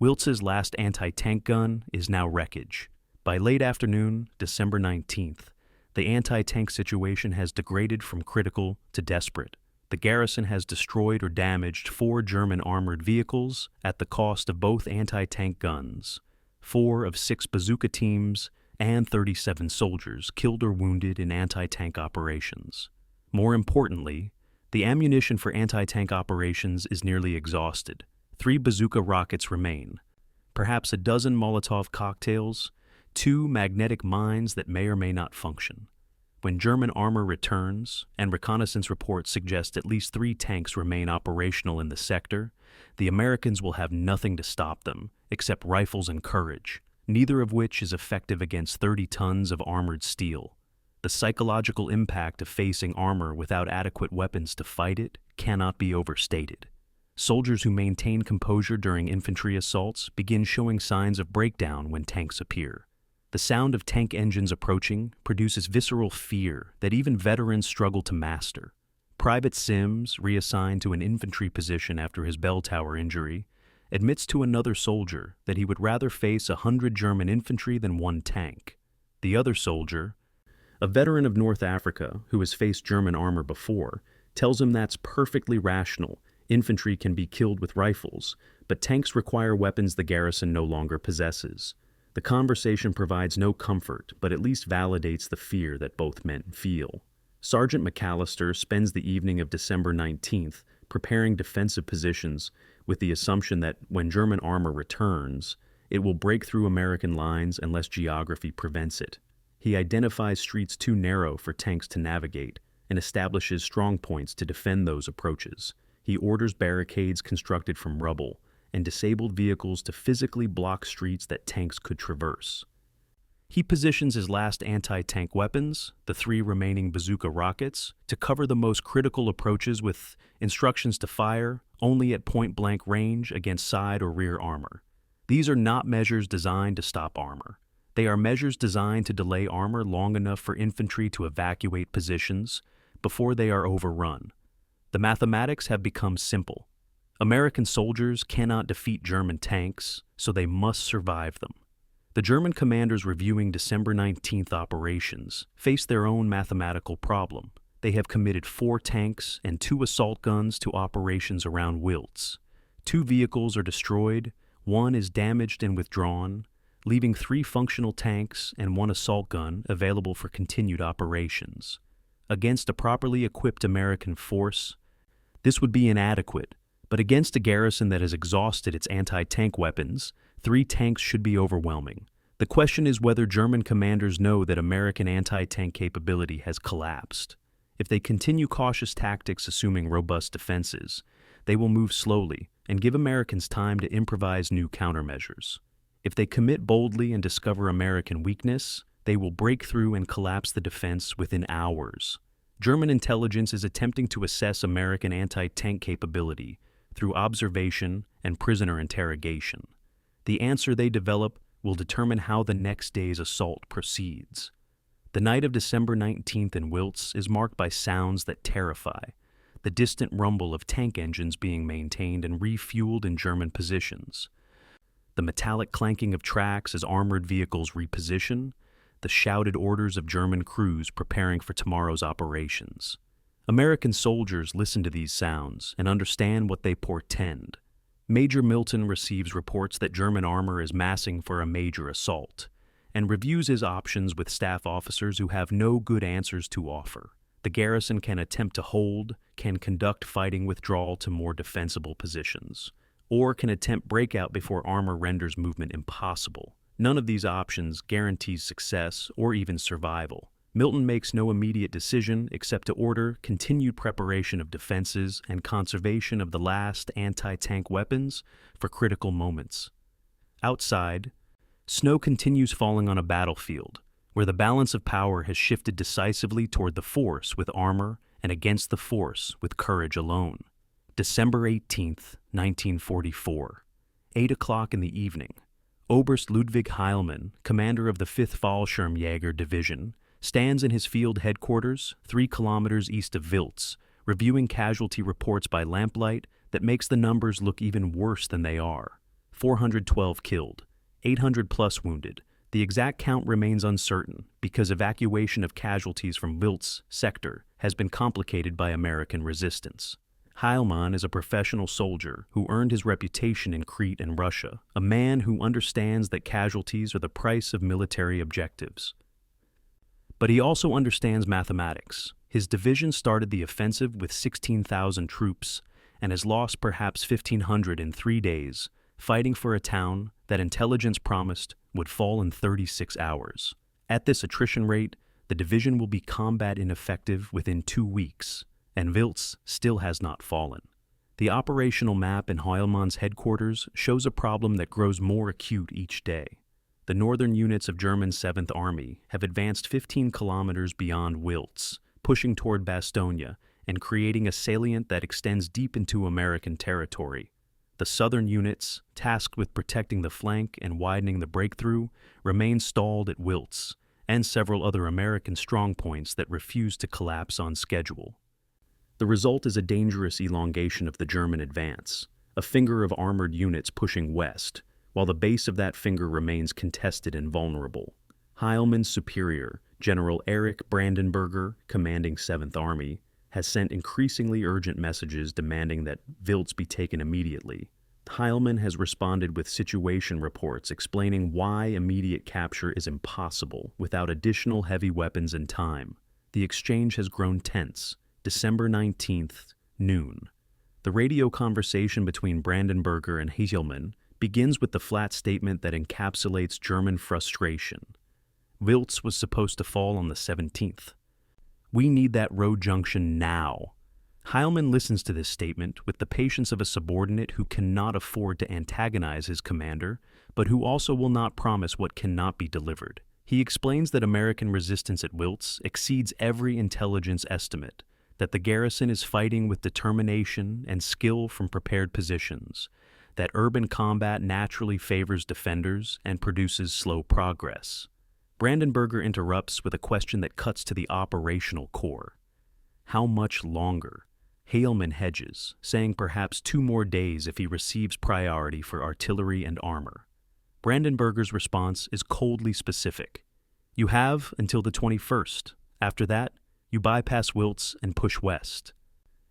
Wiltz's last anti-tank gun is now wreckage. By late afternoon, December 19th, the anti-tank situation has degraded from critical to desperate. The garrison has destroyed or damaged 4 German armored vehicles at the cost of both anti-tank guns, 4 of 6 bazooka teams, and 37 soldiers killed or wounded in anti-tank operations. More importantly, the ammunition for anti-tank operations is nearly exhausted. 3 bazooka rockets remain, perhaps a dozen Molotov cocktails, 2 magnetic mines that may or may not function. When German armor returns, and reconnaissance reports suggest at least 3 tanks remain operational in the sector, the Americans will have nothing to stop them except rifles and courage, neither of which is effective against 30 tons of armored steel. The psychological impact of facing armor without adequate weapons to fight it cannot be overstated. Soldiers who maintain composure during infantry assaults begin showing signs of breakdown when tanks appear. The sound of tank engines approaching produces visceral fear that even veterans struggle to master. Private Sims, reassigned to an infantry position after his bell tower injury, admits to another soldier that he would rather face 100 German infantry than 1 tank. The other soldier, a veteran of North Africa who has faced German armor before, tells him that's perfectly rational. Infantry can be killed with rifles, but tanks require weapons the garrison no longer possesses. The conversation provides no comfort, but at least validates the fear that both men feel. Sergeant McAllister spends the evening of December 19th preparing defensive positions with the assumption that when German armor returns, it will break through American lines unless geography prevents it. He identifies streets too narrow for tanks to navigate and establishes strong points to defend those approaches. He orders barricades constructed from rubble and disabled vehicles to physically block streets that tanks could traverse. He positions his last anti-tank weapons, the 3 remaining bazooka rockets, to cover the most critical approaches with instructions to fire only at point-blank range against side or rear armor. These are not measures designed to stop armor. They are measures designed to delay armor long enough for infantry to evacuate positions before they are overrun. The mathematics have become simple. American soldiers cannot defeat German tanks, so they must survive them. The German commanders reviewing December 19th operations face their own mathematical problem. They have committed 4 tanks and 2 assault guns to operations around Wiltz. 2 vehicles are destroyed, 1 is damaged and withdrawn, leaving 3 functional tanks and 1 assault gun available for continued operations. Against a properly equipped American force, this would be inadequate, but against a garrison that has exhausted its anti-tank weapons, 3 tanks should be overwhelming. The question is whether German commanders know that American anti-tank capability has collapsed. If they continue cautious tactics assuming robust defenses, they will move slowly and give Americans time to improvise new countermeasures. If they commit boldly and discover American weakness, they will break through and collapse the defense within hours. German intelligence is attempting to assess American anti-tank capability through observation and prisoner interrogation. The answer they develop will determine how the next day's assault proceeds. The night of December 19th in Wiltz is marked by sounds that terrify. The distant rumble of tank engines being maintained and refueled in German positions. The metallic clanking of tracks as armored vehicles reposition. The shouted orders of German crews preparing for tomorrow's operations. American soldiers listen to these sounds and understand what they portend. Major Milton receives reports that German armor is massing for a major assault, and reviews his options with staff officers who have no good answers to offer. The garrison can attempt to hold, can conduct fighting withdrawal to more defensible positions, or can attempt breakout before armor renders movement impossible. None of these options guarantees success or even survival. Milton makes no immediate decision except to order continued preparation of defenses and conservation of the last anti-tank weapons for critical moments. Outside, snow continues falling on a battlefield where the balance of power has shifted decisively toward the force with armor and against the force with courage alone. December 18th, 1944, 8 o'clock in the evening. Oberst Ludwig Heilmann, commander of the 5th Fallschirmjäger Division, stands in his field headquarters 3 kilometers east of Wiltz, reviewing casualty reports by lamplight that makes the numbers look even worse than they are. 412 killed, 800 plus wounded. The exact count remains uncertain because evacuation of casualties from Wiltz sector has been complicated by American resistance. Heilmann is a professional soldier who earned his reputation in Crete and Russia, a man who understands that casualties are the price of military objectives. But he also understands mathematics. His division started the offensive with 16,000 troops and has lost perhaps 1,500 in 3 days, fighting for a town that intelligence promised would fall in 36 hours. At this attrition rate, the division will be combat ineffective within 2 weeks, and Wiltz still has not fallen. The operational map in Heilmann's headquarters shows a problem that grows more acute each day. The northern units of German 7th Army have advanced 15 kilometers beyond Wiltz, pushing toward Bastogne and creating a salient that extends deep into American territory. The southern units, tasked with protecting the flank and widening the breakthrough, remain stalled at Wiltz and several other American strongpoints that refuse to collapse on schedule. The result is a dangerous elongation of the German advance, a finger of armored units pushing west, while the base of that finger remains contested and vulnerable. Heilmann's superior, General Erich Brandenberger, commanding 7th Army, has sent increasingly urgent messages demanding that Wiltz be taken immediately. Heilmann has responded with situation reports explaining why immediate capture is impossible without additional heavy weapons and time. The exchange has grown tense. December 19th, noon. The radio conversation between Brandenberger and Heilmann begins with the flat statement that encapsulates German frustration. Wiltz was supposed to fall on the 17th. We need that road junction now. Heilmann listens to this statement with the patience of a subordinate who cannot afford to antagonize his commander, but who also will not promise what cannot be delivered. He explains that American resistance at Wiltz exceeds every intelligence estimate, that the garrison is fighting with determination and skill from prepared positions, that urban combat naturally favors defenders and produces slow progress. Brandenberger interrupts with a question that cuts to the operational core. How much longer? Heilmann hedges, saying perhaps 2 more days if he receives priority for artillery and armor. Brandenberger's response is coldly specific. You have until the 21st. After that, you bypass Wiltz and push west.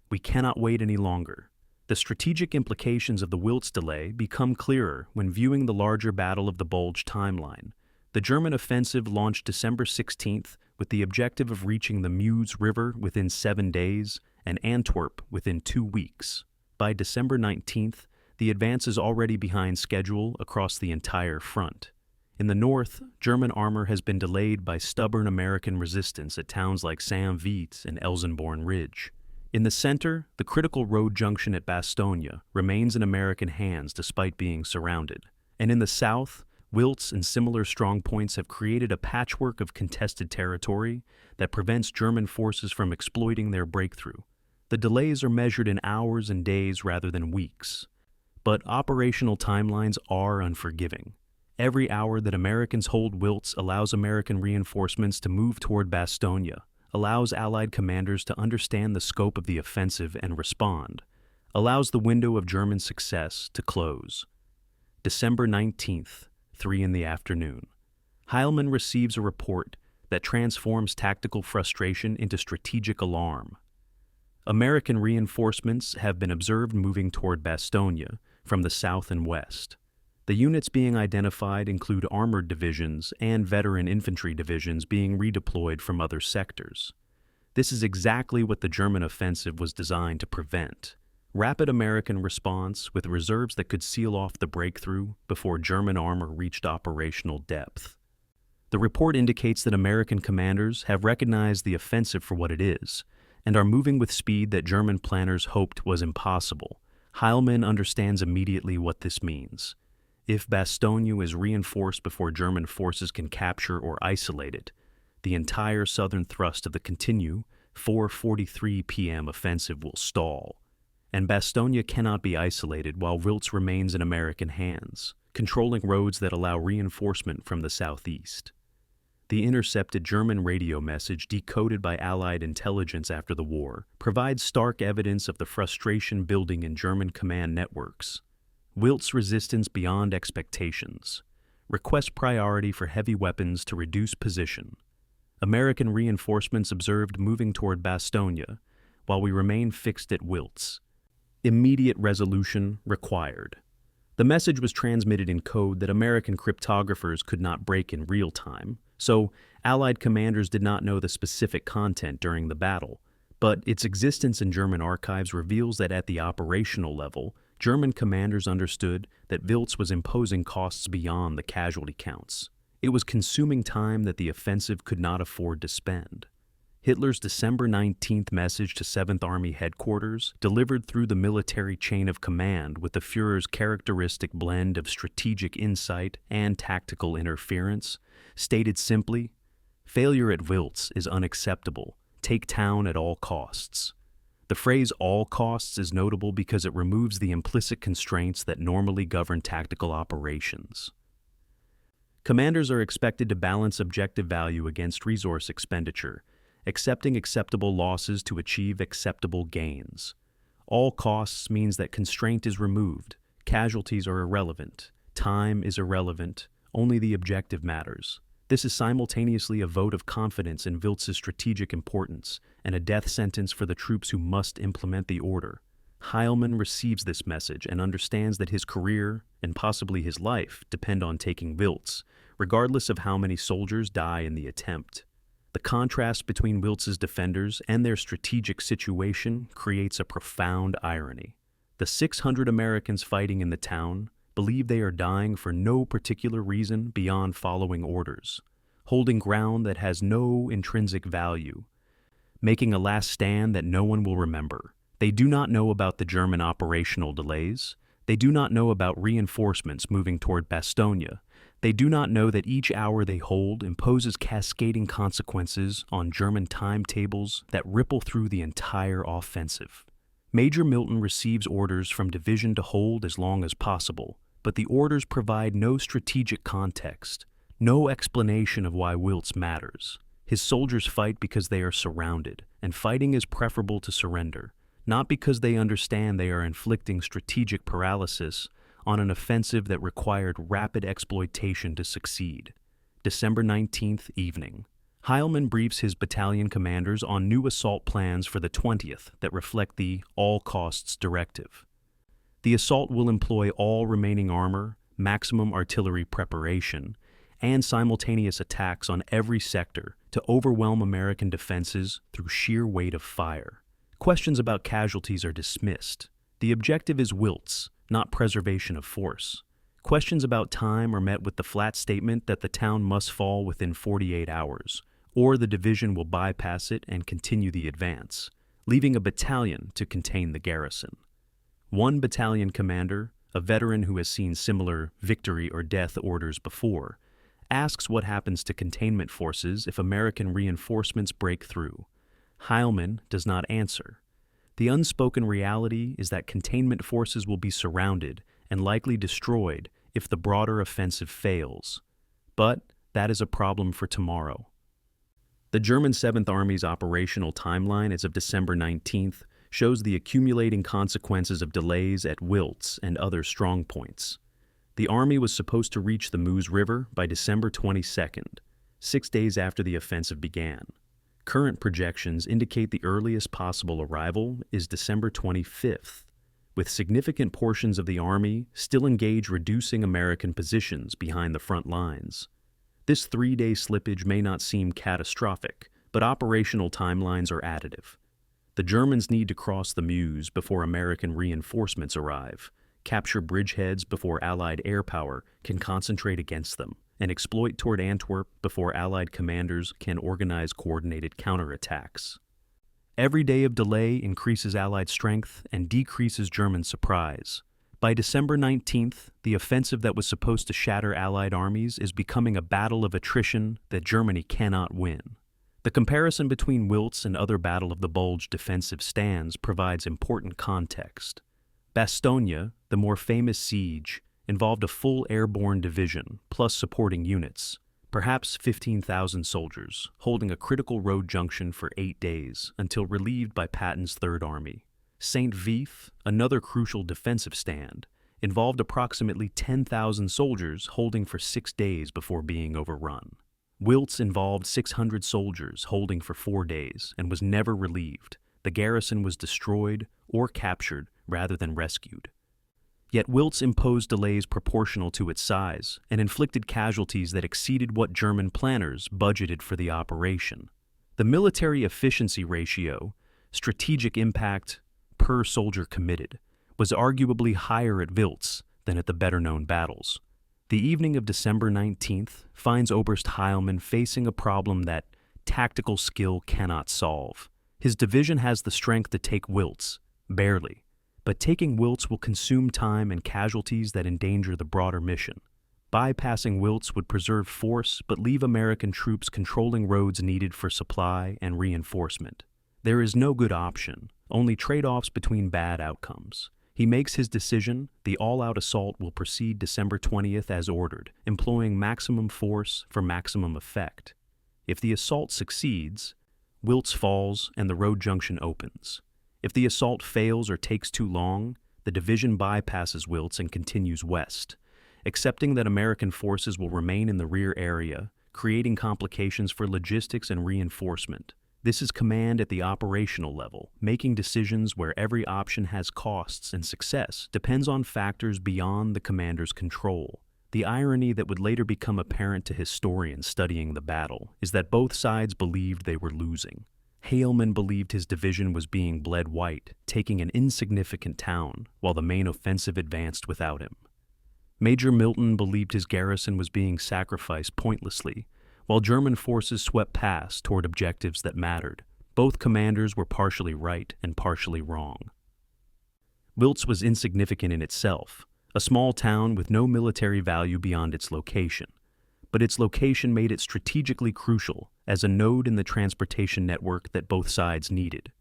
We cannot wait any longer. The strategic implications of the Wiltz delay become clearer when viewing the larger Battle of the Bulge timeline. The German offensive launched December 16th with the objective of reaching the Meuse River within 7 days and Antwerp within 2 weeks. By December 19th, the advance is already behind schedule across the entire front. In the north, German armor has been delayed by stubborn American resistance at towns like Saint-Vith and Elsenborn Ridge. In the center, the critical road junction at Bastogne remains in American hands despite being surrounded. And in the south, Wiltz and similar strongpoints have created a patchwork of contested territory that prevents German forces from exploiting their breakthrough. The delays are measured in hours and days rather than weeks. But operational timelines are unforgiving. Every hour that Americans hold Wiltz allows American reinforcements to move toward Bastogne, allows Allied commanders to understand the scope of the offensive and respond, allows the window of German success to close. December 19th, 3 in the afternoon. Heilmann receives a report that transforms tactical frustration into strategic alarm. American reinforcements have been observed moving toward Bastogne from the south and west. The units being identified include armored divisions and veteran infantry divisions being redeployed from other sectors. This is exactly what the German offensive was designed to prevent. Rapid American response with reserves that could seal off the breakthrough before German armor reached operational depth. The report indicates that American commanders have recognized the offensive for what it is and are moving with speed that German planners hoped was impossible. Heilmann understands immediately what this means. If Bastogne is reinforced before German forces can capture or isolate it, the entire southern thrust of the continue 4:43 p.m. offensive will stall, and Bastogne cannot be isolated while Wiltz remains in American hands, controlling roads that allow reinforcement from the southeast. The intercepted German radio message decoded by Allied intelligence after the war provides stark evidence of the frustration building in German command networks. Wiltz resistance beyond expectations. Request priority for heavy weapons to reduce position. American reinforcements observed moving toward Bastogne, while we remain fixed at Wiltz. Immediate resolution required. The message was transmitted in code that American cryptographers could not break in real time, so Allied commanders did not know the specific content during the battle, but its existence in German archives reveals that at the operational level, German commanders understood that Wiltz was imposing costs beyond the casualty counts. It was consuming time that the offensive could not afford to spend. Hitler's December 19th message to 7th Army headquarters, delivered through the military chain of command with the Führer's characteristic blend of strategic insight and tactical interference, stated simply, "Failure at Wiltz is unacceptable. Take town at all costs." The phrase all costs is notable because it removes the implicit constraints that normally govern tactical operations. Commanders are expected to balance objective value against resource expenditure, accepting acceptable losses to achieve acceptable gains. All costs means that constraint is removed, casualties are irrelevant, time is irrelevant, only the objective matters. This is simultaneously a vote of confidence in Wiltz's strategic importance and a death sentence for the troops who must implement the order. Heilmann receives this message and understands that his career, and possibly his life, depend on taking Wiltz, regardless of how many soldiers die in the attempt. The contrast between Wiltz's defenders and their strategic situation creates a profound irony. The 600 Americans fighting in the town believe they are dying for no particular reason beyond following orders, holding ground that has no intrinsic value, making a last stand that no one will remember. They do not know about the German operational delays. They do not know about reinforcements moving toward Bastogne. They do not know that each hour they hold imposes cascading consequences on German timetables that ripple through the entire offensive. Major Milton receives orders from division to hold as long as possible, but the orders provide no strategic context, no explanation of why Wiltz matters. His soldiers fight because they are surrounded, and fighting is preferable to surrender, not because they understand they are inflicting strategic paralysis on an offensive that required rapid exploitation to succeed. December 19th evening. Heilmann briefs his battalion commanders on new assault plans for the 20th that reflect the all-costs directive. The assault will employ all remaining armor, maximum artillery preparation, and simultaneous attacks on every sector to overwhelm American defenses through sheer weight of fire. Questions about casualties are dismissed. The objective is Wiltz, not preservation of force. Questions about time are met with the flat statement that the town must fall within 48 hours, or the division will bypass it and continue the advance, leaving a battalion to contain the garrison. One battalion commander, a veteran who has seen similar victory or death orders before, asks what happens to containment forces if American reinforcements break through. Heilmann does not answer. The unspoken reality is that containment forces will be surrounded and likely destroyed if the broader offensive fails. But that is a problem for tomorrow. The German 7th Army's operational timeline as of December 19th shows the accumulating consequences of delays at Wiltz and other strongpoints. The Army was supposed to reach the Meuse River by December 22nd, 6 days after the offensive began. Current projections indicate the earliest possible arrival is December 25th, with significant portions of the Army still engaged reducing American positions behind the front lines. This 3-day slippage may not seem catastrophic, but operational timelines are additive. The Germans need to cross the Meuse before American reinforcements arrive, capture bridgeheads before Allied air power can concentrate against them, and exploit toward Antwerp before Allied commanders can organize coordinated counterattacks. Every day of delay increases Allied strength and decreases German surprise. By December 19th, the offensive that was supposed to shatter Allied armies is becoming a battle of attrition that Germany cannot win. The comparison between Wiltz and other Battle of the Bulge defensive stands provides important context. Bastogne, the more famous siege, involved a full airborne division plus supporting units, perhaps 15,000 soldiers, holding a critical road junction for 8 days until relieved by Patton's Third Army. St. Vith, another crucial defensive stand, involved approximately 10,000 soldiers holding for 6 days before being overrun. Wiltz involved 600 soldiers holding for 4 days and was never relieved. The garrison was destroyed or captured rather than rescued. Yet Wiltz imposed delays proportional to its size and inflicted casualties that exceeded what German planners budgeted for the operation. The military efficiency ratio, strategic impact per soldier committed, was arguably higher at Wiltz than at the better-known battles. The evening of December 19th finds Oberst Heilmann facing a problem that tactical skill cannot solve. His division has the strength to take Wiltz, barely, but taking Wiltz will consume time and casualties that endanger the broader mission. Bypassing Wiltz would preserve force but leave American troops controlling roads needed for supply and reinforcement. There is no good option, only trade-offs between bad outcomes. He makes his decision. The all-out assault will proceed December 20th as ordered, employing maximum force for maximum effect. If the assault succeeds, Wiltz falls and the road junction opens. If the assault fails or takes too long, the division bypasses Wiltz and continues west, accepting that American forces will remain in the rear area, creating complications for logistics and reinforcement. This is command at the operational level, making decisions where every option has costs and success depends on factors beyond the commander's control. The irony that would later become apparent to historians studying the battle is that both sides believed they were losing. Heilmann believed his division was being bled white, taking an insignificant town, while the main offensive advanced without him. Major Milton believed his garrison was being sacrificed pointlessly, while German forces swept past toward objectives that mattered. Both commanders were partially right and partially wrong. Wiltz was insignificant in itself, a small town with no military value beyond its location. But its location made it strategically crucial as a node in the transportation network that both sides needed.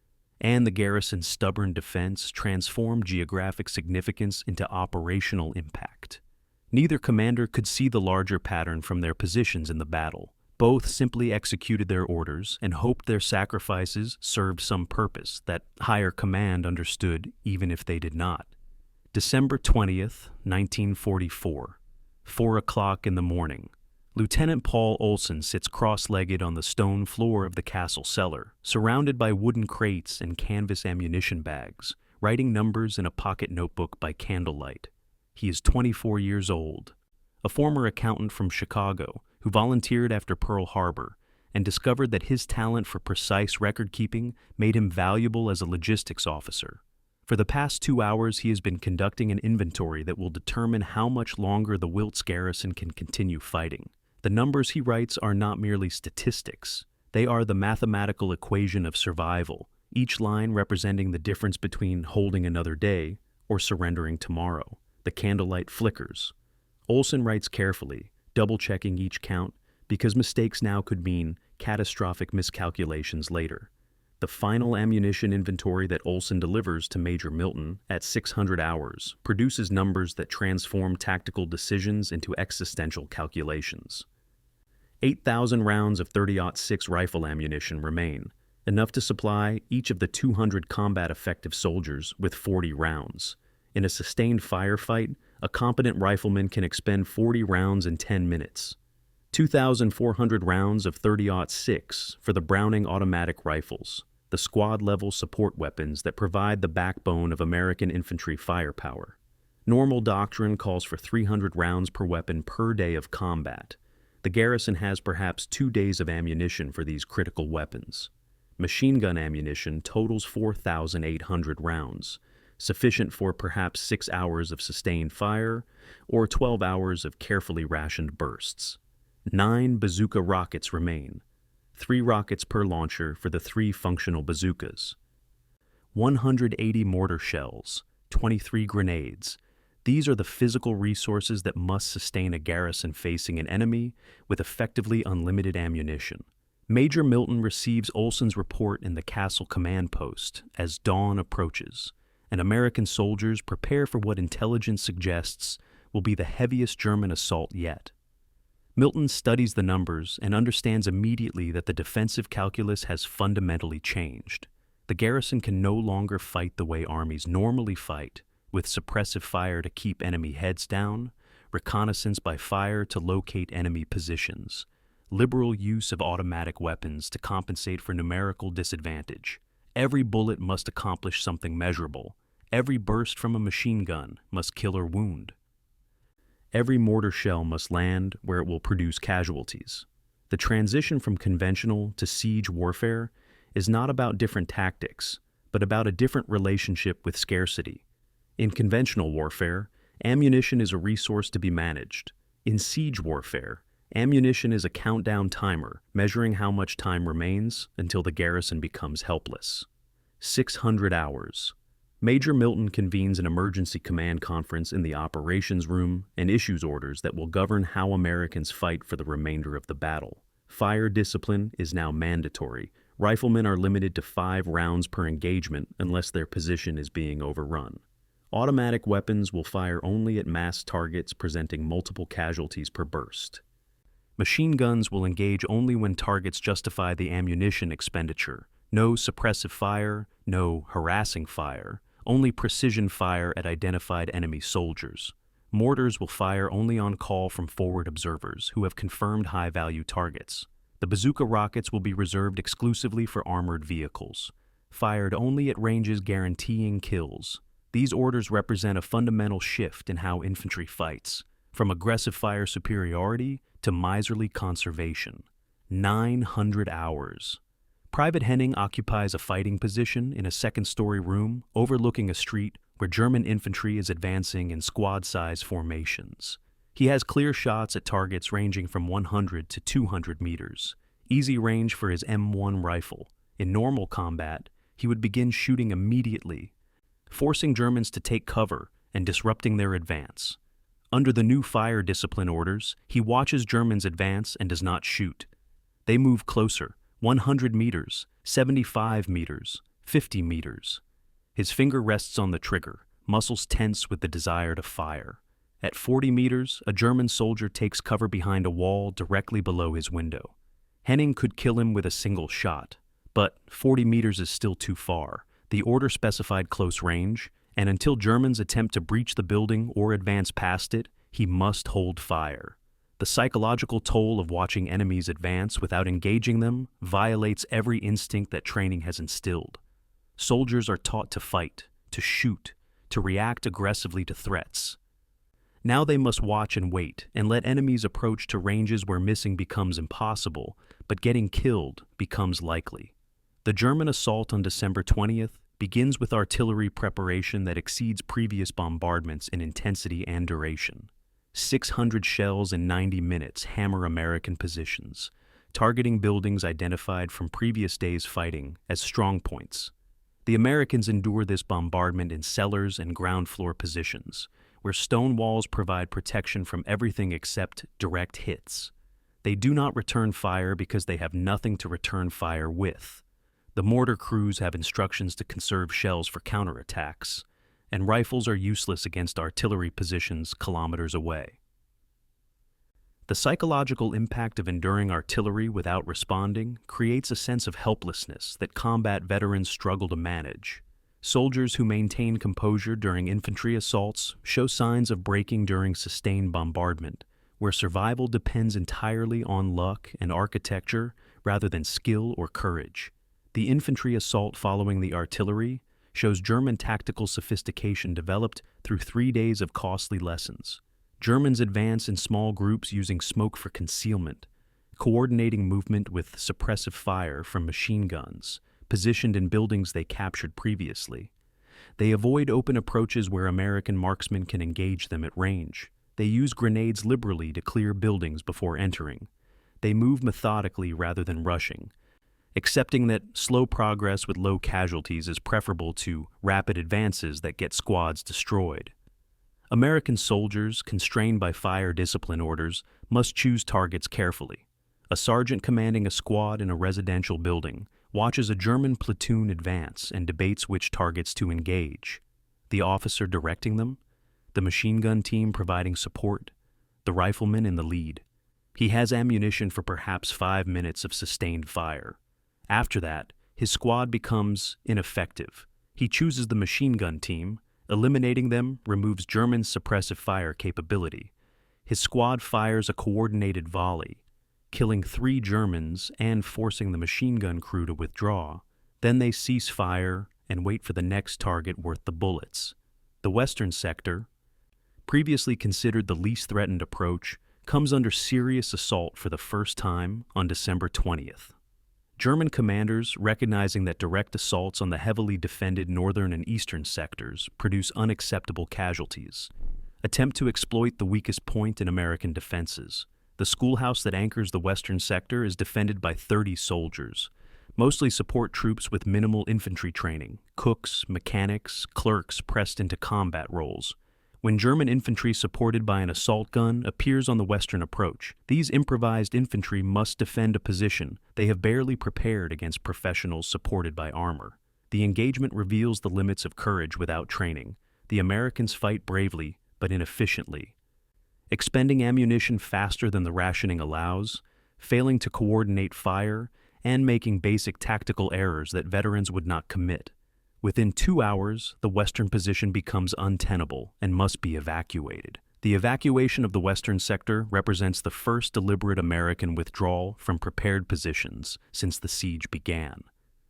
And the garrison's stubborn defense transformed geographic significance into operational impact. Neither commander could see the larger pattern from their positions in the battle. Both simply executed their orders and hoped their sacrifices served some purpose that higher command understood even if they did not. December 20th, 1944, 4 o'clock in the morning. Lieutenant Paul Olsen sits cross-legged on the stone floor of the castle cellar, surrounded by wooden crates and canvas ammunition bags, writing numbers in a pocket notebook by candlelight. He is 24 years old, a former accountant from Chicago who volunteered after Pearl Harbor and discovered that his talent for precise record-keeping made him valuable as a logistics officer. For the past 2 hours, he has been conducting an inventory that will determine how much longer the Wiltz garrison can continue fighting. The numbers he writes are not merely statistics. They are the mathematical equation of survival, each line representing the difference between holding another day or surrendering tomorrow. The candlelight flickers. Olson writes carefully, double-checking each count, because mistakes now could mean catastrophic miscalculations later. The final ammunition inventory that Olson delivers to Major Milton at 600 hours produces numbers that transform tactical decisions into existential calculations. 8,000 rounds of .30-06 rifle ammunition remain, enough to supply each of the 200 combat-effective soldiers with 40 rounds. In a sustained firefight, a competent rifleman can expend 40 rounds in 10 minutes. 2,400 rounds of .30-06 for the Browning automatic rifles, the squad-level support weapons that provide the backbone of American infantry firepower. Normal doctrine calls for 300 rounds per weapon per day of combat. The garrison has perhaps 2 days of ammunition for these critical weapons. Machine gun ammunition totals 4,800 rounds, sufficient for perhaps 6 hours of sustained fire or 12 hours of carefully rationed bursts. 9 bazooka rockets remain, 3 rockets per launcher for the 3 functional bazookas. 180 mortar shells, 23 grenades. These are the physical resources that must sustain a garrison facing an enemy with effectively unlimited ammunition. Major Milton receives Olson's report in the castle command post as dawn approaches, and American soldiers prepare for what intelligence suggests will be the heaviest German assault yet. Milton studies the numbers and understands immediately that the defensive calculus has fundamentally changed. The garrison can no longer fight the way armies normally fight, with suppressive fire to keep enemy heads down, reconnaissance by fire to locate enemy positions, liberal use of automatic weapons to compensate for numerical disadvantage. Every bullet must accomplish something measurable. Every burst from a machine gun must kill or wound. Every mortar shell must land where it will produce casualties. The transition from conventional to siege warfare is not about different tactics, but about a different relationship with scarcity. In conventional warfare, ammunition is a resource to be managed. In siege warfare, ammunition is a countdown timer measuring how much time remains until the garrison becomes helpless. 600 hours. Major Milton convenes an emergency command conference in the operations room and issues orders that will govern how Americans fight for the remainder of the battle. Fire discipline is now mandatory. Riflemen are limited to 5 rounds per engagement unless their position is being overrun. Automatic weapons will fire only at mass targets presenting multiple casualties per burst. Machine guns will engage only when targets justify the ammunition expenditure. No suppressive fire, no harassing fire, only precision fire at identified enemy soldiers. Mortars will fire only on call from forward observers who have confirmed high-value targets. The bazooka rockets will be reserved exclusively for armored vehicles, fired only at ranges guaranteeing kills. These orders represent a fundamental shift in how infantry fights, from aggressive fire superiority to miserly conservation. 900 hours. Private Henning occupies a fighting position in a second-story room overlooking a street where German infantry is advancing in squad-size formations. He has clear shots at targets ranging from 100 to 200 meters, easy range for his M1 rifle. In normal combat, he would begin shooting immediately, forcing Germans to take cover and disrupting their advance. Under the new fire discipline orders, he watches Germans advance and does not shoot. They move closer, 100 meters, 75 meters, 50 meters. His finger rests on the trigger, muscles tense with the desire to fire. At 40 meters, a German soldier takes cover behind a wall directly below his window. Henning could kill him with a single shot, but 40 meters is still too far. The order specified close range, and until Germans attempt to breach the building or advance past it, he must hold fire. The psychological toll of watching enemies advance without engaging them violates every instinct that training has instilled. Soldiers are taught to fight, to shoot, to react aggressively to threats. Now they must watch and wait, and let enemies approach to ranges where missing becomes impossible, but getting killed becomes likely. The German assault on December 20th begins with artillery preparation that exceeds previous bombardments in intensity and duration. 600 shells in 90 minutes hammer American positions, targeting buildings identified from previous days' fighting as strong points. The Americans endure this bombardment in cellars and ground floor positions, where stone walls provide protection from everything except direct hits. They do not return fire because they have nothing to return fire with. The mortar crews have instructions to conserve shells for counterattacks, and rifles are useless against artillery positions kilometers away. The psychological impact of enduring artillery without responding creates a sense of helplessness that combat veterans struggle to manage. Soldiers who maintain composure during infantry assaults show signs of breaking during sustained bombardment, where survival depends entirely on luck and architecture rather than skill or courage. The infantry assault following the artillery shows German tactical sophistication developed through 3 days of costly lessons. Germans advance in small groups using smoke for concealment, coordinating movement with suppressive fire from machine guns, positioned in buildings they captured previously. They avoid open approaches where American marksmen can engage them at range. They use grenades liberally to clear buildings before entering. They move methodically rather than rushing, accepting that slow progress with low casualties is preferable to rapid advances that get squads destroyed. American soldiers, constrained by fire discipline orders, must choose targets carefully. A sergeant commanding a squad in a residential building watches a German platoon advance and debates which targets to engage. The officer directing them, the machine gun team providing support, the rifleman in the lead. He has ammunition for perhaps 5 minutes of sustained fire. After that, his squad becomes ineffective. He chooses the machine gun team. Eliminating them removes German suppressive fire capability. His squad fires a coordinated volley, killing 3 Germans and forcing the machine gun crew to withdraw. Then they cease fire and wait for the next target worth the bullets. The western sector, previously considered the least threatened approach, comes under serious assault for the first time on December 20th. German commanders, recognizing that direct assaults on the heavily defended northern and eastern sectors produce unacceptable casualties, attempt to exploit the weakest point in American defenses. The schoolhouse that anchors the western sector is defended by 30 soldiers, mostly support troops with minimal infantry training, cooks, mechanics, clerks pressed into combat roles. When German infantry supported by an assault gun appears on the western approach, these improvised infantry must defend a position they have barely prepared against professionals supported by armor. The engagement reveals the limits of courage without training. The Americans fight bravely, but inefficiently, expending ammunition faster than the rationing allows, failing to coordinate fire, and making basic tactical errors that veterans would not commit. Within 2 hours, the western position becomes untenable and must be evacuated. The evacuation of the western sector represents the first deliberate American withdrawal from prepared positions since the siege began.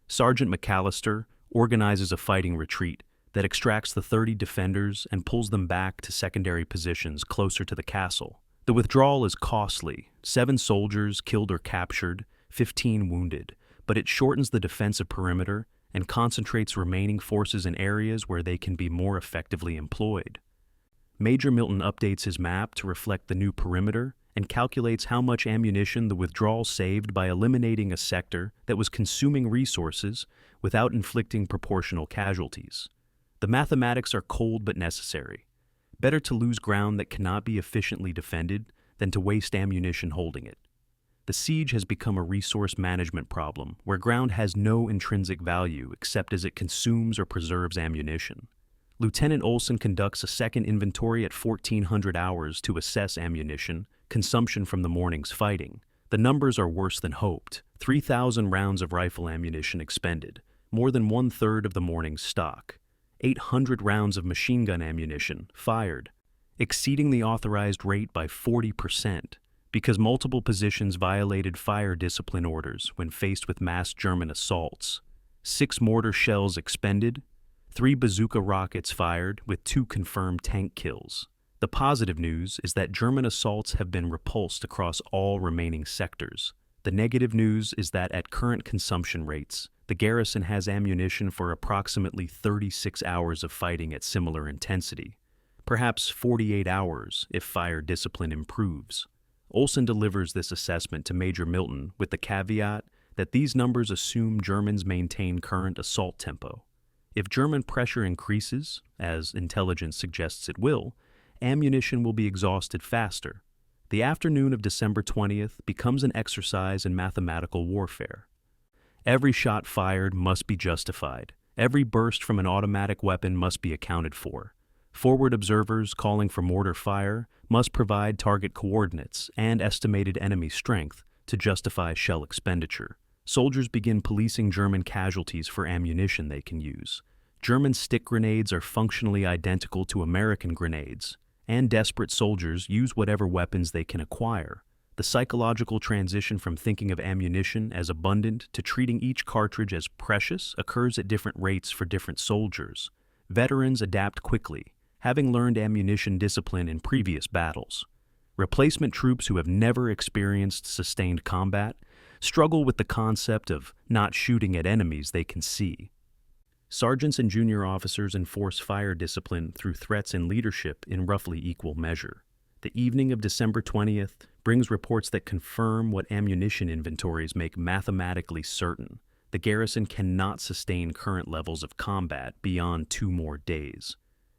Sergeant McAllister organizes a fighting retreat that extracts the 30 defenders and pulls them back to secondary positions closer to the castle. The withdrawal is costly, 7 soldiers killed or captured, 15 wounded, but it shortens the defensive perimeter and concentrates remaining forces in areas where they can be more effectively employed. Major Milton updates his map to reflect the new perimeter and calculates how much ammunition the withdrawal saved by eliminating a sector that was consuming resources without inflicting proportional casualties. The mathematics are cold but necessary. Better to lose ground that cannot be efficiently defended than to waste ammunition holding it. The siege has become a resource management problem where ground has no intrinsic value except as it consumes or preserves ammunition. Lieutenant Olson conducts a second inventory at 1400 hours to assess ammunition consumption from the morning's fighting. The numbers are worse than hoped. 3,000 rounds of rifle ammunition expended, more than 1/3 of the morning's stock. 800 rounds of machine gun ammunition fired, exceeding the authorized rate by 40%. Because multiple positions violated fire discipline orders when faced with mass German assaults. 6 mortar shells expended, 3 bazooka rockets fired with 2 confirmed tank kills. The positive news is that German assaults have been repulsed across all remaining sectors. The negative news is that at current consumption rates, the garrison has ammunition for approximately 36 hours of fighting at similar intensity, perhaps 48 hours if fire discipline improves. Olsen delivers this assessment to Major Milton with the caveat that these numbers assume Germans maintain current assault tempo. If German pressure increases, as intelligence suggests it will, ammunition will be exhausted faster. The afternoon of December 20th becomes an exercise in mathematical warfare. Every shot fired must be justified. Every burst from an automatic weapon must be accounted for. Forward observers calling for mortar fire must provide target coordinates and estimated enemy strength to justify shell expenditure. Soldiers begin policing German casualties for ammunition they can use. German stick grenades are functionally identical to American grenades, and desperate soldiers use whatever weapons they can acquire. The psychological transition from thinking of ammunition as abundant to treating each cartridge as precious occurs at different rates for different soldiers. Veterans adapt quickly, having learned ammunition discipline in previous battles. Replacement troops who have never experienced sustained combat struggle with the concept of not shooting at enemies they can see. Sergeants and junior officers enforce fire discipline through threats and leadership in roughly equal measure. The evening of December 20th brings reports that confirm what ammunition inventories make mathematically certain. The garrison cannot sustain current levels of combat beyond 2 more days.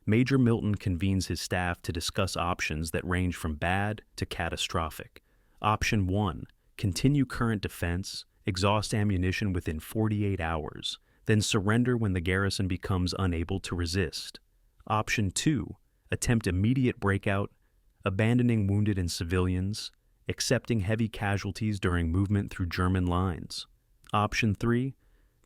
Major Milton convenes his staff to discuss options that range from bad to catastrophic. Option 1, continue current defense, exhaust ammunition within 48 hours, then surrender when the garrison becomes unable to resist. Option 2, attempt immediate breakout, abandoning wounded and civilians, accepting heavy casualties during movement through German lines. Option 3,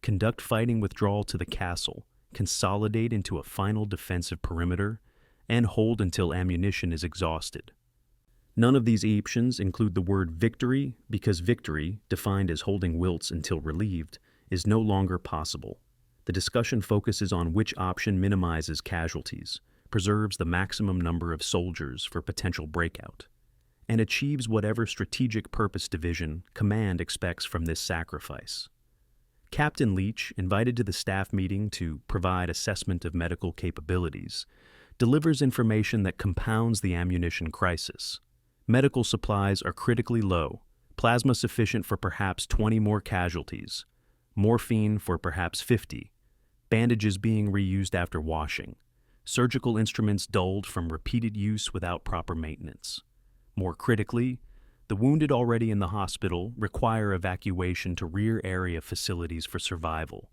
conduct fighting withdrawal to the castle, consolidate into a final defensive perimeter, and hold until ammunition is exhausted. None of these options include the word victory because victory, defined as holding Wiltz until relieved, is no longer possible. The discussion focuses on which option minimizes casualties, preserves the maximum number of soldiers for potential breakout, and achieves whatever strategic purpose division command expects from this sacrifice. Captain Leach, invited to the staff meeting to provide assessment of medical capabilities, delivers information that compounds the ammunition crisis. Medical supplies are critically low, plasma sufficient for perhaps 20 more casualties, morphine for perhaps 50, bandages being reused after washing, surgical instruments dulled from repeated use without proper maintenance. More critically, the wounded already in the hospital require evacuation to rear area facilities for survival.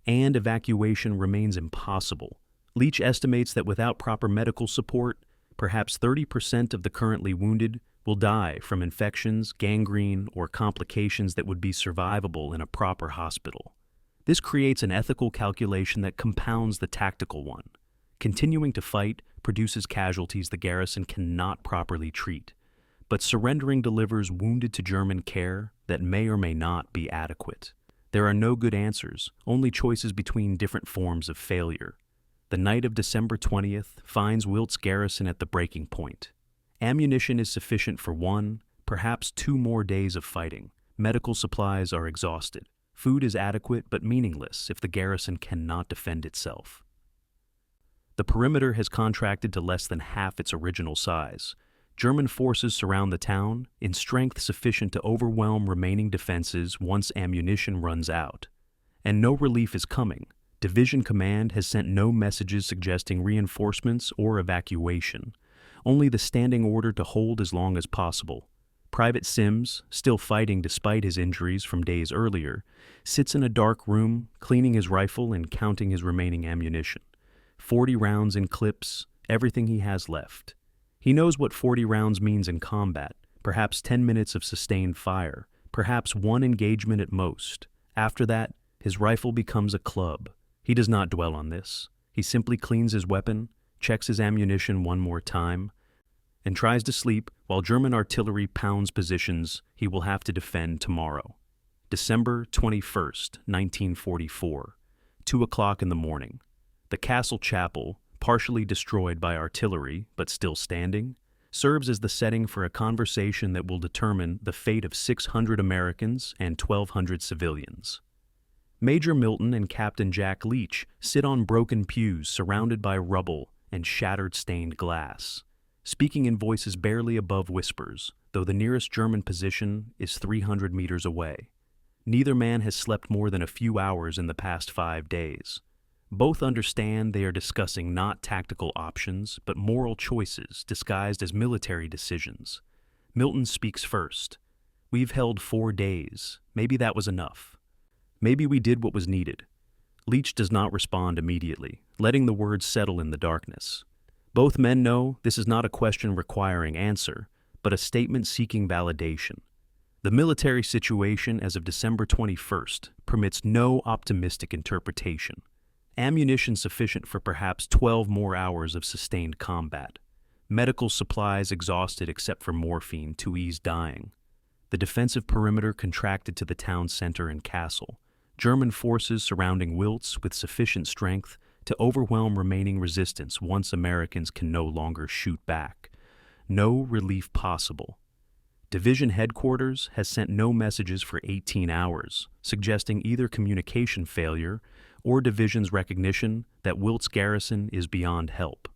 And evacuation remains impossible. Leach estimates that without proper medical support, perhaps 30% of the currently wounded will die from infections, gangrene, or complications that would be survivable in a proper hospital. This creates an ethical calculation that compounds the tactical one. Continuing to fight produces casualties the garrison cannot properly treat, but surrendering delivers wounded to German care that may or may not be adequate. There are no good answers, only choices between different forms of failure. The night of December 20th finds Wiltz garrison at the breaking point. Ammunition is sufficient for 1, perhaps 2 more days of fighting. Medical supplies are exhausted. Food is adequate but meaningless if the garrison cannot defend itself. The perimeter has contracted to less than half its original size. German forces surround the town in strength sufficient to overwhelm remaining defenses once ammunition runs out. And no relief is coming. Division Command has sent no messages suggesting reinforcements or evacuation, only the standing order to hold as long as possible. Private Sims, still fighting despite his injuries from days earlier, sits in a dark room, cleaning his rifle and counting his remaining ammunition. 40 rounds in clips, everything he has left. He knows what 40 rounds means in combat, perhaps 10 minutes of sustained fire, perhaps 1 engagement at most. After that, his rifle becomes a club. He does not dwell on this. He simply cleans his weapon, checks his ammunition 1 more time, and tries to sleep while German artillery pounds positions he will have to defend tomorrow. December 21st, 1944, 2 o'clock in the morning. The castle chapel, partially destroyed by artillery but still standing, serves as the setting for a conversation that will determine the fate of 600 Americans and 1,200 civilians. Major Milton and Captain Jack Leach sit on broken pews surrounded by rubble and shattered stained glass, speaking in voices barely above whispers, though the nearest German position is 300 meters away. Neither man has slept more than a few hours in the past 5 days. Both understand they are discussing not tactical options, but moral choices disguised as military decisions. Milton speaks first. "We've held 4 days. Maybe that was enough. Maybe we did what was needed." Leach does not respond immediately, letting the words settle in the darkness. Both men know this is not a question requiring answer, but a statement seeking validation. The military situation as of December 21st permits no optimistic interpretation. Ammunition sufficient for perhaps 12 more hours of sustained combat. Medical supplies exhausted except for morphine to ease dying. The defensive perimeter contracted to the town center and castle. German forces surrounding Wiltz with sufficient strength to overwhelm remaining resistance once Americans can no longer shoot back. No relief possible. Division headquarters has sent no messages for 18 hours, suggesting either communication failure or division's recognition that Wiltz garrison is beyond help.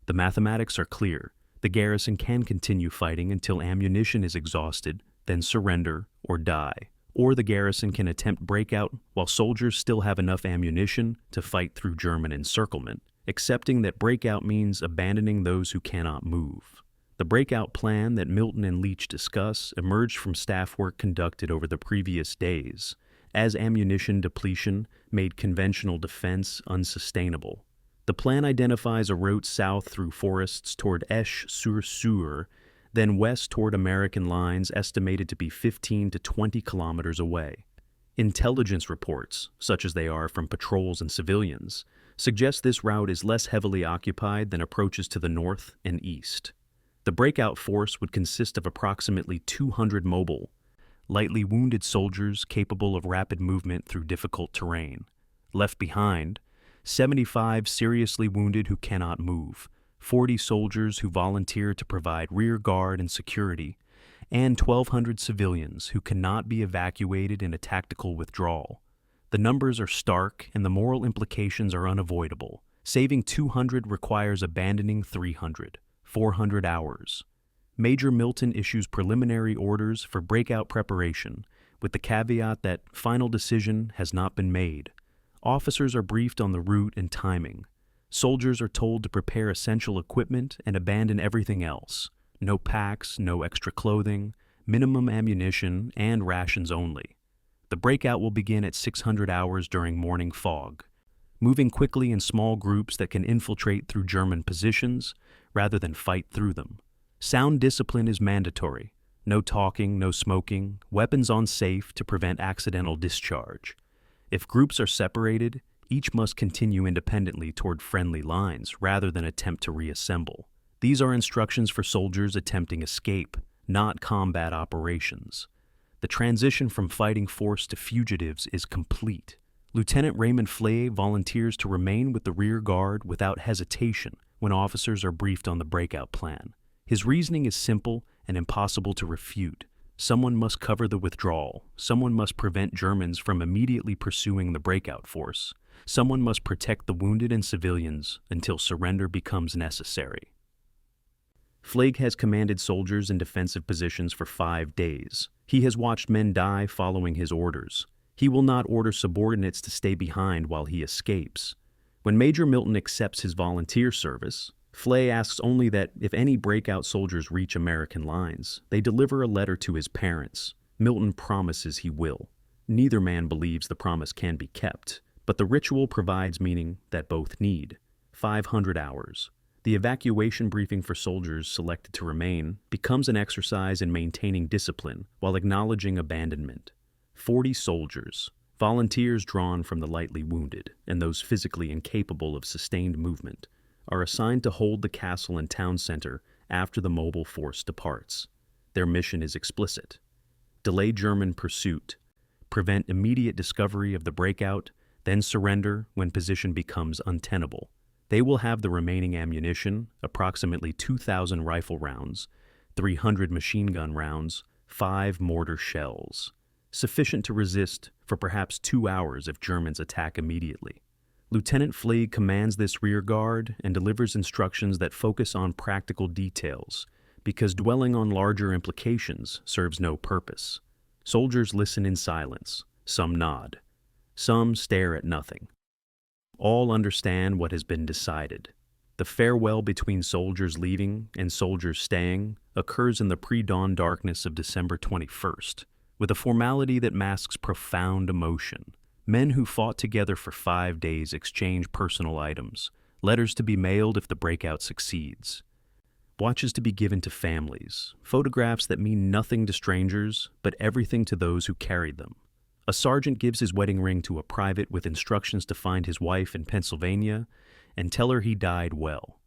The mathematics are clear. The garrison can continue fighting until ammunition is exhausted, then surrender or die. Or the garrison can attempt breakout while soldiers still have enough ammunition to fight through German encirclement, accepting that breakout means abandoning those who cannot move. The breakout plan that Milton and Leach discuss emerged from staff work conducted over the previous days, as ammunition depletion made conventional defense unsustainable. The plan identifies a route south through forests toward Esch-sur-Sûre, then west toward American lines estimated to be 15 to 20 kilometers away. Intelligence reports, such as they are from patrols and civilians, suggest this route is less heavily occupied than approaches to the north and east. The breakout force would consist of approximately 200 mobile, lightly wounded soldiers capable of rapid movement through difficult terrain. Left behind, 75 seriously wounded who cannot move, 40 soldiers who volunteer to provide rear guard and security, and 1,200 civilians who cannot be evacuated in a tactical withdrawal. The numbers are stark and the moral implications are unavoidable. Saving 200 requires abandoning 300, 400 hours. Major Milton issues preliminary orders for breakout preparation, with the caveat that final decision has not been made. Officers are briefed on the route and timing. Soldiers are told to prepare essential equipment and abandon everything else. No packs, no extra clothing, minimum ammunition, and rations only. The breakout will begin at 600 hours during morning fog, moving quickly in small groups that can infiltrate through German positions rather than fight through them. Sound discipline is mandatory. No talking, no smoking, weapons on safe to prevent accidental discharge. If groups are separated, each must continue independently toward friendly lines rather than attempt to reassemble. These are instructions for soldiers attempting escape, not combat operations. The transition from fighting force to fugitives is complete. Lieutenant Raymond Flay volunteers to remain with the rear guard without hesitation when officers are briefed on the breakout plan. His reasoning is simple and impossible to refute. Someone must cover the withdrawal. Someone must prevent Germans from immediately pursuing the breakout force. Someone must protect the wounded and civilians until surrender becomes necessary. Flake has commanded soldiers in defensive positions for 5 days. He has watched men die following his orders. He will not order subordinates to stay behind while he escapes. When Major Milton accepts his volunteer service, Flay asks only that if any breakout soldiers reach American lines, they deliver a letter to his parents. Milton promises he will. Neither man believes the promise can be kept, but the ritual provides meaning that both need. 500 hours. The evacuation briefing for soldiers selected to remain becomes an exercise in maintaining discipline while acknowledging abandonment. 40 soldiers, volunteers drawn from the lightly wounded and those physically incapable of sustained movement, are assigned to hold the castle and town center after the mobile force departs. Their mission is explicit: delay German pursuit, prevent immediate discovery of the breakout, then surrender when position becomes untenable. They will have the remaining ammunition, approximately 2,000 rifle rounds, 300 machine gun rounds, 5 mortar shells, sufficient to resist for perhaps 2 hours if Germans attack immediately. Lieutenant Fleig commands this rear guard and delivers instructions that focus on practical details, because dwelling on larger implications serves no purpose. Soldiers listen in silence, some nod, some stare at nothing. All understand what has been decided. The farewell between soldiers leaving and soldiers staying occurs in the pre-dawn darkness of December 21st, with a formality that masks profound emotion. Men who fought together for 5 days exchange personal items, letters to be mailed if the breakout succeeds, watches to be given to families, photographs that mean nothing to strangers but everything to those who carried them. A sergeant gives his wedding ring to a private with instructions to find his wife in Pennsylvania and tell her he died well.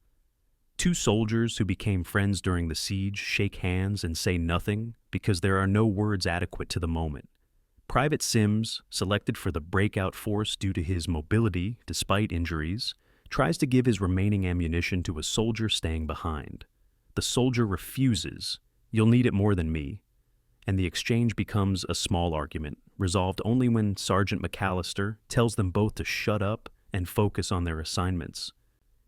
2 soldiers who became friends during the siege shake hands and say nothing because there are no words adequate to the moment. Private Sims, selected for the breakout force due to his mobility despite injuries, tries to give his remaining ammunition to a soldier staying behind. The soldier refuses, "You'll need it more than me," and the exchange becomes a small argument, resolved only when Sergeant McAllister tells them both to shut up and focus on their assignments.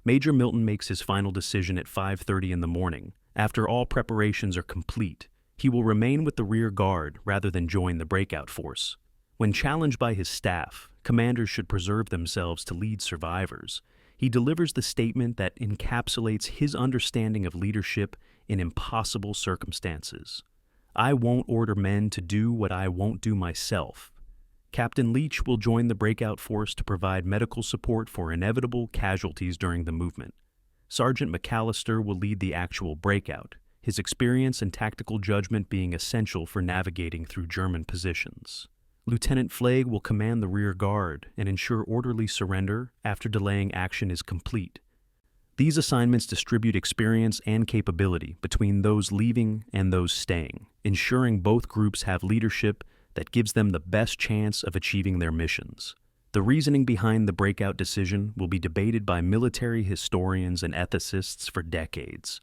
Major Milton makes his final decision at 5:30 in the morning. After all preparations are complete, he will remain with the rear guard rather than join the breakout force. When challenged by his staff, commanders should preserve themselves to lead survivors. He delivers the statement that encapsulates his understanding of leadership in impossible circumstances. "I won't order men to do what I won't do myself." Captain Leach will join the breakout force to provide medical support for inevitable casualties during the movement. Sergeant McAllister will lead the actual breakout, his experience and tactical judgment being essential for navigating through German positions. Lieutenant Fleig will command the rear guard and ensure orderly surrender after delaying action is complete. These assignments distribute experience and capability between those leaving and those staying, ensuring both groups have leadership that gives them the best chance of achieving their missions. The reasoning behind the breakout decision will be debated by military historians and ethicists for decades.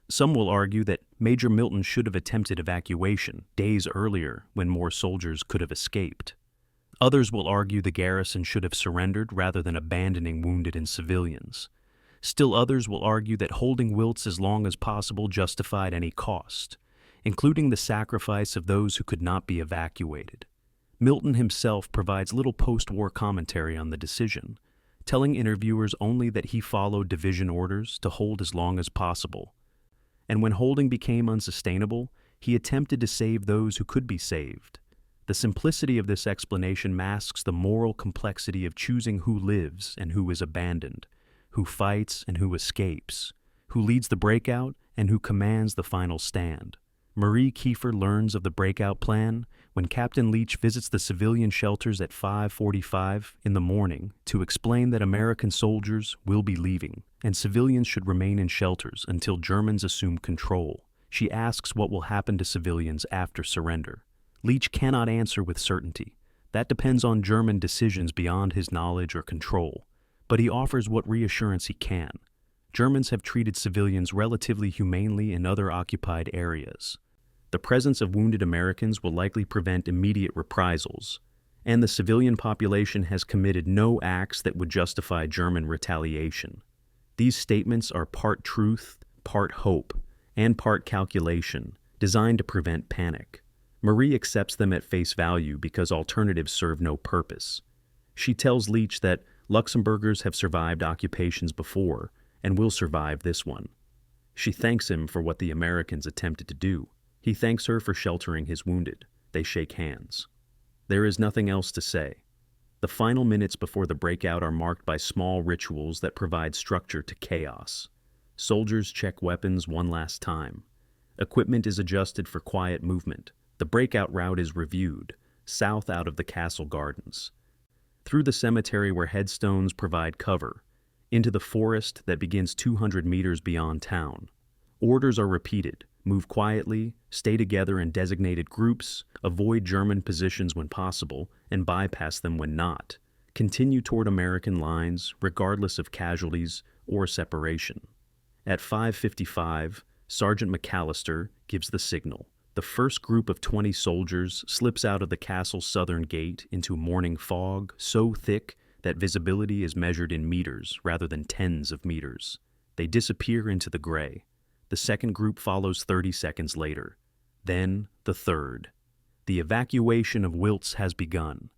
Some will argue that Major Milton should have attempted evacuation days earlier when more soldiers could have escaped. Others will argue the garrison should have surrendered rather than abandoning wounded and civilians. Still others will argue that holding Wiltz as long as possible justified any cost, including the sacrifice of those who could not be evacuated. Milton himself provides little post-war commentary on the decision, telling interviewers only that he followed division orders to hold as long as possible. And when holding became unsustainable, he attempted to save those who could be saved. The simplicity of this explanation masks the moral complexity of choosing who lives and who is abandoned, who fights and who escapes, who leads the breakout and who commands the final stand. Marie Kiefer learns of the breakout plan when Captain Leach visits the civilian shelters at 5:45 in the morning to explain that American soldiers will be leaving and civilians should remain in shelters until Germans assume control. She asks what will happen to civilians after surrender. Leach cannot answer with certainty. That depends on German decisions beyond his knowledge or control. But he offers what reassurance he can. Germans have treated civilians relatively humanely in other occupied areas. The presence of wounded Americans will likely prevent immediate reprisals, and the civilian population has committed no acts that would justify German retaliation. These statements are part truth, part hope, and part calculation, designed to prevent panic. Marie accepts them at face value because alternatives serve no purpose. She tells Leach that Luxembourgers have survived occupations before and will survive this one. She thanks him for what the Americans attempted to do. He thanks her for sheltering his wounded. They shake hands. There is nothing else to say. The final minutes before the breakout are marked by small rituals that provide structure to chaos. Soldiers check weapons one last time. Equipment is adjusted for quiet movement. The breakout route is reviewed, south out of the castle gardens, through the cemetery where headstones provide cover, into the forest that begins 200 meters beyond town. Orders are repeated. Move quietly, stay together in designated groups, avoid German positions when possible, and bypass them when not. continue toward American lines regardless of casualties or separation. At 5:55, Sergeant McAllister gives the signal. The first group of 20 soldiers slips out of the castle's southern gate into morning fog so thick that visibility is measured in meters rather than tens of meters. They disappear into the gray. The second group follows 30 seconds later. Then the third. The evacuation of Wiltz has begun.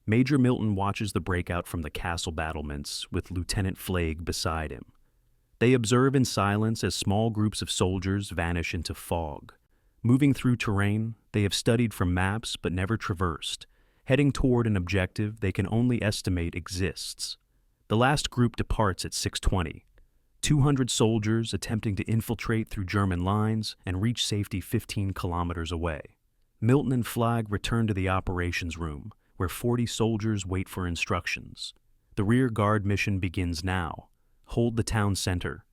Major Milton watches the breakout from the castle battlements with Lieutenant Flagg beside him. They observe in silence as small groups of soldiers vanish into fog. Moving through terrain they have studied from maps but never traversed, heading toward an objective they can only estimate exists. The last group departs at 6:20. 200 soldiers attempting to infiltrate through German lines and reach safety 15 kilometers away. Milton and Flagg return to the operations room, where 40 soldiers wait for instructions. The rear guard mission begins now. Hold the town center.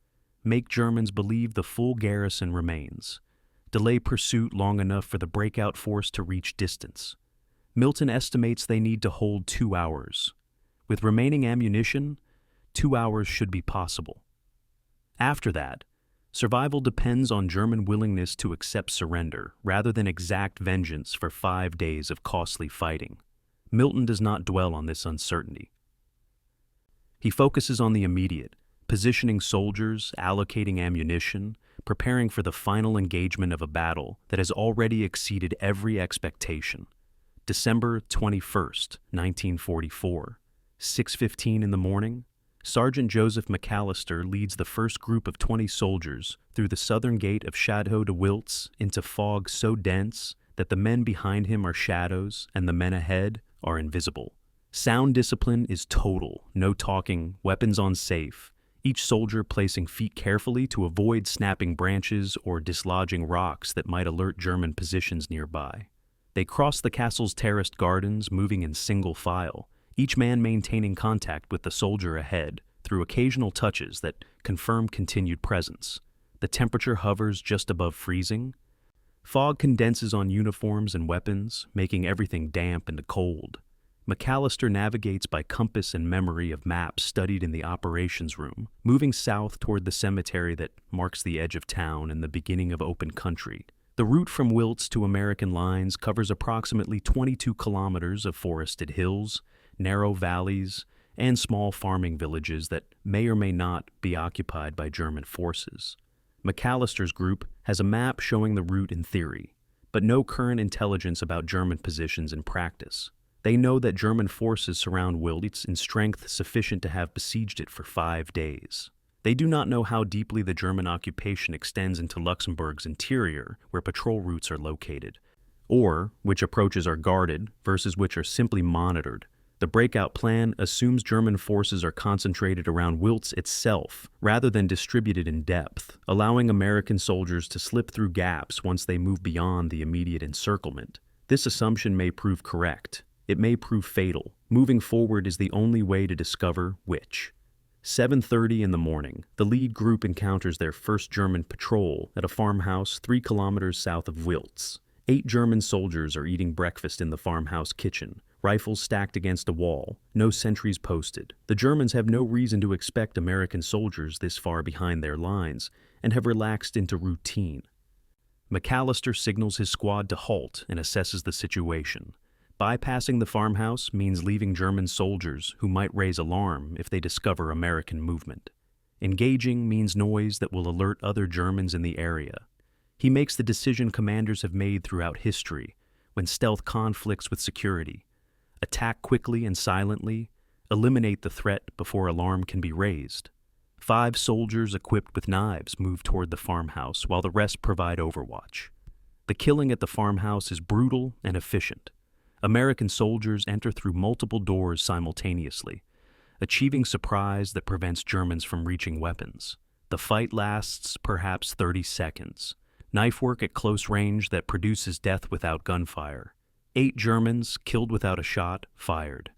Make Germans believe the full garrison remains. Delay pursuit long enough for the breakout force to reach distance. Milton estimates they need to hold 2 hours. With remaining ammunition, 2 hours should be possible. After that, survival depends on German willingness to accept surrender rather than exact vengeance for 5 days of costly fighting. Milton does not dwell on this uncertainty. He focuses on the immediate, positioning soldiers, allocating ammunition, preparing for the final engagement of a battle that has already exceeded every expectation. December 21st, 1944, 6:15 in the morning, Sergeant Joseph McAllister leads the first group of 20 soldiers through the southern gate of Château de Wiltz into fog so dense that the men behind him are shadows and the men ahead are invisible. Sound discipline is total, no talking, weapons on safe, each soldier placing feet carefully to avoid snapping branches or dislodging rocks that might alert German positions nearby. They cross the castle's terraced gardens, moving in single file, each man maintaining contact with the soldier ahead through occasional touches that confirm continued presence. The temperature hovers just above freezing. Fog condenses on uniforms and weapons, making everything damp and cold. McAllister navigates by compass and memory of maps studied in the operations room, moving south toward the cemetery that marks the edge of town and the beginning of open country. The route from Wiltz to American lines covers approximately 22 kilometers of forested hills, narrow valleys, and small farming villages that may or may not be occupied by German forces. McAllister's group has a map showing the route in theory, but no current intelligence about German positions in practice. They know that German forces surround Wiltz in strength sufficient to have besieged it for 5 days. They do not know how deeply the German occupation extends into Luxembourg's interior, where patrol routes are located, or which approaches are guarded versus which are simply monitored. The breakout plan assumes German forces are concentrated around Wiltz itself rather than distributed in depth, allowing American soldiers to slip through gaps once they move beyond the immediate encirclement. This assumption may prove correct. It may prove fatal. Moving forward is the only way to discover which. 7:30 in the morning, the lead group encounters their first German patrol at a farmhouse 3 kilometers south of Wiltz. 8 German soldiers are eating breakfast in the farmhouse kitchen, rifles stacked against a wall, no sentries posted. The Germans have no reason to expect American soldiers this far behind their lines and have relaxed into routine. McAllister signals his squad to halt and assesses the situation. Bypassing the farmhouse means leaving German soldiers who might raise alarm if they discover American movement. Engaging means noise that will alert other Germans in the area. He makes the decision commanders have made throughout history when stealth conflicts with security. Attack quickly and silently, eliminate the threat before alarm can be raised. 5 soldiers equipped with knives move toward the farmhouse while the rest provide overwatch. The killing at the farmhouse is brutal and efficient. American soldiers enter through multiple doors simultaneously, achieving surprise that prevents Germans from reaching weapons. The fight lasts perhaps 30 seconds. Knife work at close range that produces death without gunfire. 8 Germans killed without a shot fired.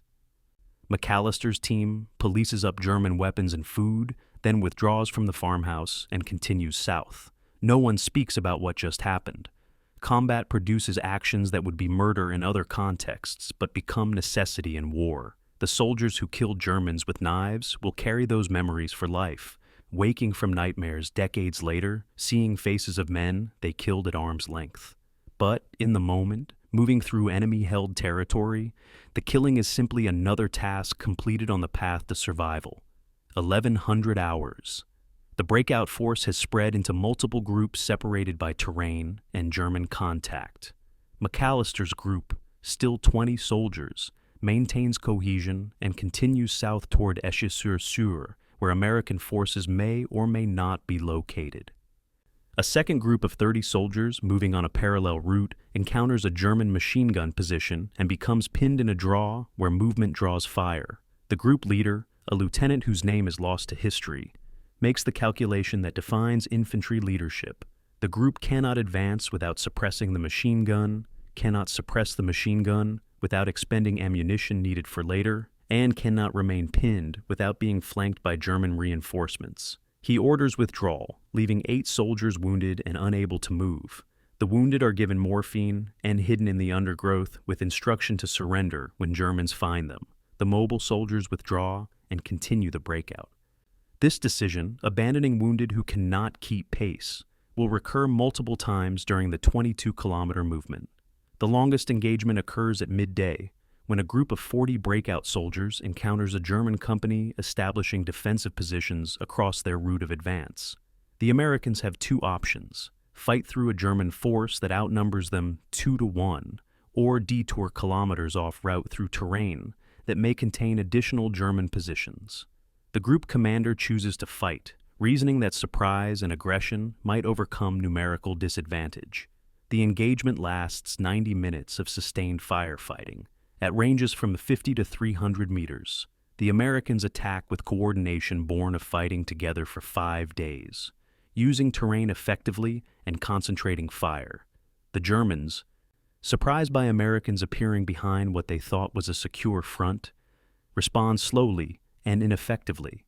McAllister's team polices up German weapons and food, then withdraws from the farmhouse and continues south. No one speaks about what just happened. Combat produces actions that would be murder in other contexts, but become necessity in war. The soldiers who killed Germans with knives will carry those memories for life, waking from nightmares decades later, seeing faces of men they killed at arm's length. But, in the moment, moving through enemy-held territory, the killing is simply another task completed on the path to survival. 1,100 hours. The breakout force has spread into multiple groups separated by terrain and German contact. McAllister's group, still 20 soldiers, maintains cohesion and continues south toward Eschy-sur-Sûre, where American forces may or may not be located. A second group of 30 soldiers moving on a parallel route encounters a German machine gun position and becomes pinned in a draw where movement draws fire. The group leader, a lieutenant whose name is lost to history, makes the calculation that defines infantry leadership. The group cannot advance without suppressing the machine gun, cannot suppress the machine gun without expending ammunition needed for later, and cannot remain pinned without being flanked by German reinforcements. He orders withdrawal, leaving 8 soldiers wounded and unable to move. The wounded are given morphine and hidden in the undergrowth with instruction to surrender when Germans find them. The mobile soldiers withdraw and continue the breakout. This decision, abandoning wounded who cannot keep pace, will recur multiple times during the 22-kilometer movement. The longest engagement occurs at midday, when a group of 40 breakout soldiers encounters a German company establishing defensive positions across their route of advance. The Americans have 2 options: fight through a German force that outnumbers them 2-1, or detour kilometers off route through terrain that may contain additional German positions. The group commander chooses to fight, reasoning that surprise and aggression might overcome numerical disadvantage. The engagement lasts 90 minutes of sustained firefighting, at ranges from 50 to 300 meters. The Americans attack with coordination born of fighting together for 5 days, using terrain effectively and concentrating fire. The Germans, surprised by Americans appearing behind what they thought was a secure front, respond slowly and ineffectively.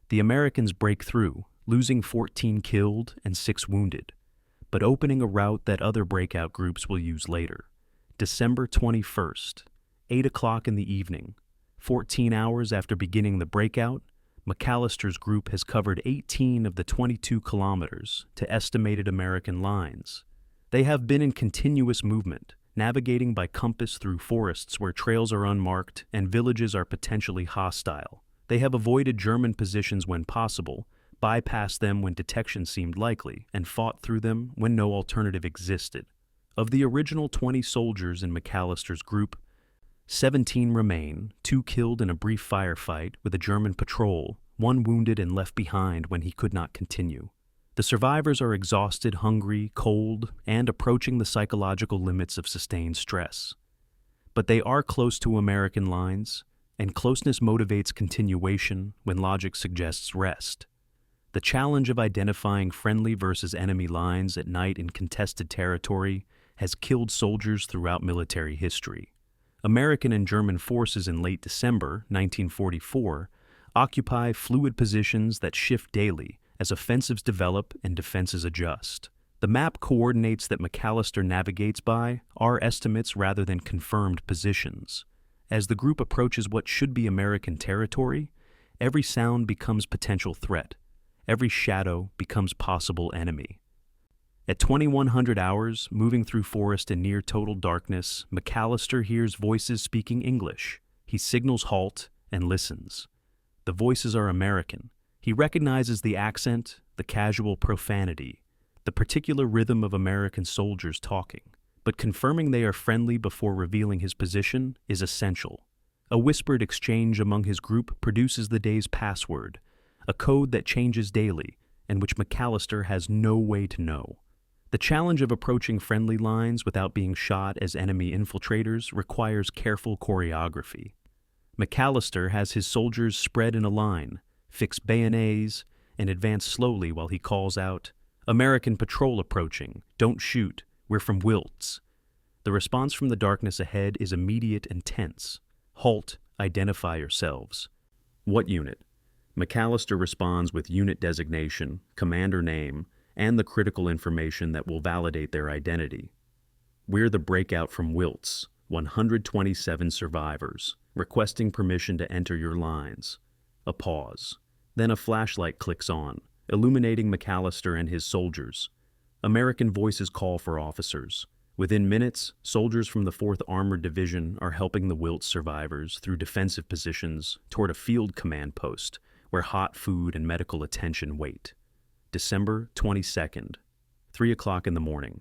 The Americans break through, losing 14 killed and 6 wounded, but opening a route that other breakout groups will use later. December 21st, 8 o'clock in the evening, 14 hours after beginning the breakout, McAllister's group has covered 18 of the 22 kilometers to estimated American lines. They have been in continuous movement, navigating by compass through forests where trails are unmarked and villages are potentially hostile. They have avoided German positions when possible, bypassed them when detection seemed likely, and fought through them when no alternative existed. Of the original 20 soldiers in McAllister's group, 17 remain, 2 killed in a brief firefight with a German patrol, 1 wounded and left behind when he could not continue. The survivors are exhausted, hungry, cold, and approaching the psychological limits of sustained stress. But they are close to American lines, and closeness motivates continuation when logic suggests rest. The challenge of identifying friendly versus enemy lines at night in contested territory has killed soldiers throughout military history. American and German forces in late December 1944 occupy fluid positions that shift daily as offensives develop and defenses adjust. The map coordinates that McAllister navigates by are estimates rather than confirmed positions. As the group approaches what should be American territory, every sound becomes potential threat. Every shadow becomes possible enemy. At 2100 hours, moving through forest in near total darkness, McAllister hears voices speaking English. He signals halt and listens. The voices are American. He recognizes the accent, the casual profanity, the particular rhythm of American soldiers talking. But confirming they are friendly before revealing his position is essential. A whispered exchange among his group produces the day's password, a code that changes daily and which McAllister has no way to know. The challenge of approaching friendly lines without being shot as enemy infiltrators requires careful choreography. McAllister has his soldiers spread in a line, fix bayonets, and advance slowly while he calls out, "American patrol approaching, don't shoot, we're from Wiltz." The response from the darkness ahead is immediate and tense. "Halt, identify yourselves." "What unit?" McAllister responds with unit designation, commander name, and the critical information that will validate their identity. "We're the breakout from Wiltz. 127 survivors, requesting permission to enter your lines. A pause. Then a flashlight clicks on, illuminating McAllister and his soldiers. American voices call for officers. Within minutes, soldiers from the 4th Armored Division are helping the Wiltz survivors through defensive positions toward a field command post where hot food and medical attention wait. December 22nd, 3 o'clock in the morning.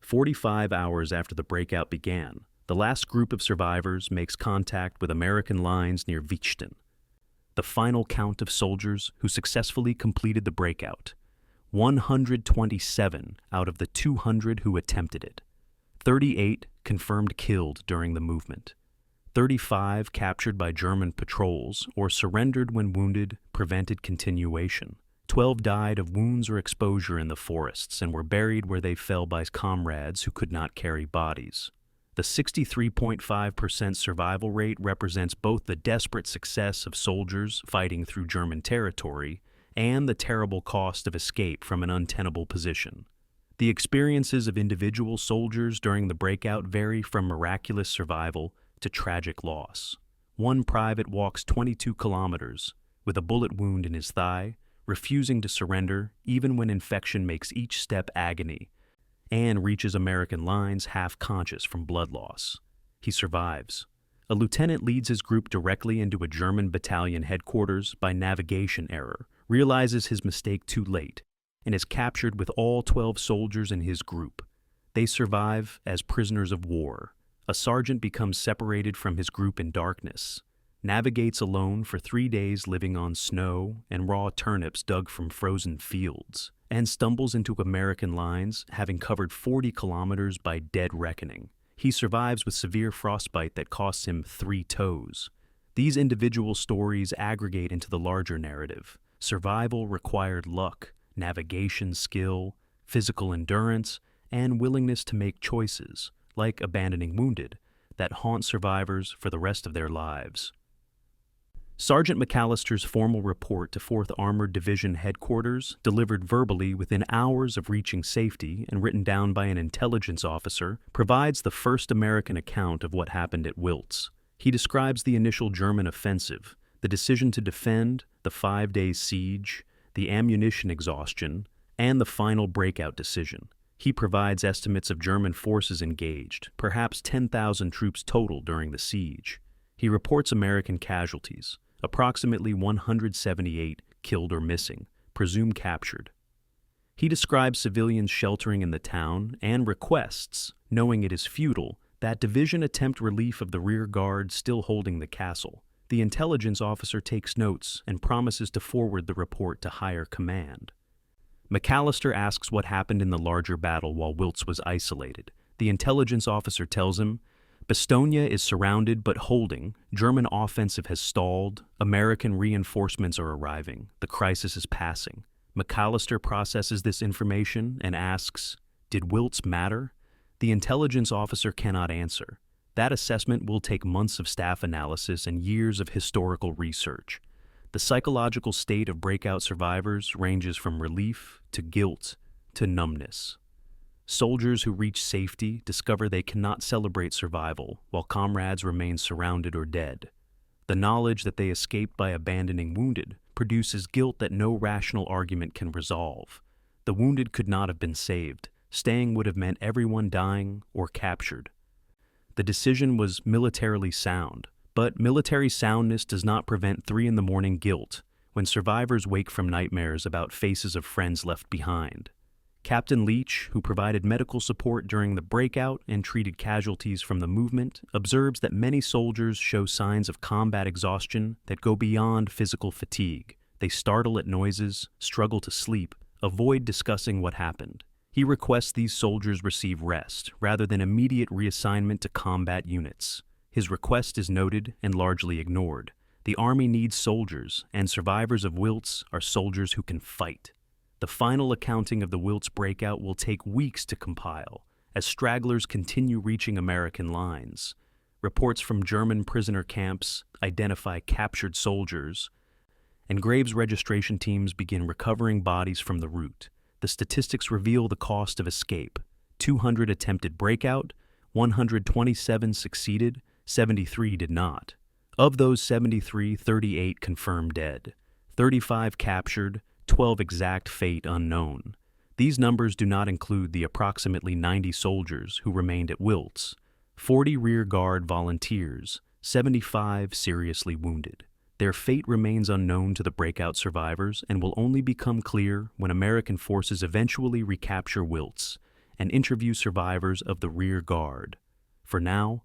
45 hours after the breakout began, the last group of survivors makes contact with American lines near Wichten. The final count of soldiers who successfully completed the breakout: 127 out of the 200 who attempted it. 38 confirmed killed during the movement. 35 captured by German patrols or surrendered when wounded, prevented continuation. 12 died of wounds or exposure in the forests and were buried where they fell by comrades who could not carry bodies. The 63.5% survival rate represents both the desperate success of soldiers fighting through German territory and the terrible cost of escape from an untenable position. The experiences of individual soldiers during the breakout vary from miraculous survival to tragic loss. One private walks 22 kilometers with a bullet wound in his thigh, refusing to surrender even when infection makes each step agony, and reaches American lines half-conscious from blood loss. He survives. A lieutenant leads his group directly into a German battalion headquarters by navigation error, realizes his mistake too late, and is captured with all 12 soldiers in his group. They survive as prisoners of war. A sergeant becomes separated from his group in darkness, navigates alone for 3 days living on snow and raw turnips dug from frozen fields, and stumbles into American lines having covered 40 kilometers by dead reckoning. He survives with severe frostbite that costs him 3 toes. These individual stories aggregate into the larger narrative. Survival required luck, navigation skill, physical endurance, and willingness to make choices, like abandoning wounded, that haunt survivors for the rest of their lives. Sergeant McAllister's formal report to 4th Armored Division headquarters, delivered verbally within hours of reaching safety and written down by an intelligence officer, provides the first American account of what happened at Wiltz. He describes the initial German offensive, the decision to defend, the 5-day siege, the ammunition exhaustion, and the final breakout decision. He provides estimates of German forces engaged, perhaps 10,000 troops total during the siege. He reports American casualties, approximately 178 killed or missing, presumed captured. He describes civilians sheltering in the town and requests, knowing it is futile, that division attempt relief of the rear guard still holding the castle. The intelligence officer takes notes and promises to forward the report to higher command. McAllister asks what happened in the larger battle while Wiltz was isolated. The intelligence officer tells him, Bastogne is surrounded but holding. German offensive has stalled. American reinforcements are arriving. The crisis is passing. McAllister processes this information and asks, "Did Wiltz matter?" The intelligence officer cannot answer. That assessment will take months of staff analysis and years of historical research. The psychological state of breakout survivors ranges from relief to guilt to numbness. Soldiers who reach safety discover they cannot celebrate survival while comrades remain surrounded or dead. The knowledge that they escaped by abandoning wounded produces guilt that no rational argument can resolve. The wounded could not have been saved. Staying would have meant everyone dying or captured. The decision was militarily sound, but military soundness does not prevent 3 a.m. guilt when survivors wake from nightmares about faces of friends left behind. Captain Leach, who provided medical support during the breakout and treated casualties from the movement, observes that many soldiers show signs of combat exhaustion that go beyond physical fatigue. They startle at noises, struggle to sleep, avoid discussing what happened. He requests these soldiers receive rest rather than immediate reassignment to combat units. His request is noted and largely ignored. The Army needs soldiers, and survivors of Wiltz are soldiers who can fight. The final accounting of the Wiltz breakout will take weeks to compile, as stragglers continue reaching American lines. Reports from German prisoner camps identify captured soldiers, and graves registration teams begin recovering bodies from the route. The statistics reveal the cost of escape: 200 attempted breakout, 127 succeeded, 73 did not. Of those 73, 38 confirmed dead, 35 captured, 12 exact fate unknown. These numbers do not include the approximately 90 soldiers who remained at Wiltz, 40 rear guard volunteers, 75 seriously wounded. Their fate remains unknown to the breakout survivors and will only become clear when American forces eventually recapture Wiltz and interview survivors of the rear guard. For now,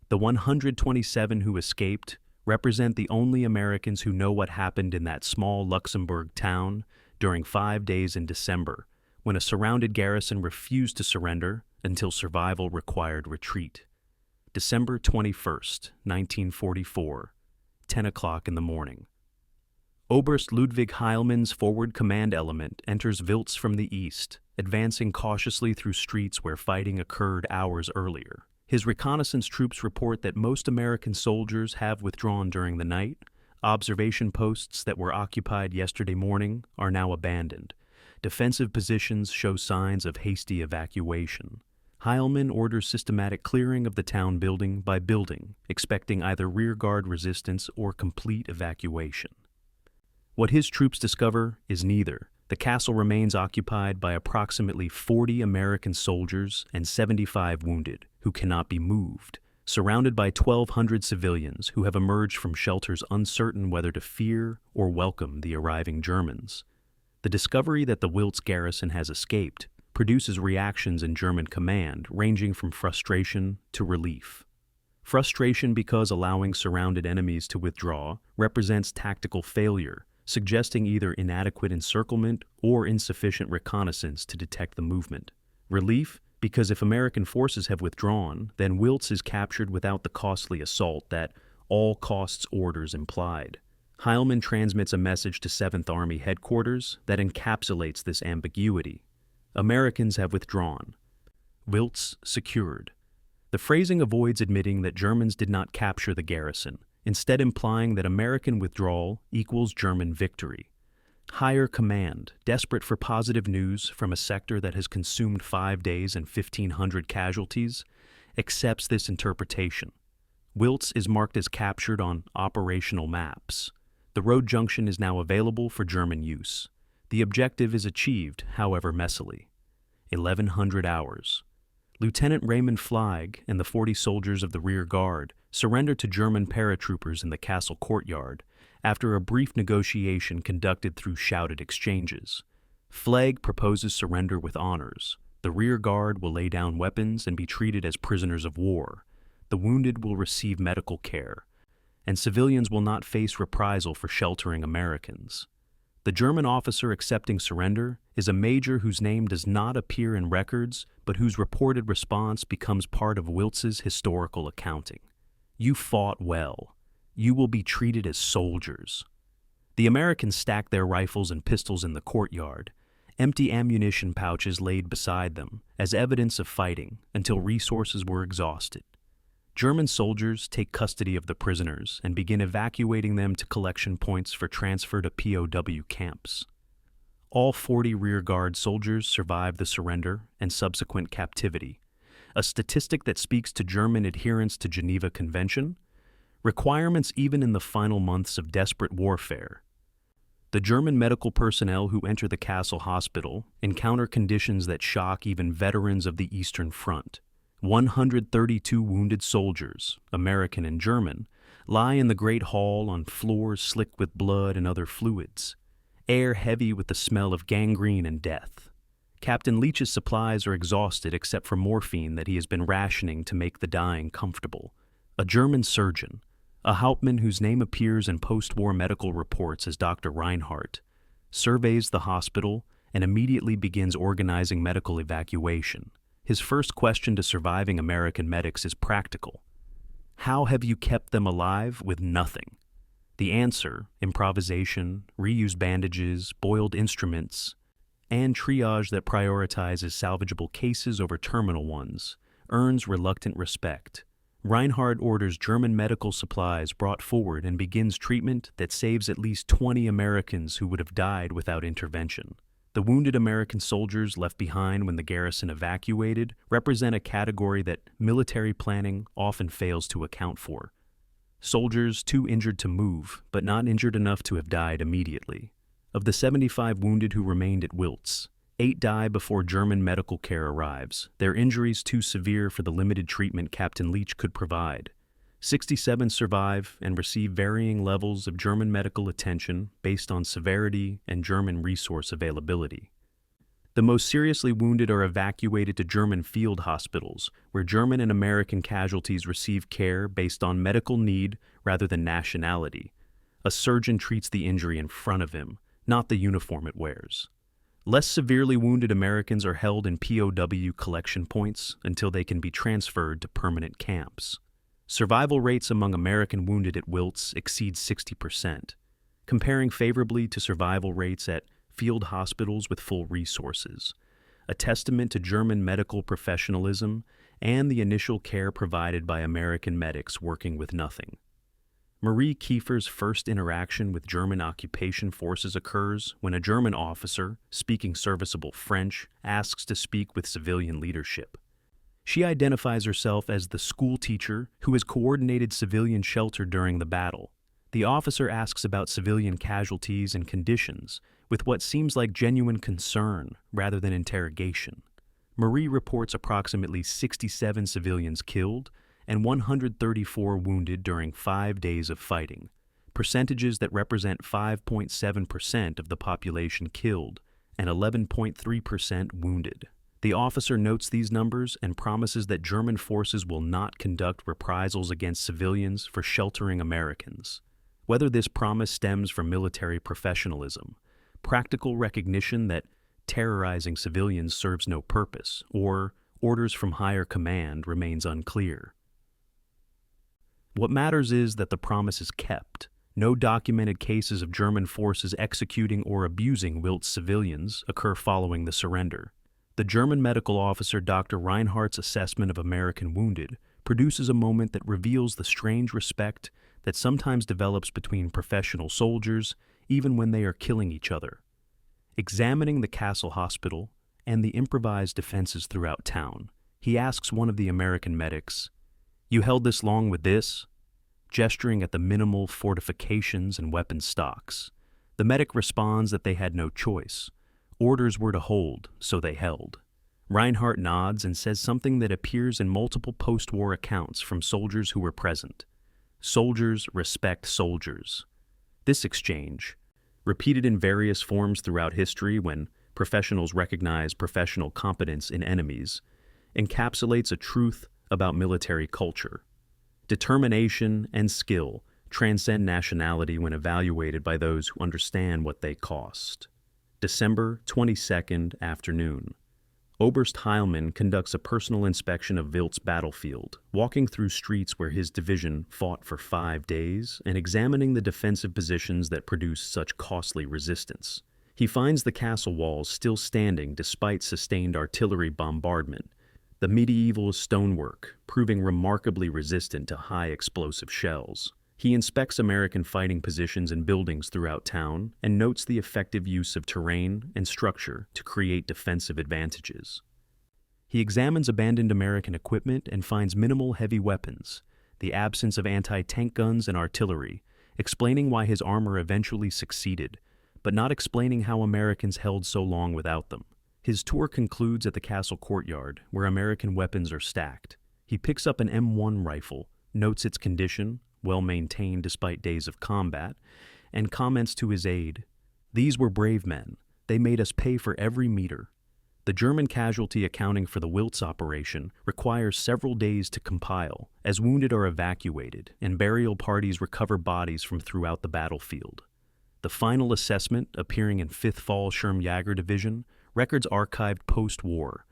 the 127 who escaped represent the only Americans who know what happened in that small Luxembourg town during 5 days in December, when a surrounded garrison refused to surrender until survival required retreat. December 21st, 1944, 10 o'clock in the morning. Oberst Ludwig Heilmann's forward command element enters Wiltz from the east, advancing cautiously through streets where fighting occurred hours earlier. His reconnaissance troops report that most American soldiers have withdrawn during the night. Observation posts that were occupied yesterday morning are now abandoned. Defensive positions show signs of hasty evacuation. Heilmann orders systematic clearing of the town building by building, expecting either rearguard resistance or complete evacuation. What his troops discover is neither. The castle remains occupied by approximately 40 American soldiers and 75 wounded, who cannot be moved, surrounded by 1,200 civilians who have emerged from shelters uncertain whether to fear or welcome the arriving Germans. The discovery that the Wiltz garrison has escaped produces reactions in German command ranging from frustration to relief. Frustration because allowing surrounded enemies to withdraw represents tactical failure, suggesting either inadequate encirclement or insufficient reconnaissance to detect the movement. Relief because if American forces have withdrawn, then Wiltz is captured without the costly assault that all costs orders implied. Heilmann transmits a message to 7th Army headquarters that encapsulates this ambiguity. Americans have withdrawn. Wiltz secured. The phrasing avoids admitting that Germans did not capture the garrison, instead implying that American withdrawal equals German victory. Higher command, desperate for positive news from a sector that has consumed 5 days and 1,500 casualties, accepts this interpretation. Wiltz is marked as captured on operational maps. The road junction is now available for German use. The objective is achieved, however messily. 1,100 hours. Lieutenant Raymond Fleig and the 40 soldiers of the rear guard surrendered to German paratroopers in the castle courtyard after a brief negotiation conducted through shouted exchanges. Fleig proposes surrender with honors. The rear guard will lay down weapons and be treated as prisoners of war. The wounded will receive medical care, and civilians will not face reprisal for sheltering Americans. The German officer accepting surrender is a major whose name does not appear in records, but whose reported response becomes part of Wiltz's historical accounting. You fought well. You will be treated as soldiers. The Americans stacked their rifles and pistols in the courtyard, empty ammunition pouches laid beside them as evidence of fighting until resources were exhausted. German soldiers take custody of the prisoners and begin evacuating them to collection points for transfer to POW camps. All 40 rearguard soldiers survive the surrender and subsequent captivity, a statistic that speaks to German adherence to Geneva Convention, requirements even in the final months of desperate warfare. The German medical personnel who enter the castle hospital encounter conditions that shock even veterans of the Eastern Front. 132 wounded soldiers, American and German, lie in the great hall on floors slick with blood and other fluids, air heavy with the smell of gangrene and death. Captain Leach's supplies are exhausted except for morphine that he has been rationing to make the dying comfortable. A German surgeon, a Hauptmann whose name appears in post-war medical reports as Dr. Reinhardt, surveys the hospital and immediately begins organizing medical evacuation. His first question to surviving American medics is practical. How have you kept them alive with nothing? The answer, improvisation, reused bandages, boiled instruments, and triage that prioritizes salvageable cases over terminal ones, earns reluctant respect. Reinhardt orders German medical supplies brought forward and begins treatment that saves at least 20 Americans who would have died without intervention. The wounded American soldiers left behind when the garrison evacuated represent a category that military planning often fails to account for. Soldiers too injured to move, but not injured enough to have died immediately. Of the 75 wounded who remained at Wiltz, 8 die before German medical care arrives, their injuries too severe for the limited treatment Captain Leach could provide. 67 survive and receive varying levels of German medical attention based on severity and German resource availability. The most seriously wounded are evacuated to German field hospitals, where German and American casualties receive care based on medical need rather than nationality. A surgeon treats the injury in front of him, not the uniform it wears. Less severely wounded Americans are held in POW collection points until they can be transferred to permanent camps. Survival rates among American wounded at Wiltz exceed 60%, comparing favorably to survival rates at field hospitals with full resources, a testament to German medical professionalism and the initial care provided by American medics working with nothing. Marie Kiefer's first interaction with German occupation forces occurs when a German officer, speaking serviceable French, asks to speak with civilian leadership. She identifies herself as the school teacher who has coordinated civilian shelter during the battle. The officer asks about civilian casualties and conditions, with what seems like genuine concern rather than interrogation. Marie reports approximately 67 civilians killed and 134 wounded during 5 days of fighting, percentages that represent 5.7% of the population killed and 11.3% wounded. The officer notes these numbers and promises that German forces will not conduct reprisals against civilians for sheltering Americans. Whether this promise stems from military professionalism, practical recognition that terrorizing civilians serves no purpose, or orders from higher command remains unclear. What matters is that the promise is kept. No documented cases of German forces executing or abusing Wiltz civilians occur following the surrender. The German medical officer Dr. Reinhardt's assessment of American wounded produces a moment that reveals the strange respect that sometimes develops between professional soldiers even when they are killing each other. Examining the castle hospital and the improvised defenses throughout town, he asks one of the American medics, "You held this long with this?" gesturing at the minimal fortifications and weapon stocks. The medic responds that they had no choice. Orders were to hold, so they held. Reinhardt nods and says something that appears in multiple post-war accounts from soldiers who were present. Soldiers respect soldiers. This exchange, repeated in various forms throughout history when professionals recognize professional competence in enemies, encapsulates a truth about military culture. Determination and skill transcend nationality when evaluated by those who understand what they cost. December 22nd afternoon. Oberst Heilmann conducts a personal inspection of Wiltz battlefield, walking through streets where his division fought for 5 days and examining the defensive positions that produced such costly resistance. He finds the castle walls still standing despite sustained artillery bombardment, the medieval stonework proving remarkably resistant to high explosive shells. He inspects American fighting positions and buildings throughout town and notes the effective use of terrain and structure to create defensive advantages. He examines abandoned American equipment and finds minimal heavy weapons, the absence of anti-tank guns and artillery, explaining why his armor eventually succeeded, but not explaining how Americans held so long without them. His tour concludes at the castle courtyard, where American weapons are stacked. He picks up an M1 rifle, notes its condition, well-maintained despite days of combat, and comments to his aide, "These were brave men. They made us pay for every meter." The German casualty accounting for the Wiltz operation requires several days to compile, as wounded are evacuated and burial parties recover bodies from throughout the battlefield. The final assessment, appearing in 5th Fallschirmjäger Division, records archived post-war,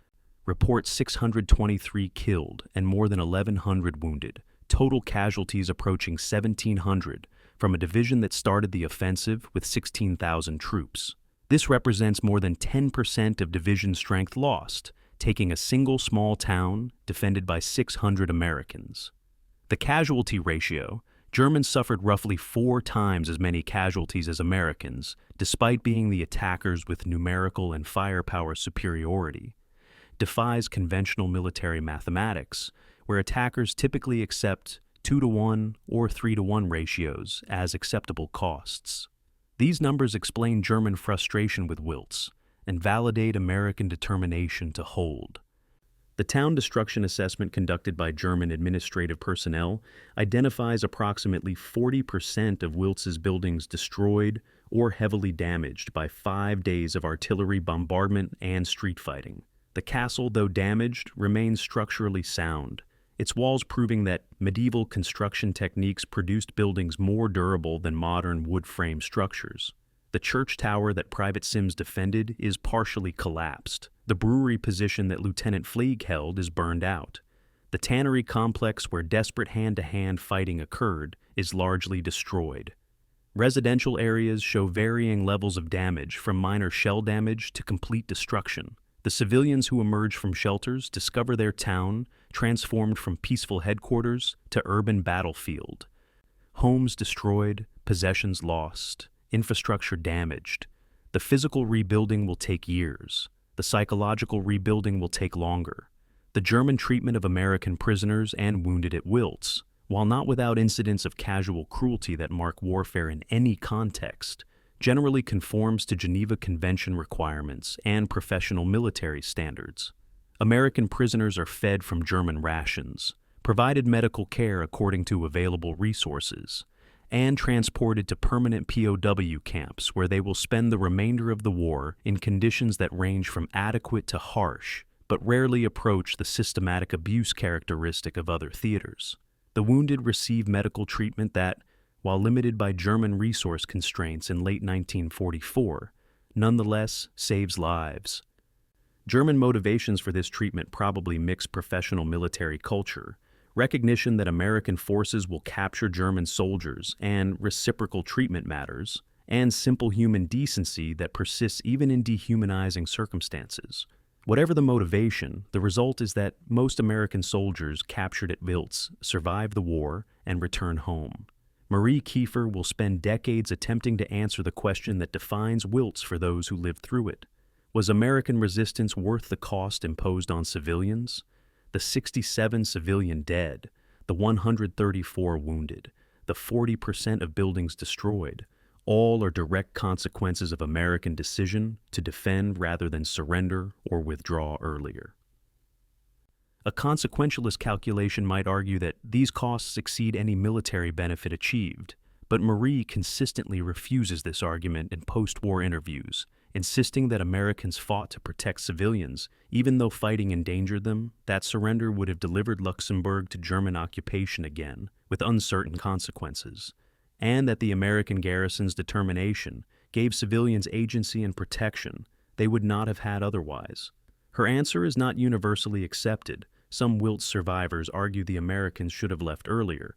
reports 623 killed and more than 1,100 wounded, total casualties approaching 1,700 from a division that started the offensive with 16,000 troops. This represents more than 10% of division strength lost, taking a single small town defended by 600 Americans. The casualty ratio, Germans suffered roughly 4 times as many casualties as Americans, despite being the attackers with numerical and firepower superiority. Defies conventional military mathematics, where attackers typically accept 2-to-1 or 3-to-1 ratios as acceptable costs. These numbers explain German frustration with Wiltz and validate American determination to hold. The town destruction assessment conducted by German administrative personnel identifies approximately 40% of Wiltz's buildings destroyed or heavily damaged by 5 days of artillery bombardment and street fighting. The castle, though damaged, remains structurally sound, its walls proving that medieval construction techniques produced buildings more durable than modern wood frame structures. The church tower that Private Sims defended is partially collapsed. The brewery position that Lieutenant Fleig held is burned out. The tannery complex where desperate hand-to-hand fighting occurred is largely destroyed. Residential areas show varying levels of damage, from minor shell damage to complete destruction. The civilians who emerge from shelters discover their town transformed from peaceful headquarters to urban battlefield. Homes destroyed, possessions lost, infrastructure damaged. The physical rebuilding will take years. The psychological rebuilding will take longer. The German treatment of American prisoners and wounded at Wiltz, while not without incidents of casual cruelty that mark warfare in any context, generally conforms to Geneva Convention requirements and professional military standards. American prisoners are fed from German rations, provided medical care according to available resources, and transported to permanent POW camps where they will spend the remainder of the war in conditions that range from adequate to harsh, but rarely approach the systematic abuse characteristic of other theaters. The wounded receive medical treatment that, while limited by German resource constraints in late 1944, nonetheless saves lives. German motivations for this treatment probably mix professional military culture, recognition that American forces will capture German soldiers and reciprocal treatment matters, and simple human decency that persists even in dehumanizing circumstances. Whatever the motivation, the result is that most American soldiers captured at Wiltz survive the war and return home. Marie Kiefer will spend decades attempting to answer the question that defines Wiltz for those who lived through it. Was American resistance worth the cost imposed on civilians? The 67 civilian dead, the 134 wounded, the 40% of buildings destroyed, all are direct consequences of American decision to defend rather than surrender or withdraw earlier. A consequentialist calculation might argue that these costs exceed any military benefit achieved, but Marie consistently refuses this argument in post-war interviews, insisting that Americans fought to protect civilians, even though fighting endangered them, that surrender would have delivered Luxembourg to German occupation again, with uncertain consequences, and that the American garrison's determination gave civilians agency and protection they would not have had otherwise. Her answer is not universally accepted. Some Wiltz survivors argue the Americans should have left earlier,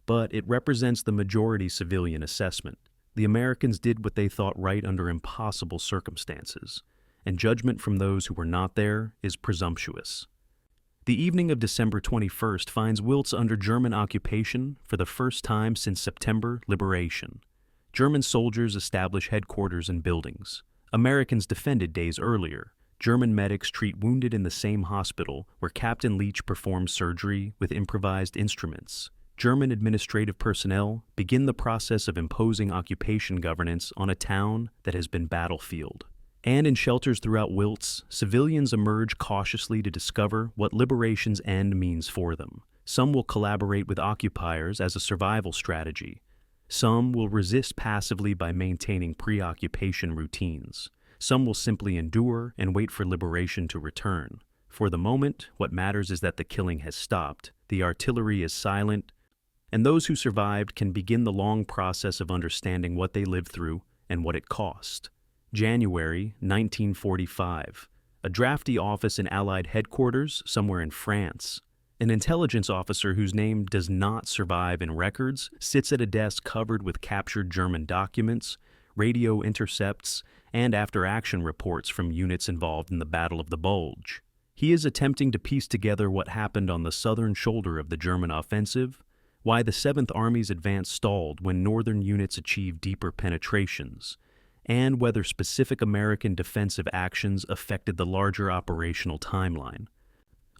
but it represents the majority civilian assessment. The Americans did what they thought right under impossible circumstances, and judgment from those who were not there is presumptuous. The evening of December 21st finds Wiltz under German occupation for the first time since September liberation. German soldiers establish headquarters and buildings. Americans defended days earlier. German medics treat wounded in the same hospital where Captain Leach performs surgery with improvised instruments. German administrative personnel begin the process of imposing occupation governance on a town that has been battlefield. And in shelters throughout Wiltz, civilians emerge cautiously to discover what liberation's end means for them. Some will collaborate with occupiers as a survival strategy. Some will resist passively by maintaining pre-occupation routines. Some will simply endure and wait for liberation to return. For the moment, what matters is that the killing has stopped, the artillery is silent, and those who survived can begin the long process of understanding what they lived through and what it cost. January 1945. A drafty office in Allied headquarters somewhere in France. An intelligence officer whose name does not survive in records sits at a desk covered with captured German documents, radio intercepts, and after-action reports from units involved in the Battle of the Bulge. He is attempting to piece together what happened on the southern shoulder of the German offensive, why the 7th Army's advance stalled when Northern units achieved deeper penetrations, and whether specific American defensive actions affected the larger operational timeline.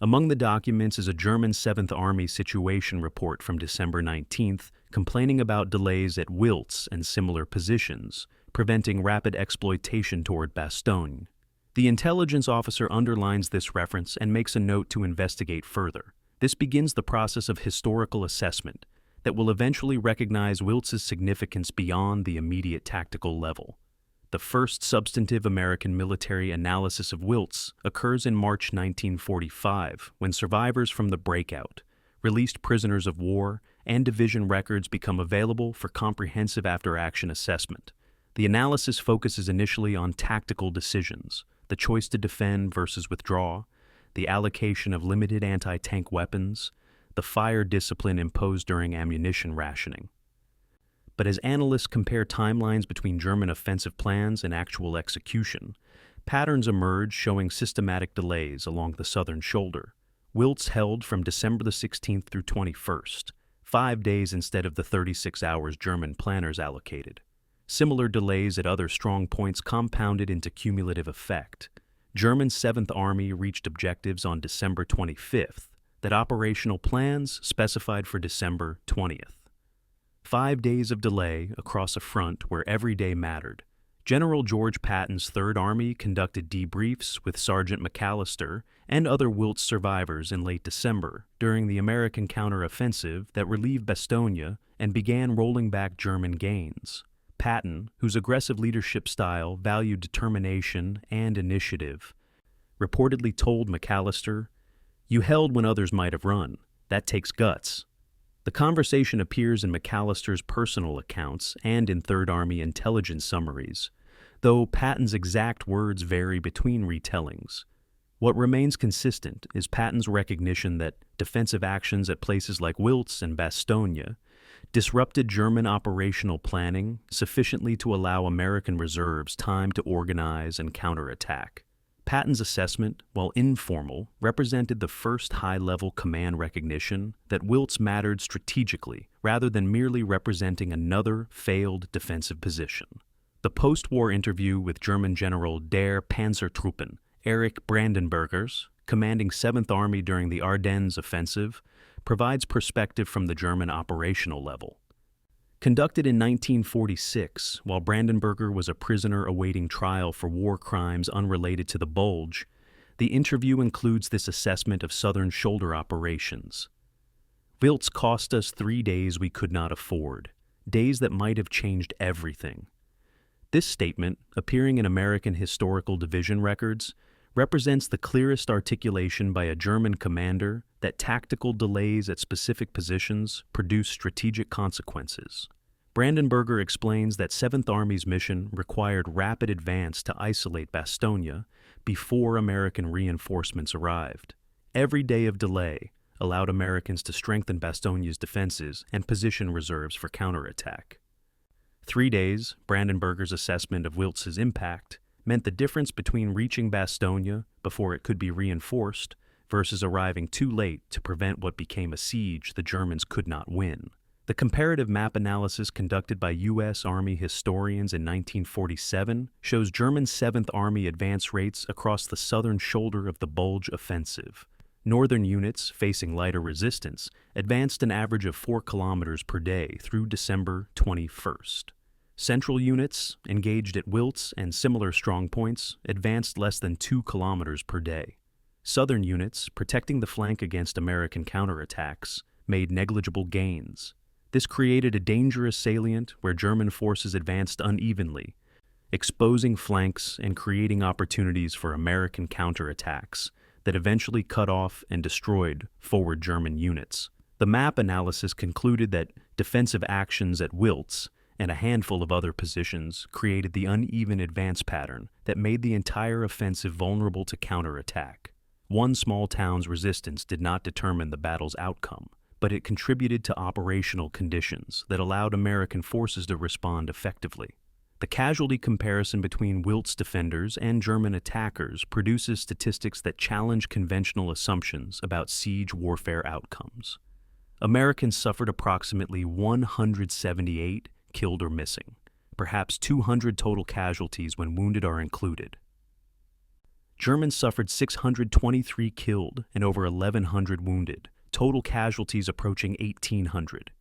Among the documents is a German 7th Army situation report from December 19th, complaining about delays at Wiltz and similar positions, preventing rapid exploitation toward Bastogne. The intelligence officer underlines this reference and makes a note to investigate further. This begins the process of historical assessment that will eventually recognize Wiltz's significance beyond the immediate tactical level. The first substantive American military analysis of Wiltz occurs in March 1945, when survivors from the breakout, released prisoners of war, and division records become available for comprehensive after-action assessment. The analysis focuses initially on tactical decisions, the choice to defend versus withdraw, the allocation of limited anti-tank weapons, the fire discipline imposed during ammunition rationing. But as analysts compare timelines between German offensive plans and actual execution, patterns emerge showing systematic delays along the southern shoulder. Wiltz held from December the 16th through 21st, 5 days instead of the 36 hours German planners allocated. Similar delays at other strong points compounded into cumulative effect. German 7th Army reached objectives on December 25th that operational plans specified for December 20th. 5 days of delay across a front where every day mattered. General George Patton's 3rd Army conducted debriefs with Sergeant McAllister and other Wiltz survivors in late December during the American counteroffensive that relieved Bastogne and began rolling back German gains. Patton, whose aggressive leadership style valued determination and initiative, reportedly told McAllister, "You held when others might have run. That takes guts." The conversation appears in McAllister's personal accounts and in 3rd Army intelligence summaries, though Patton's exact words vary between retellings. What remains consistent is Patton's recognition that defensive actions at places like Wiltz and Bastogne disrupted German operational planning sufficiently to allow American reserves time to organize and counterattack. Patton's assessment, while informal, represented the first high-level command recognition that Wiltz mattered strategically rather than merely representing another failed defensive position. The post-war interview with German General der Panzertruppen Erich Brandenburgers, commanding 7th Army during the Ardennes Offensive, provides perspective from the German operational level. Conducted in 1946, while Brandenburger was a prisoner awaiting trial for war crimes unrelated to the Bulge, the interview includes this assessment of southern shoulder operations. Wiltz cost us 3 days we could not afford, days that might have changed everything. This statement, appearing in American historical division records, represents the clearest articulation by a German commander that tactical delays at specific positions produce strategic consequences. Brandenburger explains that 7th Army's mission required rapid advance to isolate Bastogne before American reinforcements arrived. Every day of delay allowed Americans to strengthen Bastogne's defenses and position reserves for counterattack. 3 days, Brandenburger's assessment of Wiltz's impact, meant the difference between reaching Bastogne before it could be reinforced versus arriving too late to prevent what became a siege the Germans could not win. The comparative map analysis conducted by U.S. Army historians in 1947 shows German 7th Army advance rates across the southern shoulder of the Bulge offensive. Northern units, facing lighter resistance, advanced an average of 4 kilometers per day through December 21st. Central units, engaged at Wiltz and similar strongpoints, advanced less than 2 kilometers per day. Southern units, protecting the flank against American counterattacks, made negligible gains. This created a dangerous salient where German forces advanced unevenly, exposing flanks and creating opportunities for American counterattacks that eventually cut off and destroyed forward German units. The map analysis concluded that defensive actions at Wiltz and a handful of other positions created the uneven advance pattern that made the entire offensive vulnerable to counterattack. One small town's resistance did not determine the battle's outcome, but it contributed to operational conditions that allowed American forces to respond effectively. The casualty comparison between Wiltz defenders and German attackers produces statistics that challenge conventional assumptions about siege warfare outcomes. Americans suffered approximately 178 killed or missing, perhaps 200 total casualties when wounded are included. Germans suffered 623 killed and over 1,100 wounded, total casualties approaching 1,800.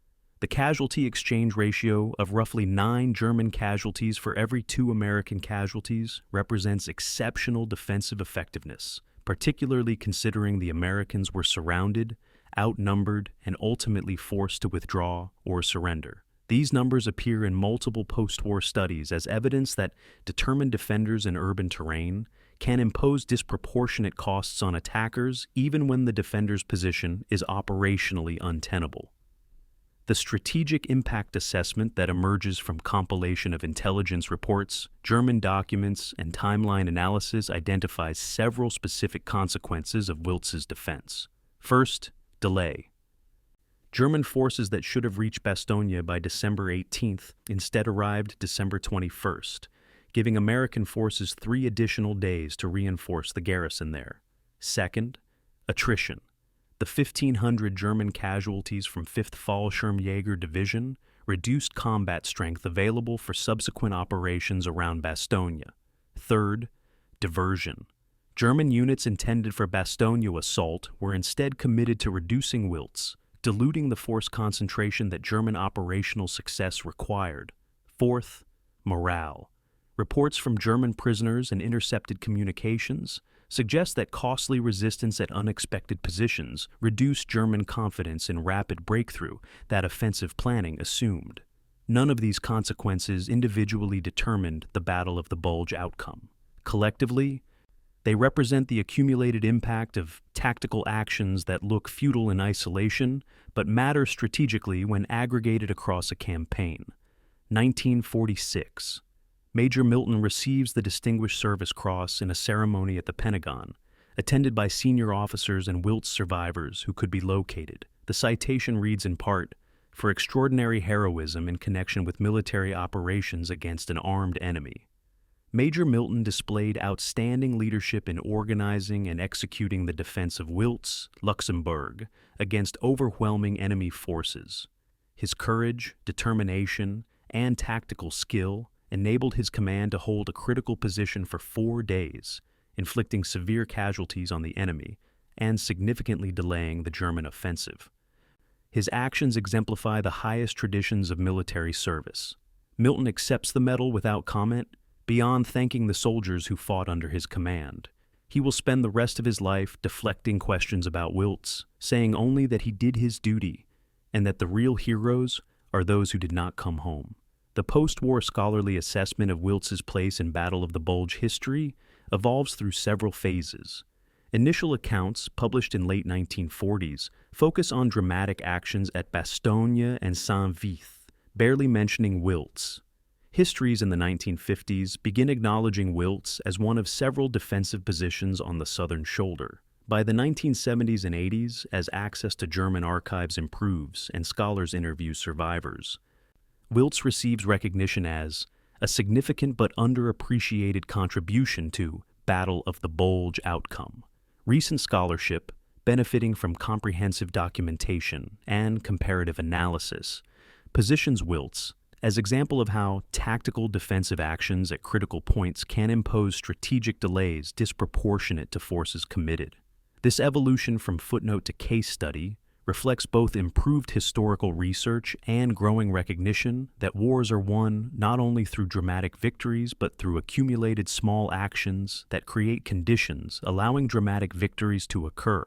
The casualty exchange ratio of roughly 9 German casualties for every 2 American casualties represents exceptional defensive effectiveness, particularly considering the Americans were surrounded, outnumbered, and ultimately forced to withdraw or surrender. These numbers appear in multiple post-war studies as evidence that determined defenders in urban terrain can impose disproportionate costs on attackers even when the defender's position is operationally untenable. The strategic impact assessment that emerges from compilation of intelligence reports, German documents, and timeline analysis identifies several specific consequences of Wiltz's defense. First, delay. German forces that should have reached Bastogne by December 18th instead arrived December 21st, giving American forces 3 additional days to reinforce the garrison there. Second, attrition. The 1,500 German casualties from 5th Fallschirmjäger Division reduced combat strength available for subsequent operations around Bastogne. Third, diversion. German units intended for Bastogne assault were instead committed to reducing Wiltz, diluting the force concentration that German operational success required. Fourth, morale. Reports from German prisoners and intercepted communications suggest that costly resistance at unexpected positions reduced German confidence in rapid breakthrough that offensive planning assumed. None of these consequences individually determined the Battle of the Bulge outcome. Collectively, they represent the accumulated impact of tactical actions that look futile in isolation but matter strategically when aggregated across a campaign. 1946. Major Milton receives the Distinguished Service Cross in a ceremony at the Pentagon, attended by senior officers and Wiltz survivors who could be located. The citation reads in part, "For extraordinary heroism in connection with military operations against an armed enemy." Major Milton displayed outstanding leadership in organizing and executing the defense of Wiltz, Luxembourg, against overwhelming enemy forces. His courage, determination, and tactical skill enabled his command to hold a critical position for 4 days, inflicting severe casualties on the enemy and significantly delaying the German offensive. His actions exemplify the highest traditions of military service. Milton accepts the medal without comment, beyond thanking the soldiers who fought under his command. He will spend the rest of his life deflecting questions about Wiltz, saying only that he did his duty and that the real heroes are those who did not come home. The post-war scholarly assessment of Wiltz's place in Battle of the Bulge history evolves through several phases. Initial accounts, published in late 1940s, focus on dramatic actions at Bastogne and Saint-Vith, barely mentioning Wiltz. Histories in the 1950s begin acknowledging Wiltz as one of several defensive positions on the southern shoulder. By the 1970s and 80s, as access to German archives improves and scholars interview survivors, Wiltz receives recognition as a significant but underappreciated contribution to Battle of the Bulge outcome. Recent scholarship, benefiting from comprehensive documentation and comparative analysis, positions Wiltz as example of how tactical defensive actions at critical points can impose strategic delays disproportionate to forces committed. This evolution from footnote to case study reflects both improved historical research and growing recognition that wars are won not only through dramatic victories but through accumulated small actions that create conditions allowing dramatic victories to occur.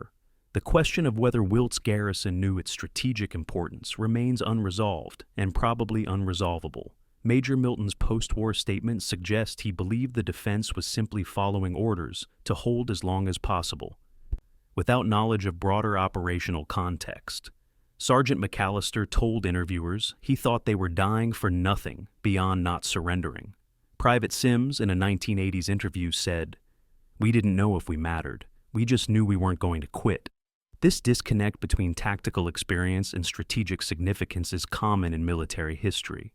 The question of whether Wiltz garrison knew its strategic importance remains unresolved and probably unresolvable. Major Milton's post-war statement suggests he believed the defense was simply following orders to hold as long as possible, without knowledge of broader operational context. Sergeant McAllister told interviewers he thought they were dying for nothing beyond not surrendering. Private Sims, in a 1980s interview, said, "We didn't know if we mattered. We just knew we weren't going to quit." This disconnect between tactical experience and strategic significance is common in military history.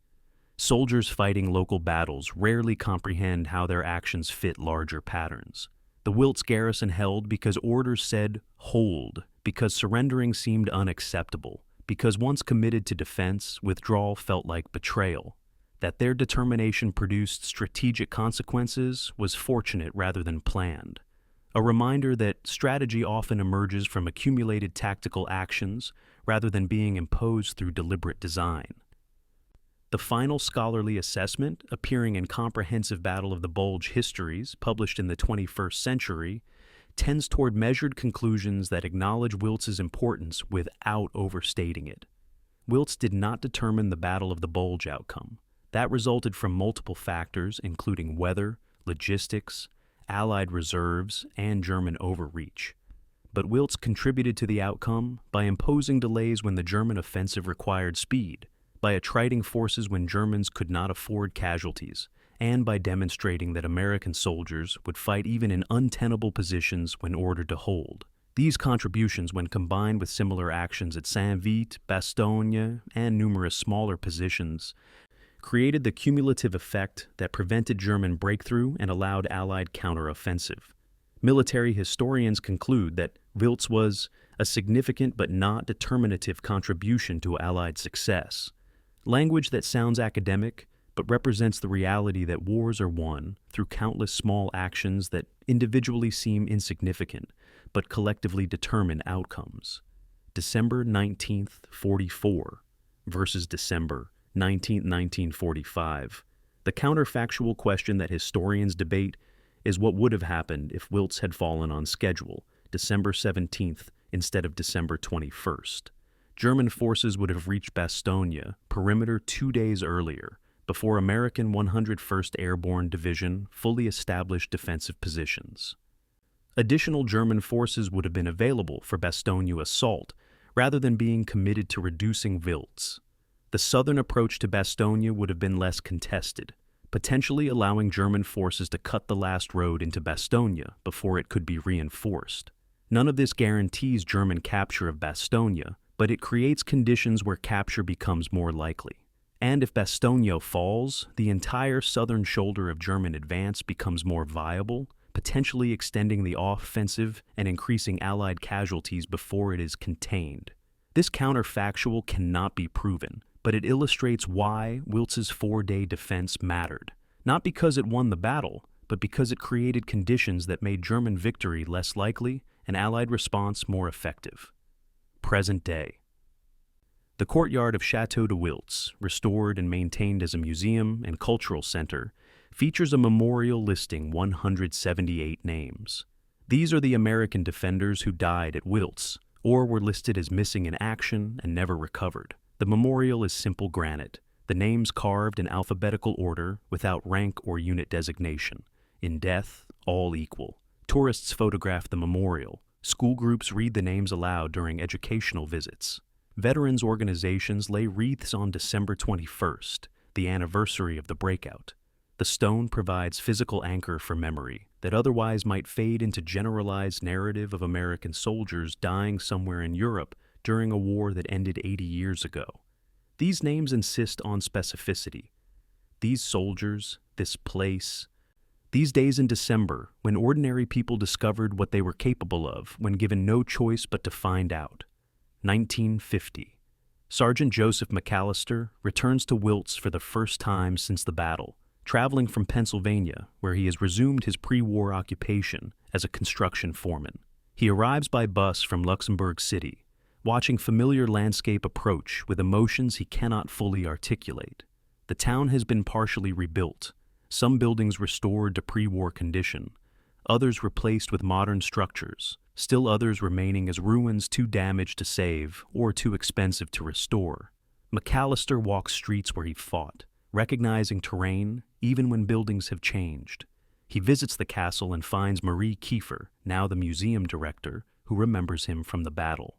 Soldiers fighting local battles rarely comprehend how their actions fit larger patterns. The Wiltz garrison held because orders said hold, because surrendering seemed unacceptable, because once committed to defense, withdrawal felt like betrayal. That their determination produced strategic consequences was fortunate rather than planned. A reminder that strategy often emerges from accumulated tactical actions rather than being imposed through deliberate design. The final scholarly assessment, appearing in comprehensive Battle of the Bulge histories published in the 21st century, tends toward measured conclusions that acknowledge Wiltz's importance without overstating it. Wiltz did not determine the Battle of the Bulge outcome. That resulted from multiple factors, including weather, logistics, Allied reserves, and German overreach. But Wiltz contributed to the outcome by imposing delays when the German offensive required speed, by attriting forces when Germans could not afford casualties, and by demonstrating that American soldiers would fight even in untenable positions when ordered to hold. These contributions, when combined with similar actions at Saint-Vith, Bastogne, and numerous smaller positions, created the cumulative effect that prevented German breakthrough and allowed Allied counteroffensive. Military historians conclude that Wiltz was a significant but not determinative contribution to Allied success. Language that sounds academic, but represents the reality that wars are won through countless small actions that individually seem insignificant, but collectively determine outcomes. December 19th, 44 versus December 1945. The counterfactual question that historians debate is what would have happened if Wiltz had fallen on schedule, December 17th instead of December 21st. German forces would have reached Bastogne perimeter 2 days earlier, before American 101st Airborne Division fully established defensive positions. Additional German forces would have been available for Bastogne assault, rather than being committed to reducing Wiltz. The southern approach to Bastogne would have been less contested, potentially allowing German forces to cut the last road into Bastogne before it could be reinforced. None of this guarantees German capture of Bastogne, but it creates conditions where capture becomes more likely. And if Bastogne falls, the entire southern shoulder of German advance becomes more viable, potentially extending the offensive and increasing Allied casualties before it is contained. This counterfactual cannot be proven, but it illustrates why Wiltz's 4-day defense mattered. Not because it won the battle, but because it created conditions that made German victory less likely and Allied response more effective. Present day. The courtyard of Château de Wiltz, restored and maintained as a museum and cultural center, features a memorial listing 178 names. These are the American defenders who died at Wiltz, or were listed as missing in action and never recovered. The memorial is simple granite, the names carved in alphabetical order without rank or unit designation. In death, all equal. Tourists photograph the memorial. School groups read the names aloud during educational visits. Veterans organizations lay wreaths on December 21st, the anniversary of the breakout. The stone provides physical anchor for memory that otherwise might fade into generalized narrative of American soldiers dying somewhere in Europe during a war that ended 80 years ago. These names insist on specificity. These soldiers, this place, these days in December, when ordinary people discovered what they were capable of when given no choice but to find out. 1950. Sergeant Joseph McAllister returns to Wiltz for the first time since the battle, traveling from Pennsylvania, where he has resumed his pre-war occupation as a construction foreman. He arrives by bus from Luxembourg City, watching familiar landscape approach with emotions he cannot fully articulate. The town has been partially rebuilt, some buildings restored to pre-war condition, others replaced with modern structures, still others remaining as ruins too damaged to save or too expensive to restore. McAllister walks streets where he fought, recognizing terrain even when buildings have changed. He visits the castle and finds Marie Kiefer, now the museum director, who remembers him from the battle.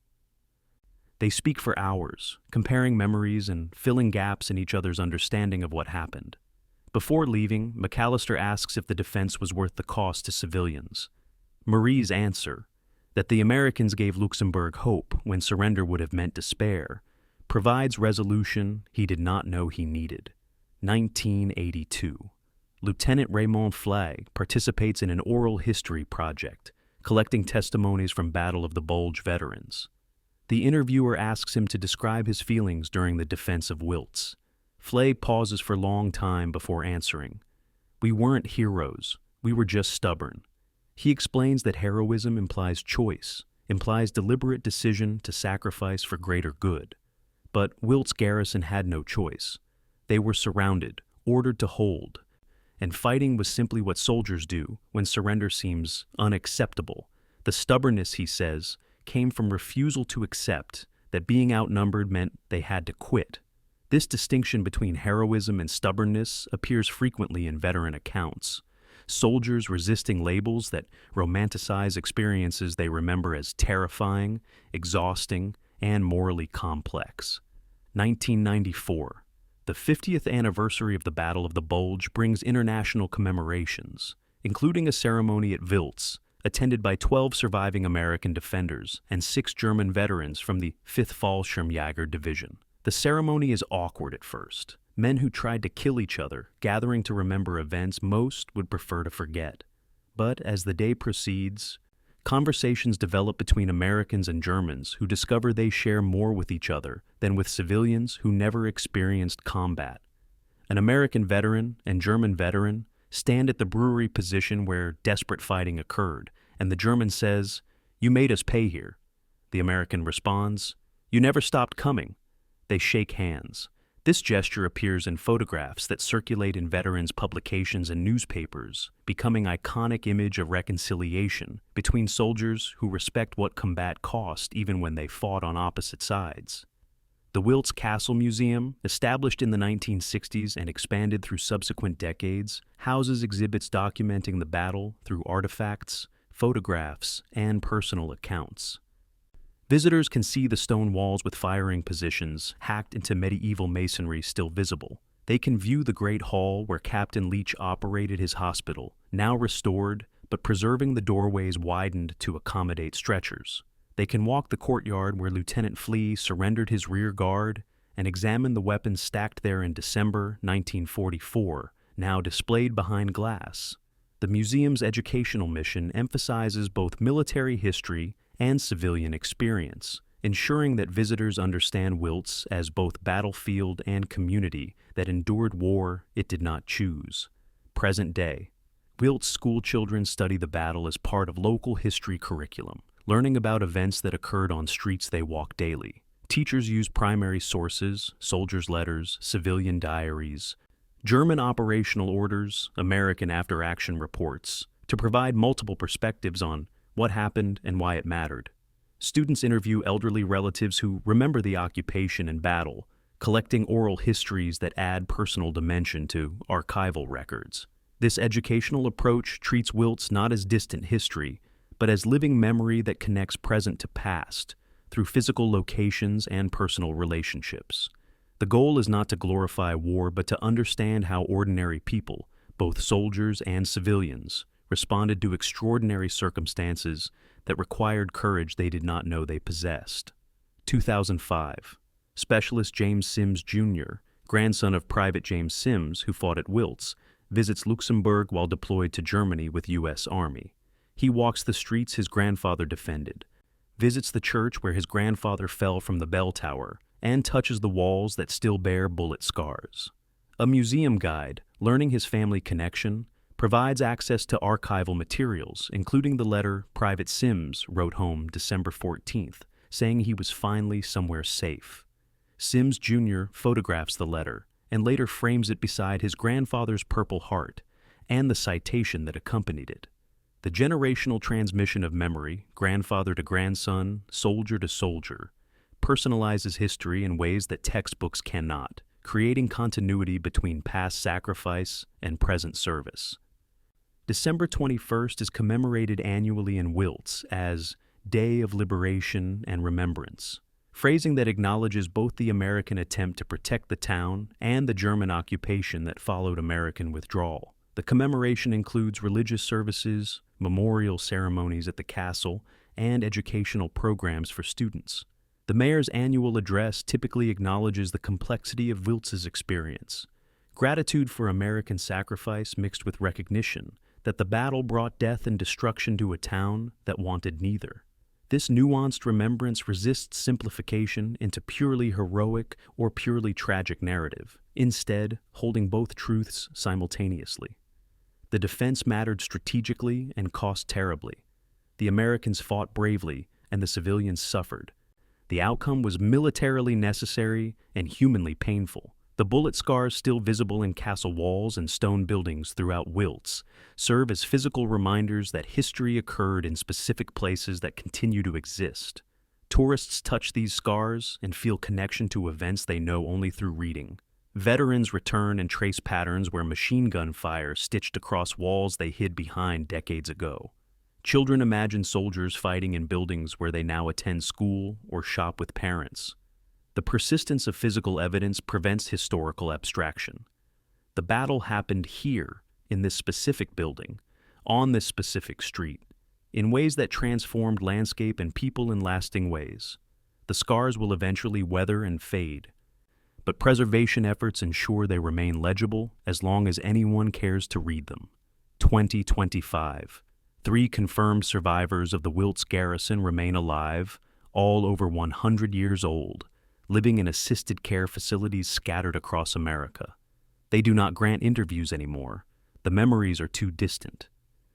They speak for hours, comparing memories and filling gaps in each other's understanding of what happened. Before leaving, McAllister asks if the defense was worth the cost to civilians. Marie's answer, that the Americans gave Luxembourg hope when surrender would have meant despair, provides resolution he did not know he needed. 1982. Lieutenant Raymond Flag participates in an oral history project, collecting testimonies from Battle of the Bulge veterans. The interviewer asks him to describe his feelings during the defense of Wiltz. Flay pauses for a long time before answering. "We weren't heroes. We were just stubborn." He explains that heroism implies choice, implies deliberate decision to sacrifice for greater good. But Wiltz garrison had no choice. They were surrounded, ordered to hold, and fighting was simply what soldiers do when surrender seems unacceptable. The stubbornness, he says, came from refusal to accept that being outnumbered meant they had to quit. This distinction between heroism and stubbornness appears frequently in veteran accounts. Soldiers resisting labels that romanticize experiences they remember as terrifying, exhausting, and morally complex. 1994. The 50th anniversary of the Battle of the Bulge brings international commemorations, including a ceremony at Wiltz, attended by 12 surviving American defenders and 6 German veterans from the 5th Fallschirmjäger Division. The ceremony is awkward at first. Men who tried to kill each other, gathering to remember events most would prefer to forget. But as the day proceeds, conversations develop between Americans and Germans who discover they share more with each other than with civilians who never experienced combat. An American veteran and German veteran stand at the brewery position where desperate fighting occurred, and the German says, "You made us pay here." The American responds, "You never stopped coming." They shake hands. This gesture appears in photographs that circulate in veterans' publications and newspapers, becoming an iconic image of reconciliation between soldiers who respect what combat cost even when they fought on opposite sides. The Wiltz Castle Museum, established in the 1960s and expanded through subsequent decades, houses exhibits documenting the battle through artifacts, photographs, and personal accounts. Visitors can see the stone walls with firing positions hacked into medieval masonry still visible. They can view the great hall where Captain Leach operated his hospital, now restored, but preserving the doorways widened to accommodate stretchers. They can walk the courtyard where Lieutenant Flea surrendered his rear guard and examine the weapons stacked there in December 1944, now displayed behind glass. The museum's educational mission emphasizes both military history and civilian experience, ensuring that visitors understand Wiltz as both battlefield and community that endured war it did not choose. Present day, Wiltz school children study the battle as part of local history curriculum, learning about events that occurred on streets they walk daily. Teachers use primary sources, soldiers' letters, civilian diaries, German operational orders, American after-action reports, to provide multiple perspectives on what happened and why it mattered. Students interview elderly relatives who remember the occupation and battle, collecting oral histories that add personal dimension to archival records. This educational approach treats Wiltz not as distant history, but as living memory that connects present to past through physical locations and personal relationships. The goal is not to glorify war, but to understand how ordinary people, both soldiers and civilians, responded to extraordinary circumstances that required courage they did not know they possessed. 2005. Specialist James Sims Jr., grandson of Private James Sims, who fought at Wiltz, visits Luxembourg while deployed to Germany with U.S. Army. He walks the streets his grandfather defended, visits the church where his grandfather fell from the bell tower, and touches the walls that still bear bullet scars. A museum guide, learning his family connection, provides access to archival materials, including the letter Private Sims wrote home December 14th, saying he was finally somewhere safe. Sims Jr. photographs the letter and later frames it beside his grandfather's Purple Heart and the citation that accompanied it. The generational transmission of memory, grandfather to grandson, soldier to soldier, personalizes history in ways that textbooks cannot, creating continuity between past sacrifice and present service. December 21st is commemorated annually in Wiltz as Day of Liberation and Remembrance, phrasing that acknowledges both the American attempt to protect the town and the German occupation that followed American withdrawal. The commemoration includes religious services, memorial ceremonies at the castle, and educational programs for students. The mayor's annual address typically acknowledges the complexity of Wiltz's experience, gratitude for American sacrifice mixed with recognition that the battle brought death and destruction to a town that wanted neither. This nuanced remembrance resists simplification into purely heroic or purely tragic narrative, instead holding both truths simultaneously. The defense mattered strategically and cost terribly. The Americans fought bravely and the civilians suffered. The outcome was militarily necessary and humanly painful. The bullet scars still visible in castle walls and stone buildings throughout Wiltz serve as physical reminders that history occurred in specific places that continue to exist. Tourists touch these scars and feel connection to events they know only through reading. Veterans return and trace patterns where machine gun fire stitched across walls they hid behind decades ago. Children imagine soldiers fighting in buildings where they now attend school or shop with parents. The persistence of physical evidence prevents historical abstraction. The battle happened here, in this specific building, on this specific street, in ways that transformed landscape and people in lasting ways. The scars will eventually weather and fade, but preservation efforts ensure they remain legible as long as anyone cares to read them. 2025. 3 confirmed survivors of the Wiltz garrison remain alive, all over 100 years old, living in assisted care facilities scattered across America. They do not grant interviews anymore. The memories are too distant,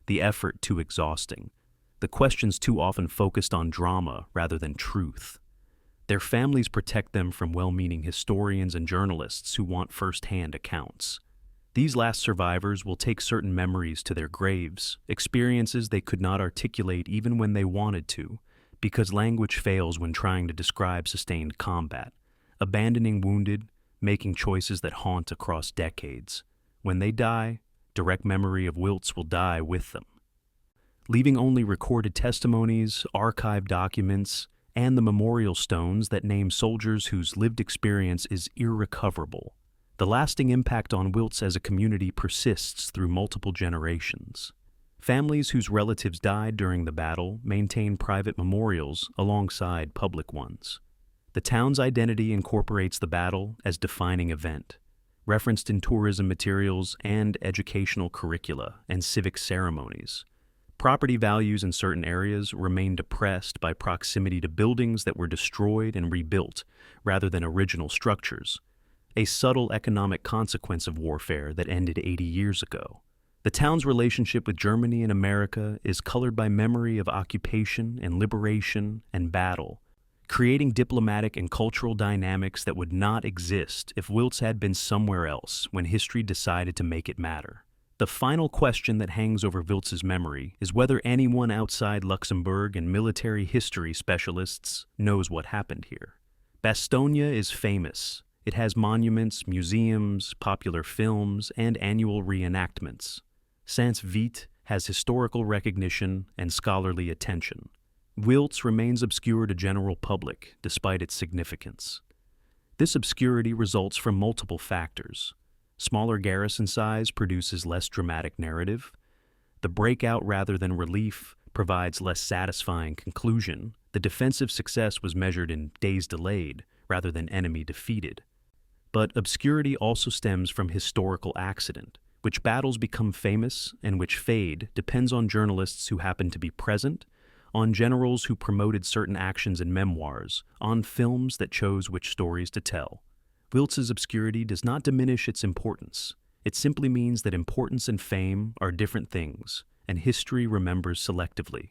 the effort too exhausting, the questions too often focused on drama rather than truth. Their families protect them from well-meaning historians and journalists who want first-hand accounts. These last survivors will take certain memories to their graves, experiences they could not articulate even when they wanted to, because language fails when trying to describe sustained combat, abandoning wounded, making choices that haunt across decades. When they die, direct memory of Wiltz will die with them, leaving only recorded testimonies, archived documents, and the memorial stones that name soldiers whose lived experience is irrecoverable. The lasting impact on Wiltz as a community persists through multiple generations. Families whose relatives died during the battle maintain private memorials alongside public ones. The town's identity incorporates the battle as defining event, referenced in tourism materials and educational curricula and civic ceremonies. Property values in certain areas remain depressed by proximity to buildings that were destroyed and rebuilt rather than original structures, a subtle economic consequence of warfare that ended 80 years ago. The town's relationship with Germany and America is colored by memory of occupation and liberation and battle, creating diplomatic and cultural dynamics that would not exist if Wiltz had been somewhere else when history decided to make it matter. The final question that hangs over Wiltz's memory is whether anyone outside Luxembourg and military history specialists knows what happened here. Bastogne is famous. It has monuments, museums, popular films, and annual reenactments. Saint-Vite has historical recognition and scholarly attention. Wiltz remains obscure to general public despite its significance. This obscurity results from multiple factors. Smaller garrison size produces less dramatic narrative. The breakout rather than relief provides less satisfying conclusion. The defensive success was measured in days delayed rather than enemy defeated. But obscurity also stems from historical accident. Which battles become famous and which fade depends on journalists who happen to be present, on generals who promoted certain actions in memoirs, on films that chose which stories to tell. Wiltz's obscurity does not diminish its importance. It simply means that importance and fame are different things, and history remembers selectively.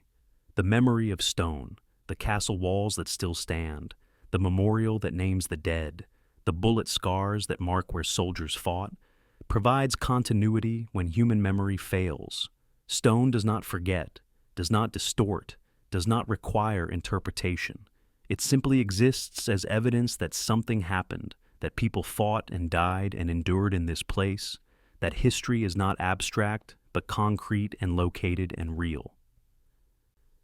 The memory of stone, the castle walls that still stand, the memorial that names the dead, the bullet scars that mark where soldiers fought, provides continuity when human memory fails. Stone does not forget, does not distort, does not require interpretation. It simply exists as evidence that something happened, that people fought and died and endured in this place, that history is not abstract, but concrete and located and real.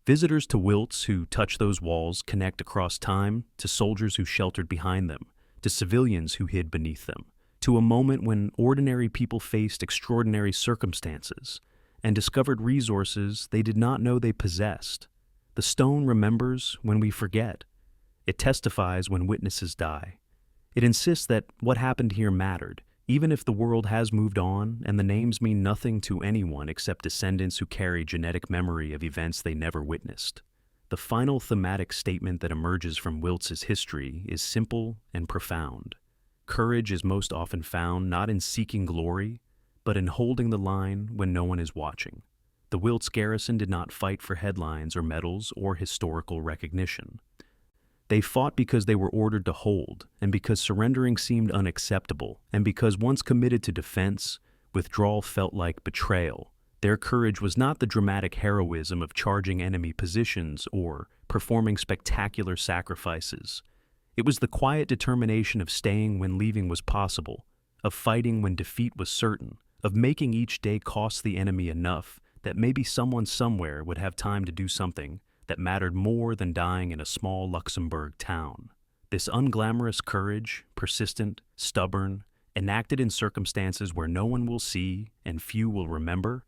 Visitors to Wiltz who touch those walls connect across time to soldiers who sheltered behind them, to civilians who hid beneath them, to a moment when ordinary people faced extraordinary circumstances and discovered resources they did not know they possessed. The stone remembers when we forget. It testifies when witnesses die. It insists that what happened here mattered, even if the world has moved on and the names mean nothing to anyone except descendants who carry genetic memory of events they never witnessed. The final thematic statement that emerges from Wiltz's history is simple and profound. Courage is most often found not in seeking glory, but in holding the line when no one is watching. The Wiltz garrison did not fight for headlines or medals or historical recognition. They fought because they were ordered to hold, and because surrendering seemed unacceptable, and because once committed to defense, withdrawal felt like betrayal. Their courage was not the dramatic heroism of charging enemy positions or performing spectacular sacrifices. It was the quiet determination of staying when leaving was possible, of fighting when defeat was certain, of making each day cost the enemy enough that maybe someone somewhere would have time to do something that mattered more than dying in a small Luxembourg town. This unglamorous courage, persistent, stubborn, enacted in circumstances where no one will see and few will remember,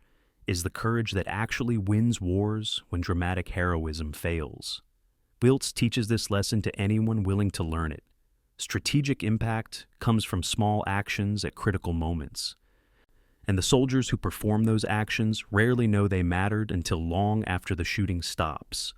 is the courage that actually wins wars when dramatic heroism fails. Wiltz teaches this lesson to anyone willing to learn it. Strategic impact comes from small actions at critical moments, and the soldiers who perform those actions rarely know they mattered until long after the shooting stops.